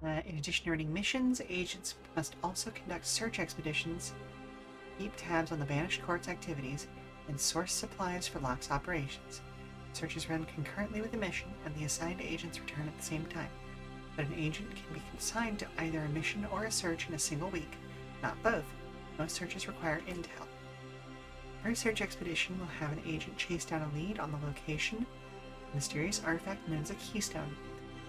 In addition to running missions, agents must also conduct search expeditions, keep tabs on the Banished Court's activities, and source supplies for Locke's operations. Searches run concurrently with the mission, and the assigned agents return at the same time. But an agent can be consigned to either a mission or a search in a single week, not both. Most searches require intel. Every search expedition will have an agent chase down a lead on the location of a mysterious artifact known as a keystone.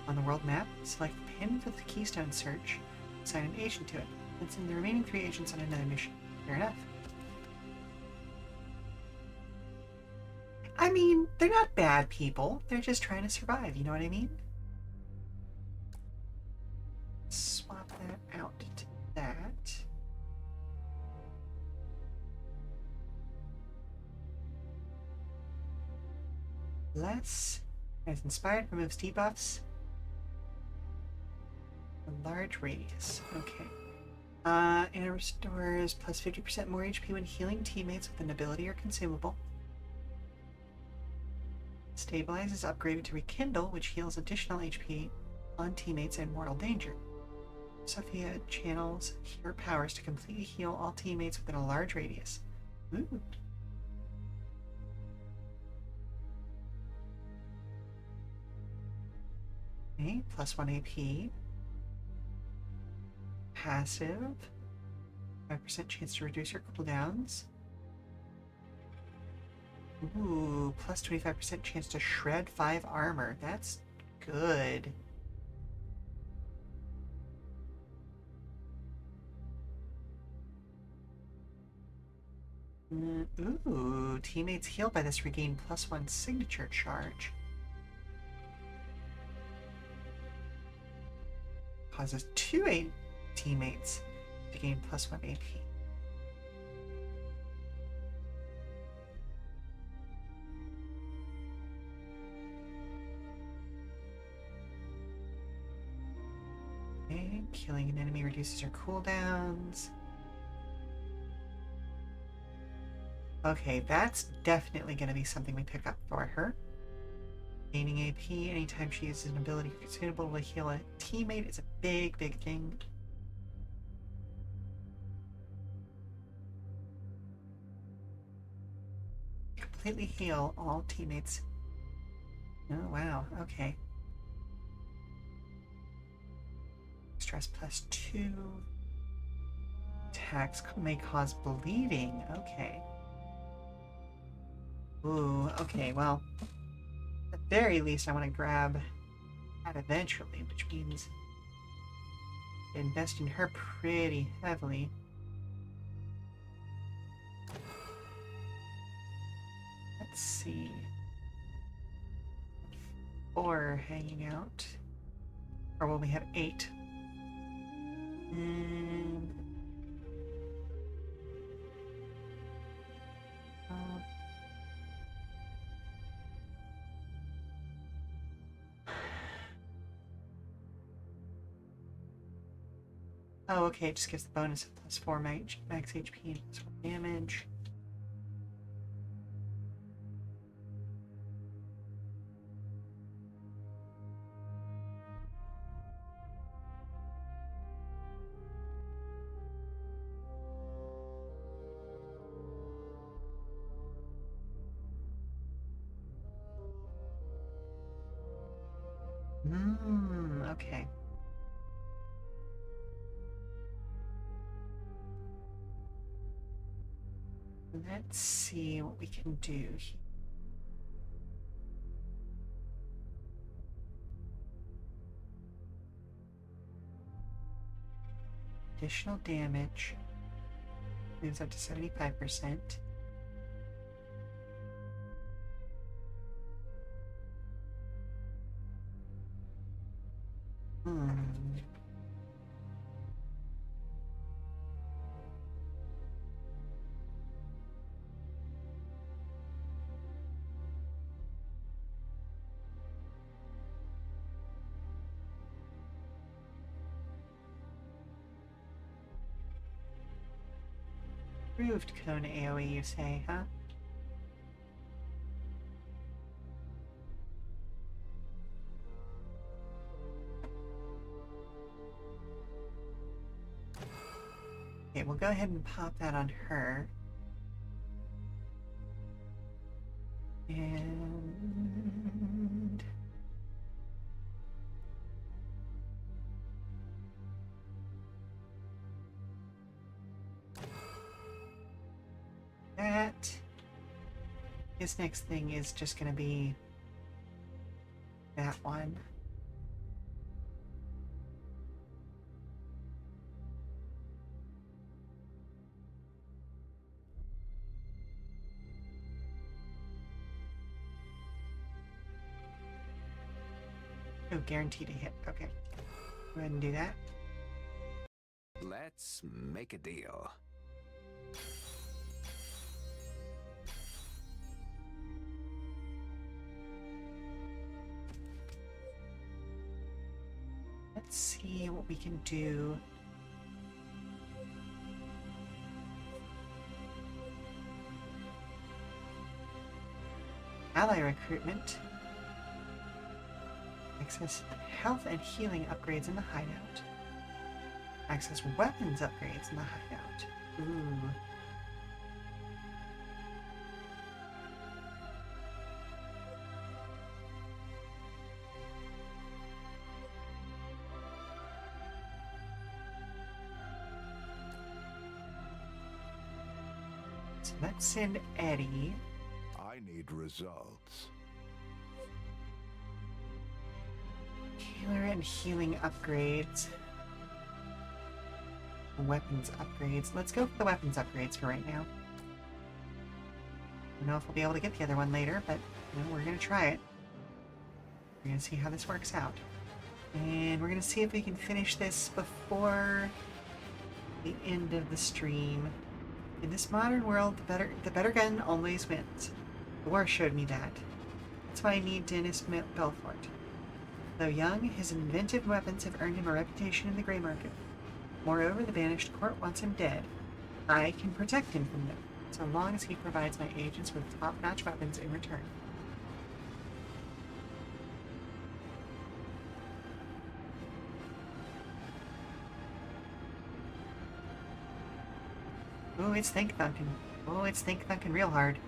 On the world map, select the pin for the keystone search, assign an agent to it, and send the remaining 3 agents on another mission. Fair enough. I mean, they're not bad people. They're just trying to survive, you know what I mean? Swap that out to that. Less as inspired removes debuffs. A large radius. Okay. And it restores plus 50% more HP when healing teammates with an ability or consumable. Stabilize is upgraded to Rekindle, which heals additional HP on teammates in mortal danger. Sophia channels her powers to completely heal all teammates within a large radius. Ooh. Okay, plus 1 AP. Passive. 5% chance to reduce your cooldowns. Ooh, plus 25% chance to shred 5 armor. That's good. Ooh, teammates healed by this regain plus 1 signature charge. Causes 2 teammates to gain plus 1 AP. Okay, killing an enemy reduces her cooldowns. Okay, that's definitely going to be something we pick up for her. Gaining AP anytime she uses an ability suitable to heal a teammate is a big, big thing. Completely heal all teammates. Oh, wow. Okay. Stress plus 2. Attacks may cause bleeding. Okay. Ooh, okay, well, at the very least I want to grab that eventually, which means invest in her pretty heavily. Let's see. 4 hanging out. Or will we have 8? Oh, okay, it just gives the bonus of +4 max HP and +4 damage. Okay. Let's see what we can do here. Additional damage moves up to 75%. Improved cone AoE, you say, huh? Okay, we'll go ahead and pop that on her. And that. His next thing is just going to be that one. Oh, guaranteed a hit. Okay. Go ahead and do that. Let's make a deal. Let's see what we can do. Ally recruitment. Access health and healing upgrades in the hideout. Access weapons upgrades in the hideout. Ooh. So let's send Eddie. I need results. Healer and healing upgrades. Weapons upgrades. Let's go for the weapons upgrades for right now. I don't know if we'll be able to get the other one later, but you know, we're going to try it. We're going to see how this works out. And we're going to see if we can finish this before the end of the stream. In this modern world, the better gun always wins. The war showed me that. That's why I need Dennis Belfort. Though young, his inventive weapons have earned him a reputation in the gray market. Moreover, the Banished Court wants him dead. I can protect him from them, so long as he provides my agents with top-notch weapons in return. Oh, it's think thunking. Oh, it's think thunking real hard.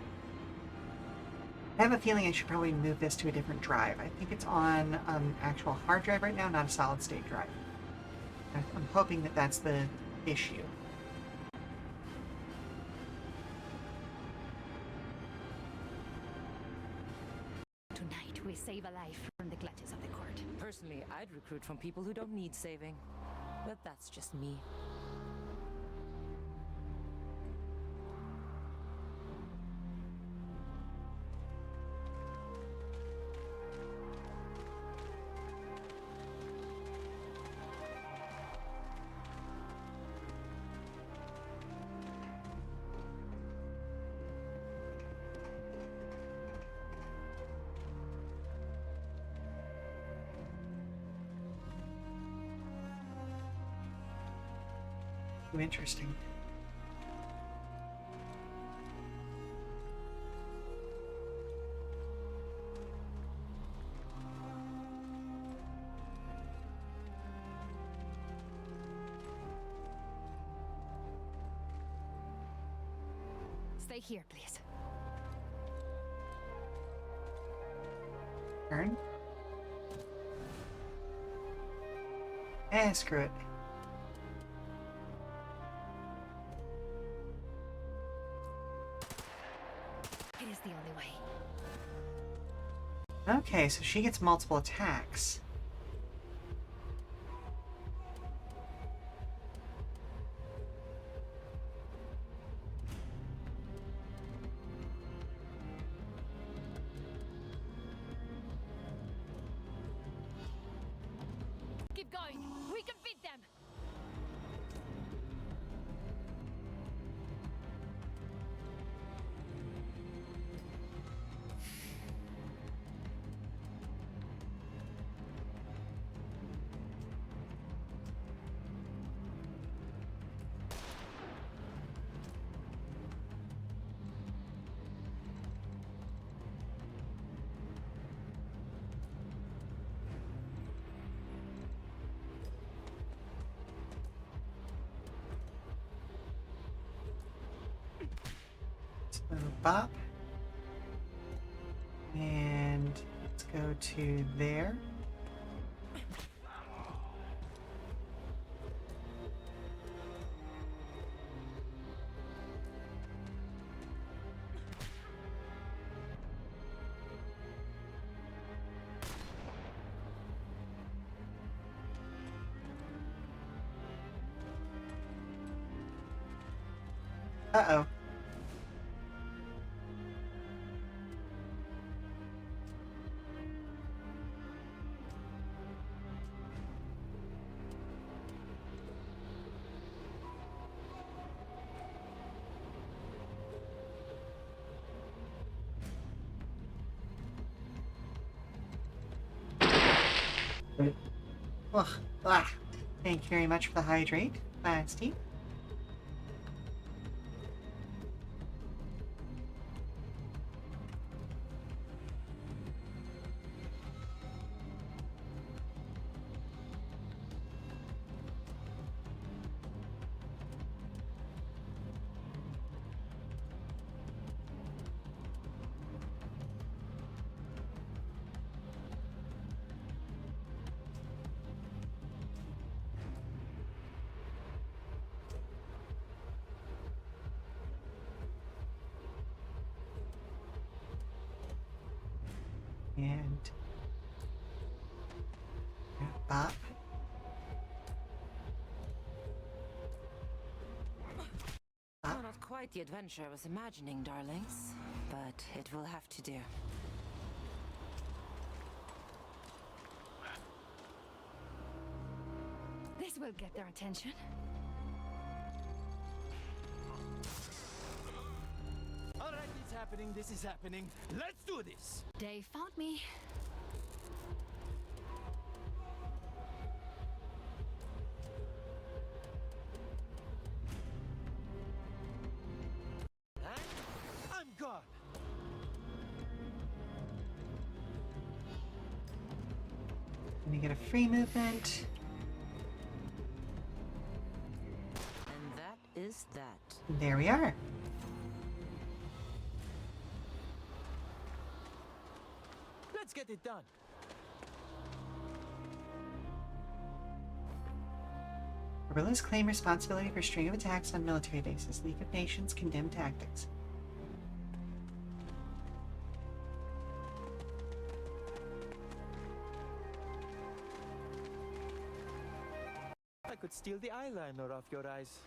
I have a feeling I should probably move this to a different drive. I think it's on actual hard drive right now, not a solid state drive. I'm hoping that that's the issue. Tonight we save a life from the clutches of the court. Personally, I'd recruit from people who don't need saving. But that's just me. Too interesting. Stay here, please. Turn. Eh, screw it. It is the only way. Okay, so she gets multiple attacks. Keep going. We can beat them. So bop. And let's go to there. Uh-oh. Ugh. Ah. Thank you very much for the hydrate, Lasty. And bop. Oh, not quite the adventure I was imagining, darlings, but it will have to do. This will get their attention. All right, it's happening. This is happening. Let's do this. They found me. And I'm gone. And you get a free movement. And that is that. There we are. Let's get it done. Guerrillas claim responsibility for a string of attacks on military bases. League of Nations condemn tactics. I could steal the eyeliner off your eyes.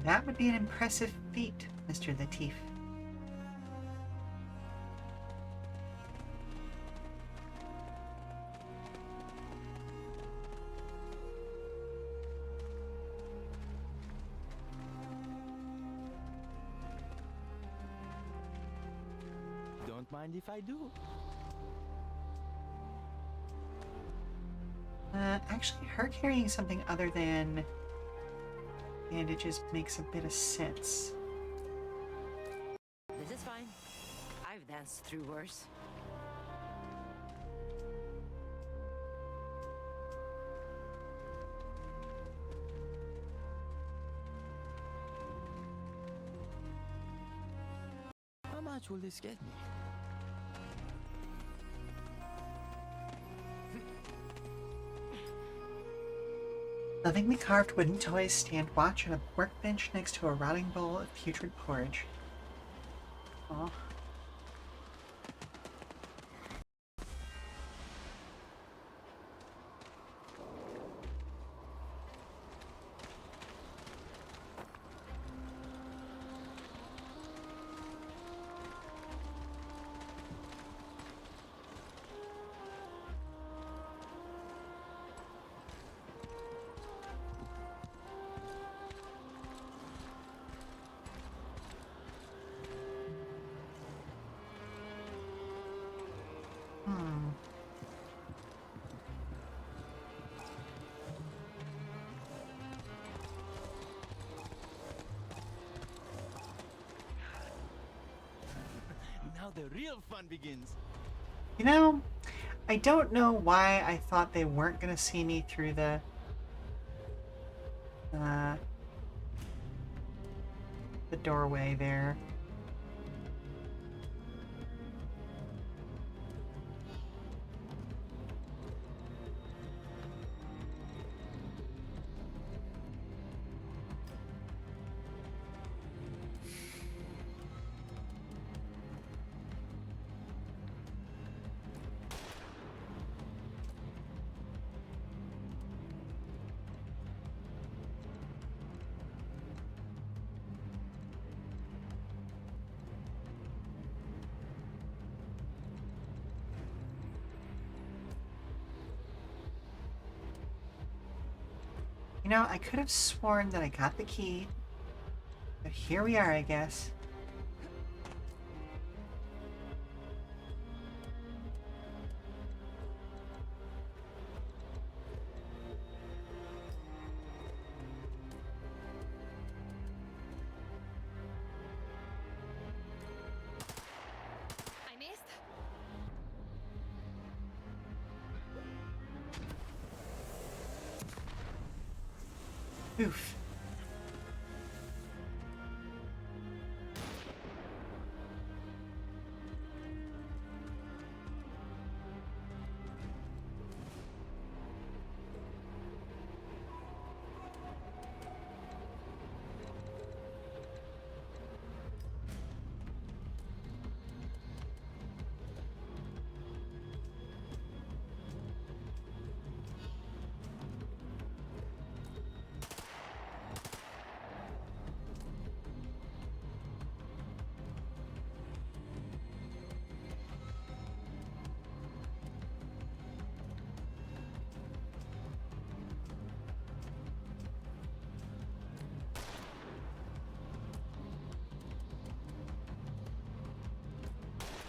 That would be an impressive feat, Mr. Latif. Don't won't mind if I do. Actually, her carrying something other than bandages makes a bit of sense. This is fine. I've danced through worse. How much will this get me? Lovingly carved wooden toys stand watch on a workbench next to a rotting bowl of putrid porridge. Aw. Now the real fun begins. You know, I don't know why I thought they weren't gonna see me through the doorway there. You know, I could have sworn that I got the key, but here we are, I guess. I missed. Oof.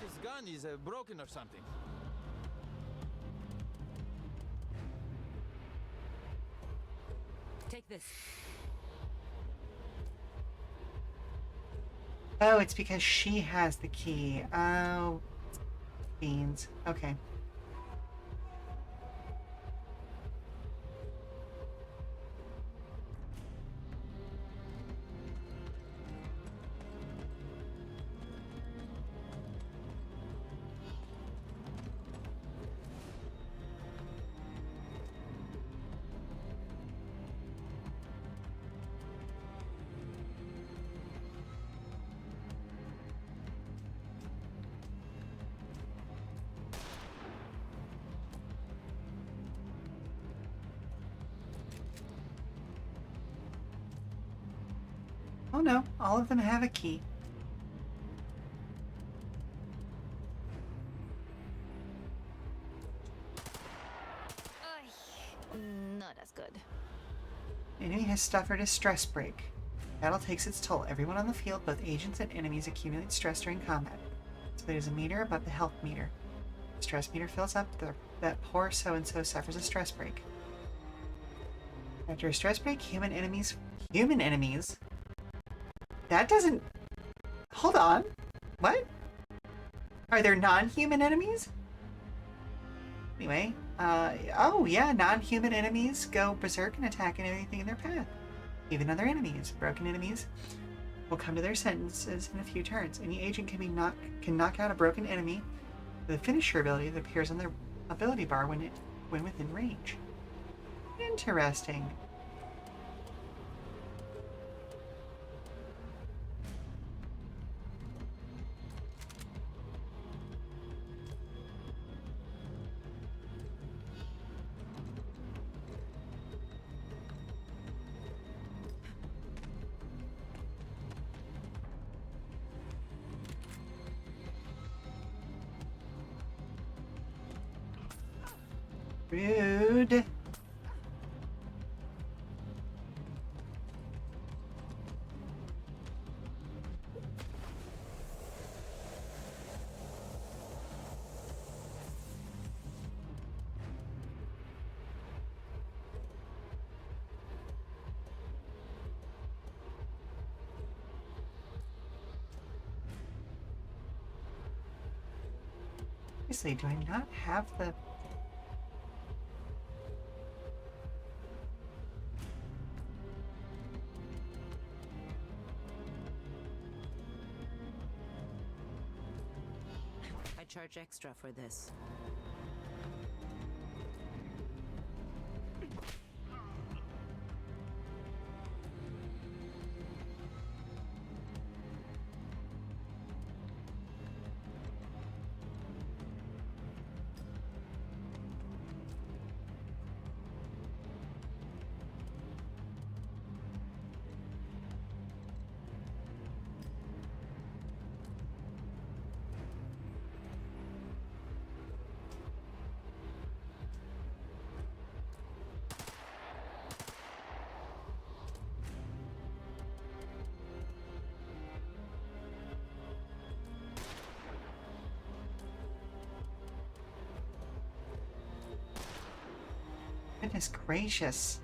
This gun is broken or something. Take this. Oh, it's because she has the key. Oh, beans. Okay. Oh no, all of them have a key. Not as good. Enemy has suffered a stress break. Battle takes its toll. Everyone on the field, both agents and enemies, accumulate stress during combat. So there's a meter above the health meter. The stress meter fills up, that poor so-and-so suffers a stress break. After a stress break, human enemies... That doesn't... Hold on. What? Are there non-human enemies? Anyway, oh yeah, non-human enemies go berserk and attack anything in their path. Even other enemies. Broken enemies will come to their sentences in a few turns. Any agent can knock out a broken enemy with a finisher ability that appears on their ability bar when within range. Interesting. Rude. Seriously, do I not have the... I charge extra for this. Goodness gracious.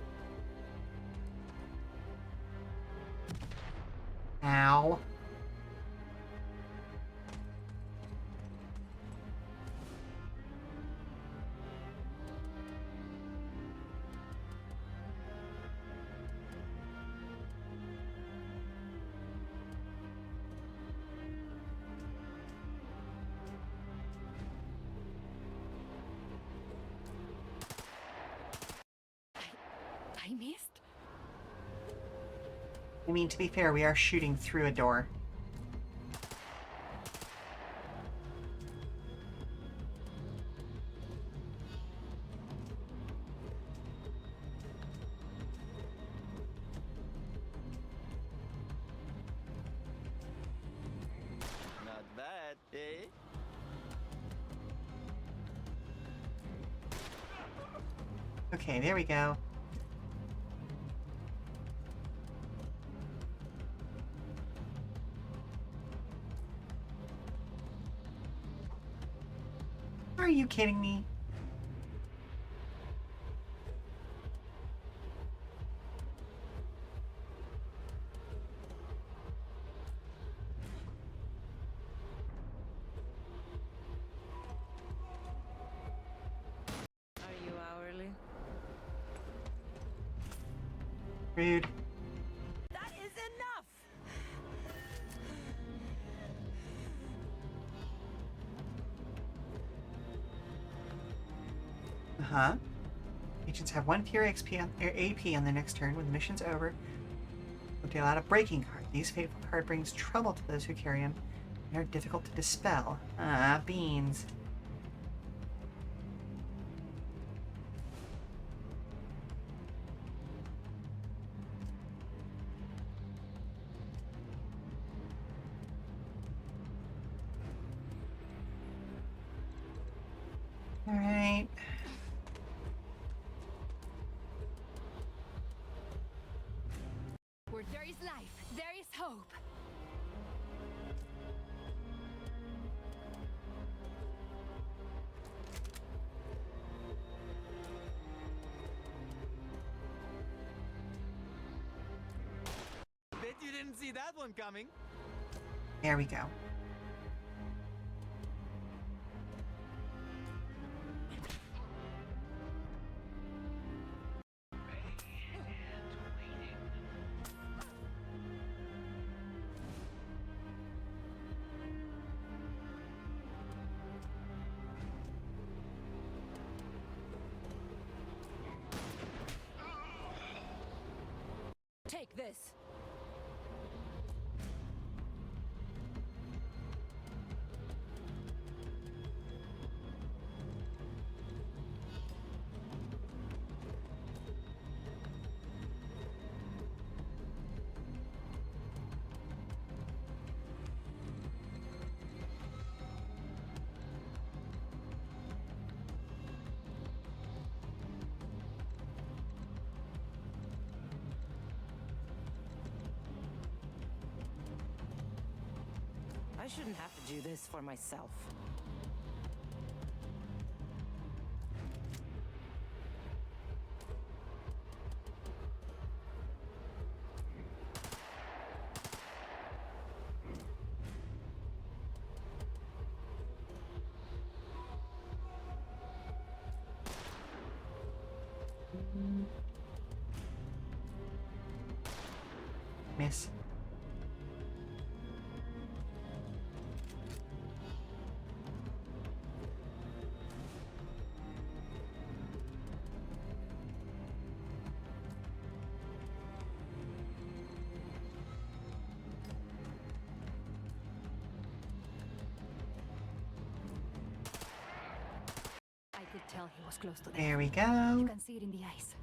Ow. I missed. I mean, to be fair, we are shooting through a door. Not bad, eh? Okay, there we go. Are you kidding me? Are you hourly? Rude. That is enough! Uh-huh. Agents have 1 pure XP on, or AP on their next turn. When the mission's over, they'll deal out a breaking card. These fateful card brings trouble to those who carry them and are difficult to dispel. Ah, beans. All right. Where there is life, there is hope. that one coming. There we go. Take this. I shouldn't have to do this for myself. Miss. I could tell he was close to death. There we You go. can see it in the ice.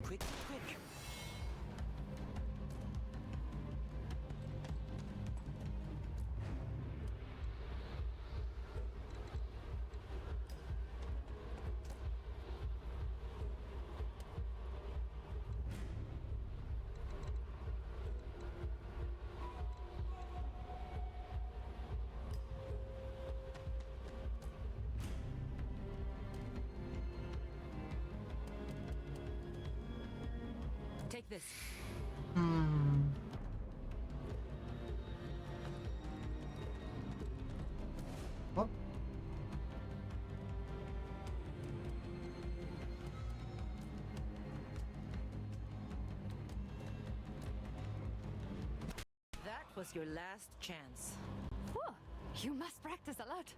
Quick, quick. Take this. Oh. That was your last chance. Whew, you must practice a lot.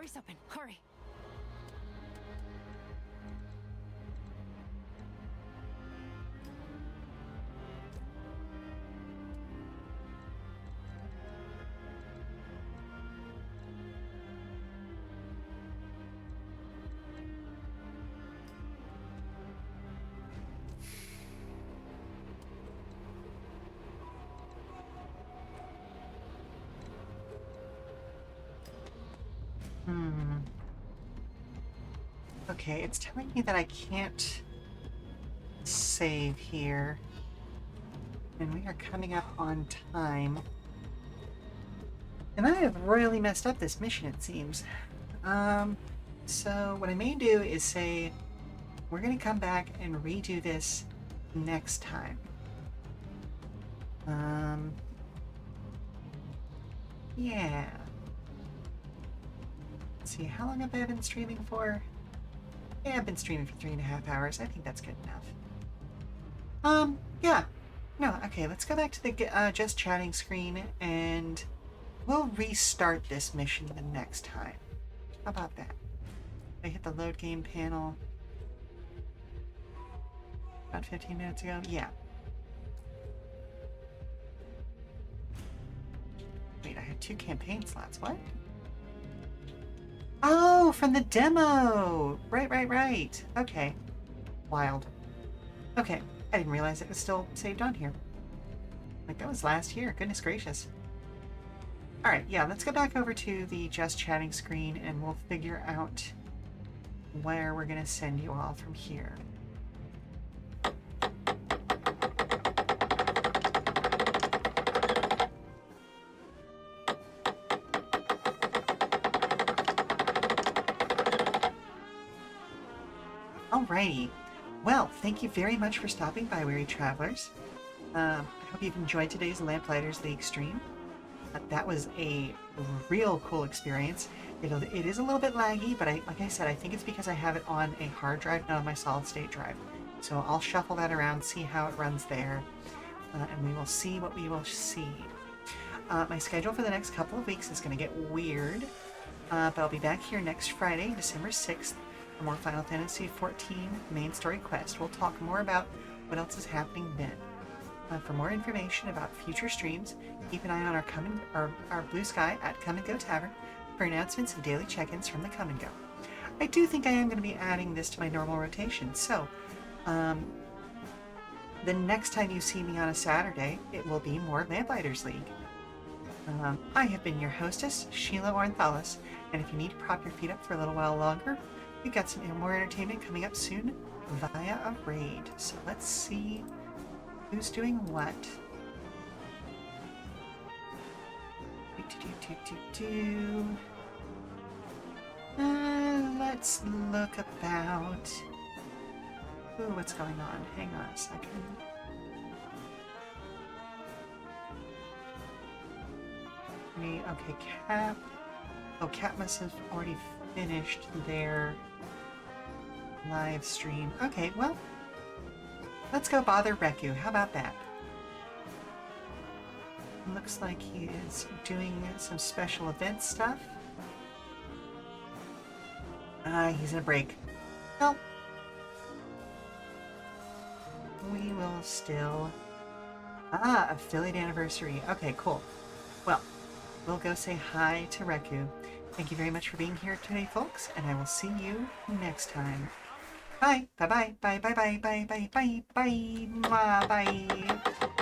door's open. Hurry. Okay, it's telling me that I can't save here. And we are coming up on time. And I have royally messed up this mission, it seems. So what I may do is say, we're gonna come back and redo this next time. Yeah. Let's see, how long have I been streaming for? Yeah, I've been streaming for 3.5 hours. I think that's good enough. Yeah. No, okay, let's go back to the just chatting screen and we'll restart this mission the next time. How about that? I hit the load game panel about 15 minutes ago. Yeah. Wait, I had 2 campaign slots. What? Oh, from the demo! Right. Okay. Wild. Okay, I didn't realize it was still saved on here. Like, that was last year. Goodness gracious. Alright, yeah, let's go back over to the just chatting screen and we'll figure out where we're gonna send you all from here. Alrighty. Well, thank you very much for stopping by, weary travelers. I hope you've enjoyed today's Lamplighters League stream. That was a real cool experience. It is a little bit laggy, but like I said, I think it's because I have it on a hard drive, not on my solid-state drive. So I'll shuffle that around, see how it runs there, and we will see what we will see. My schedule for the next couple of weeks is going to get weird, but I'll be back here next Friday, December 6th, for more Final Fantasy XIV main story quest. We'll talk more about what else is happening then. For more information about future streams, keep an eye on our Blue Sky at Come and Go Tavern for announcements and daily check-ins from the Come and Go. I do think I am going to be adding this to my normal rotation, so the next time you see me on a Saturday, it will be more Lamplighters League. I have been your hostess, Sheela Ornthalis, and if you need to prop your feet up for a little while longer, we've got some more entertainment coming up soon via a raid. So let's see who's doing what. Let's look about. Ooh, what's going on? Hang on a second. Okay, Cap. Oh, Cap must have already finished their live stream. Okay, well, let's go bother Reku. How about that? Looks like he is doing some special event stuff. He's in a break. Well, we will still... affiliate anniversary. Okay, cool. Well, we'll go say hi to Reku. Thank you very much for being here today, folks, and I will see you next time. Bye. Bye-bye. Bye-bye-bye. Bye-bye. Bye. Bye. Bye. Bye.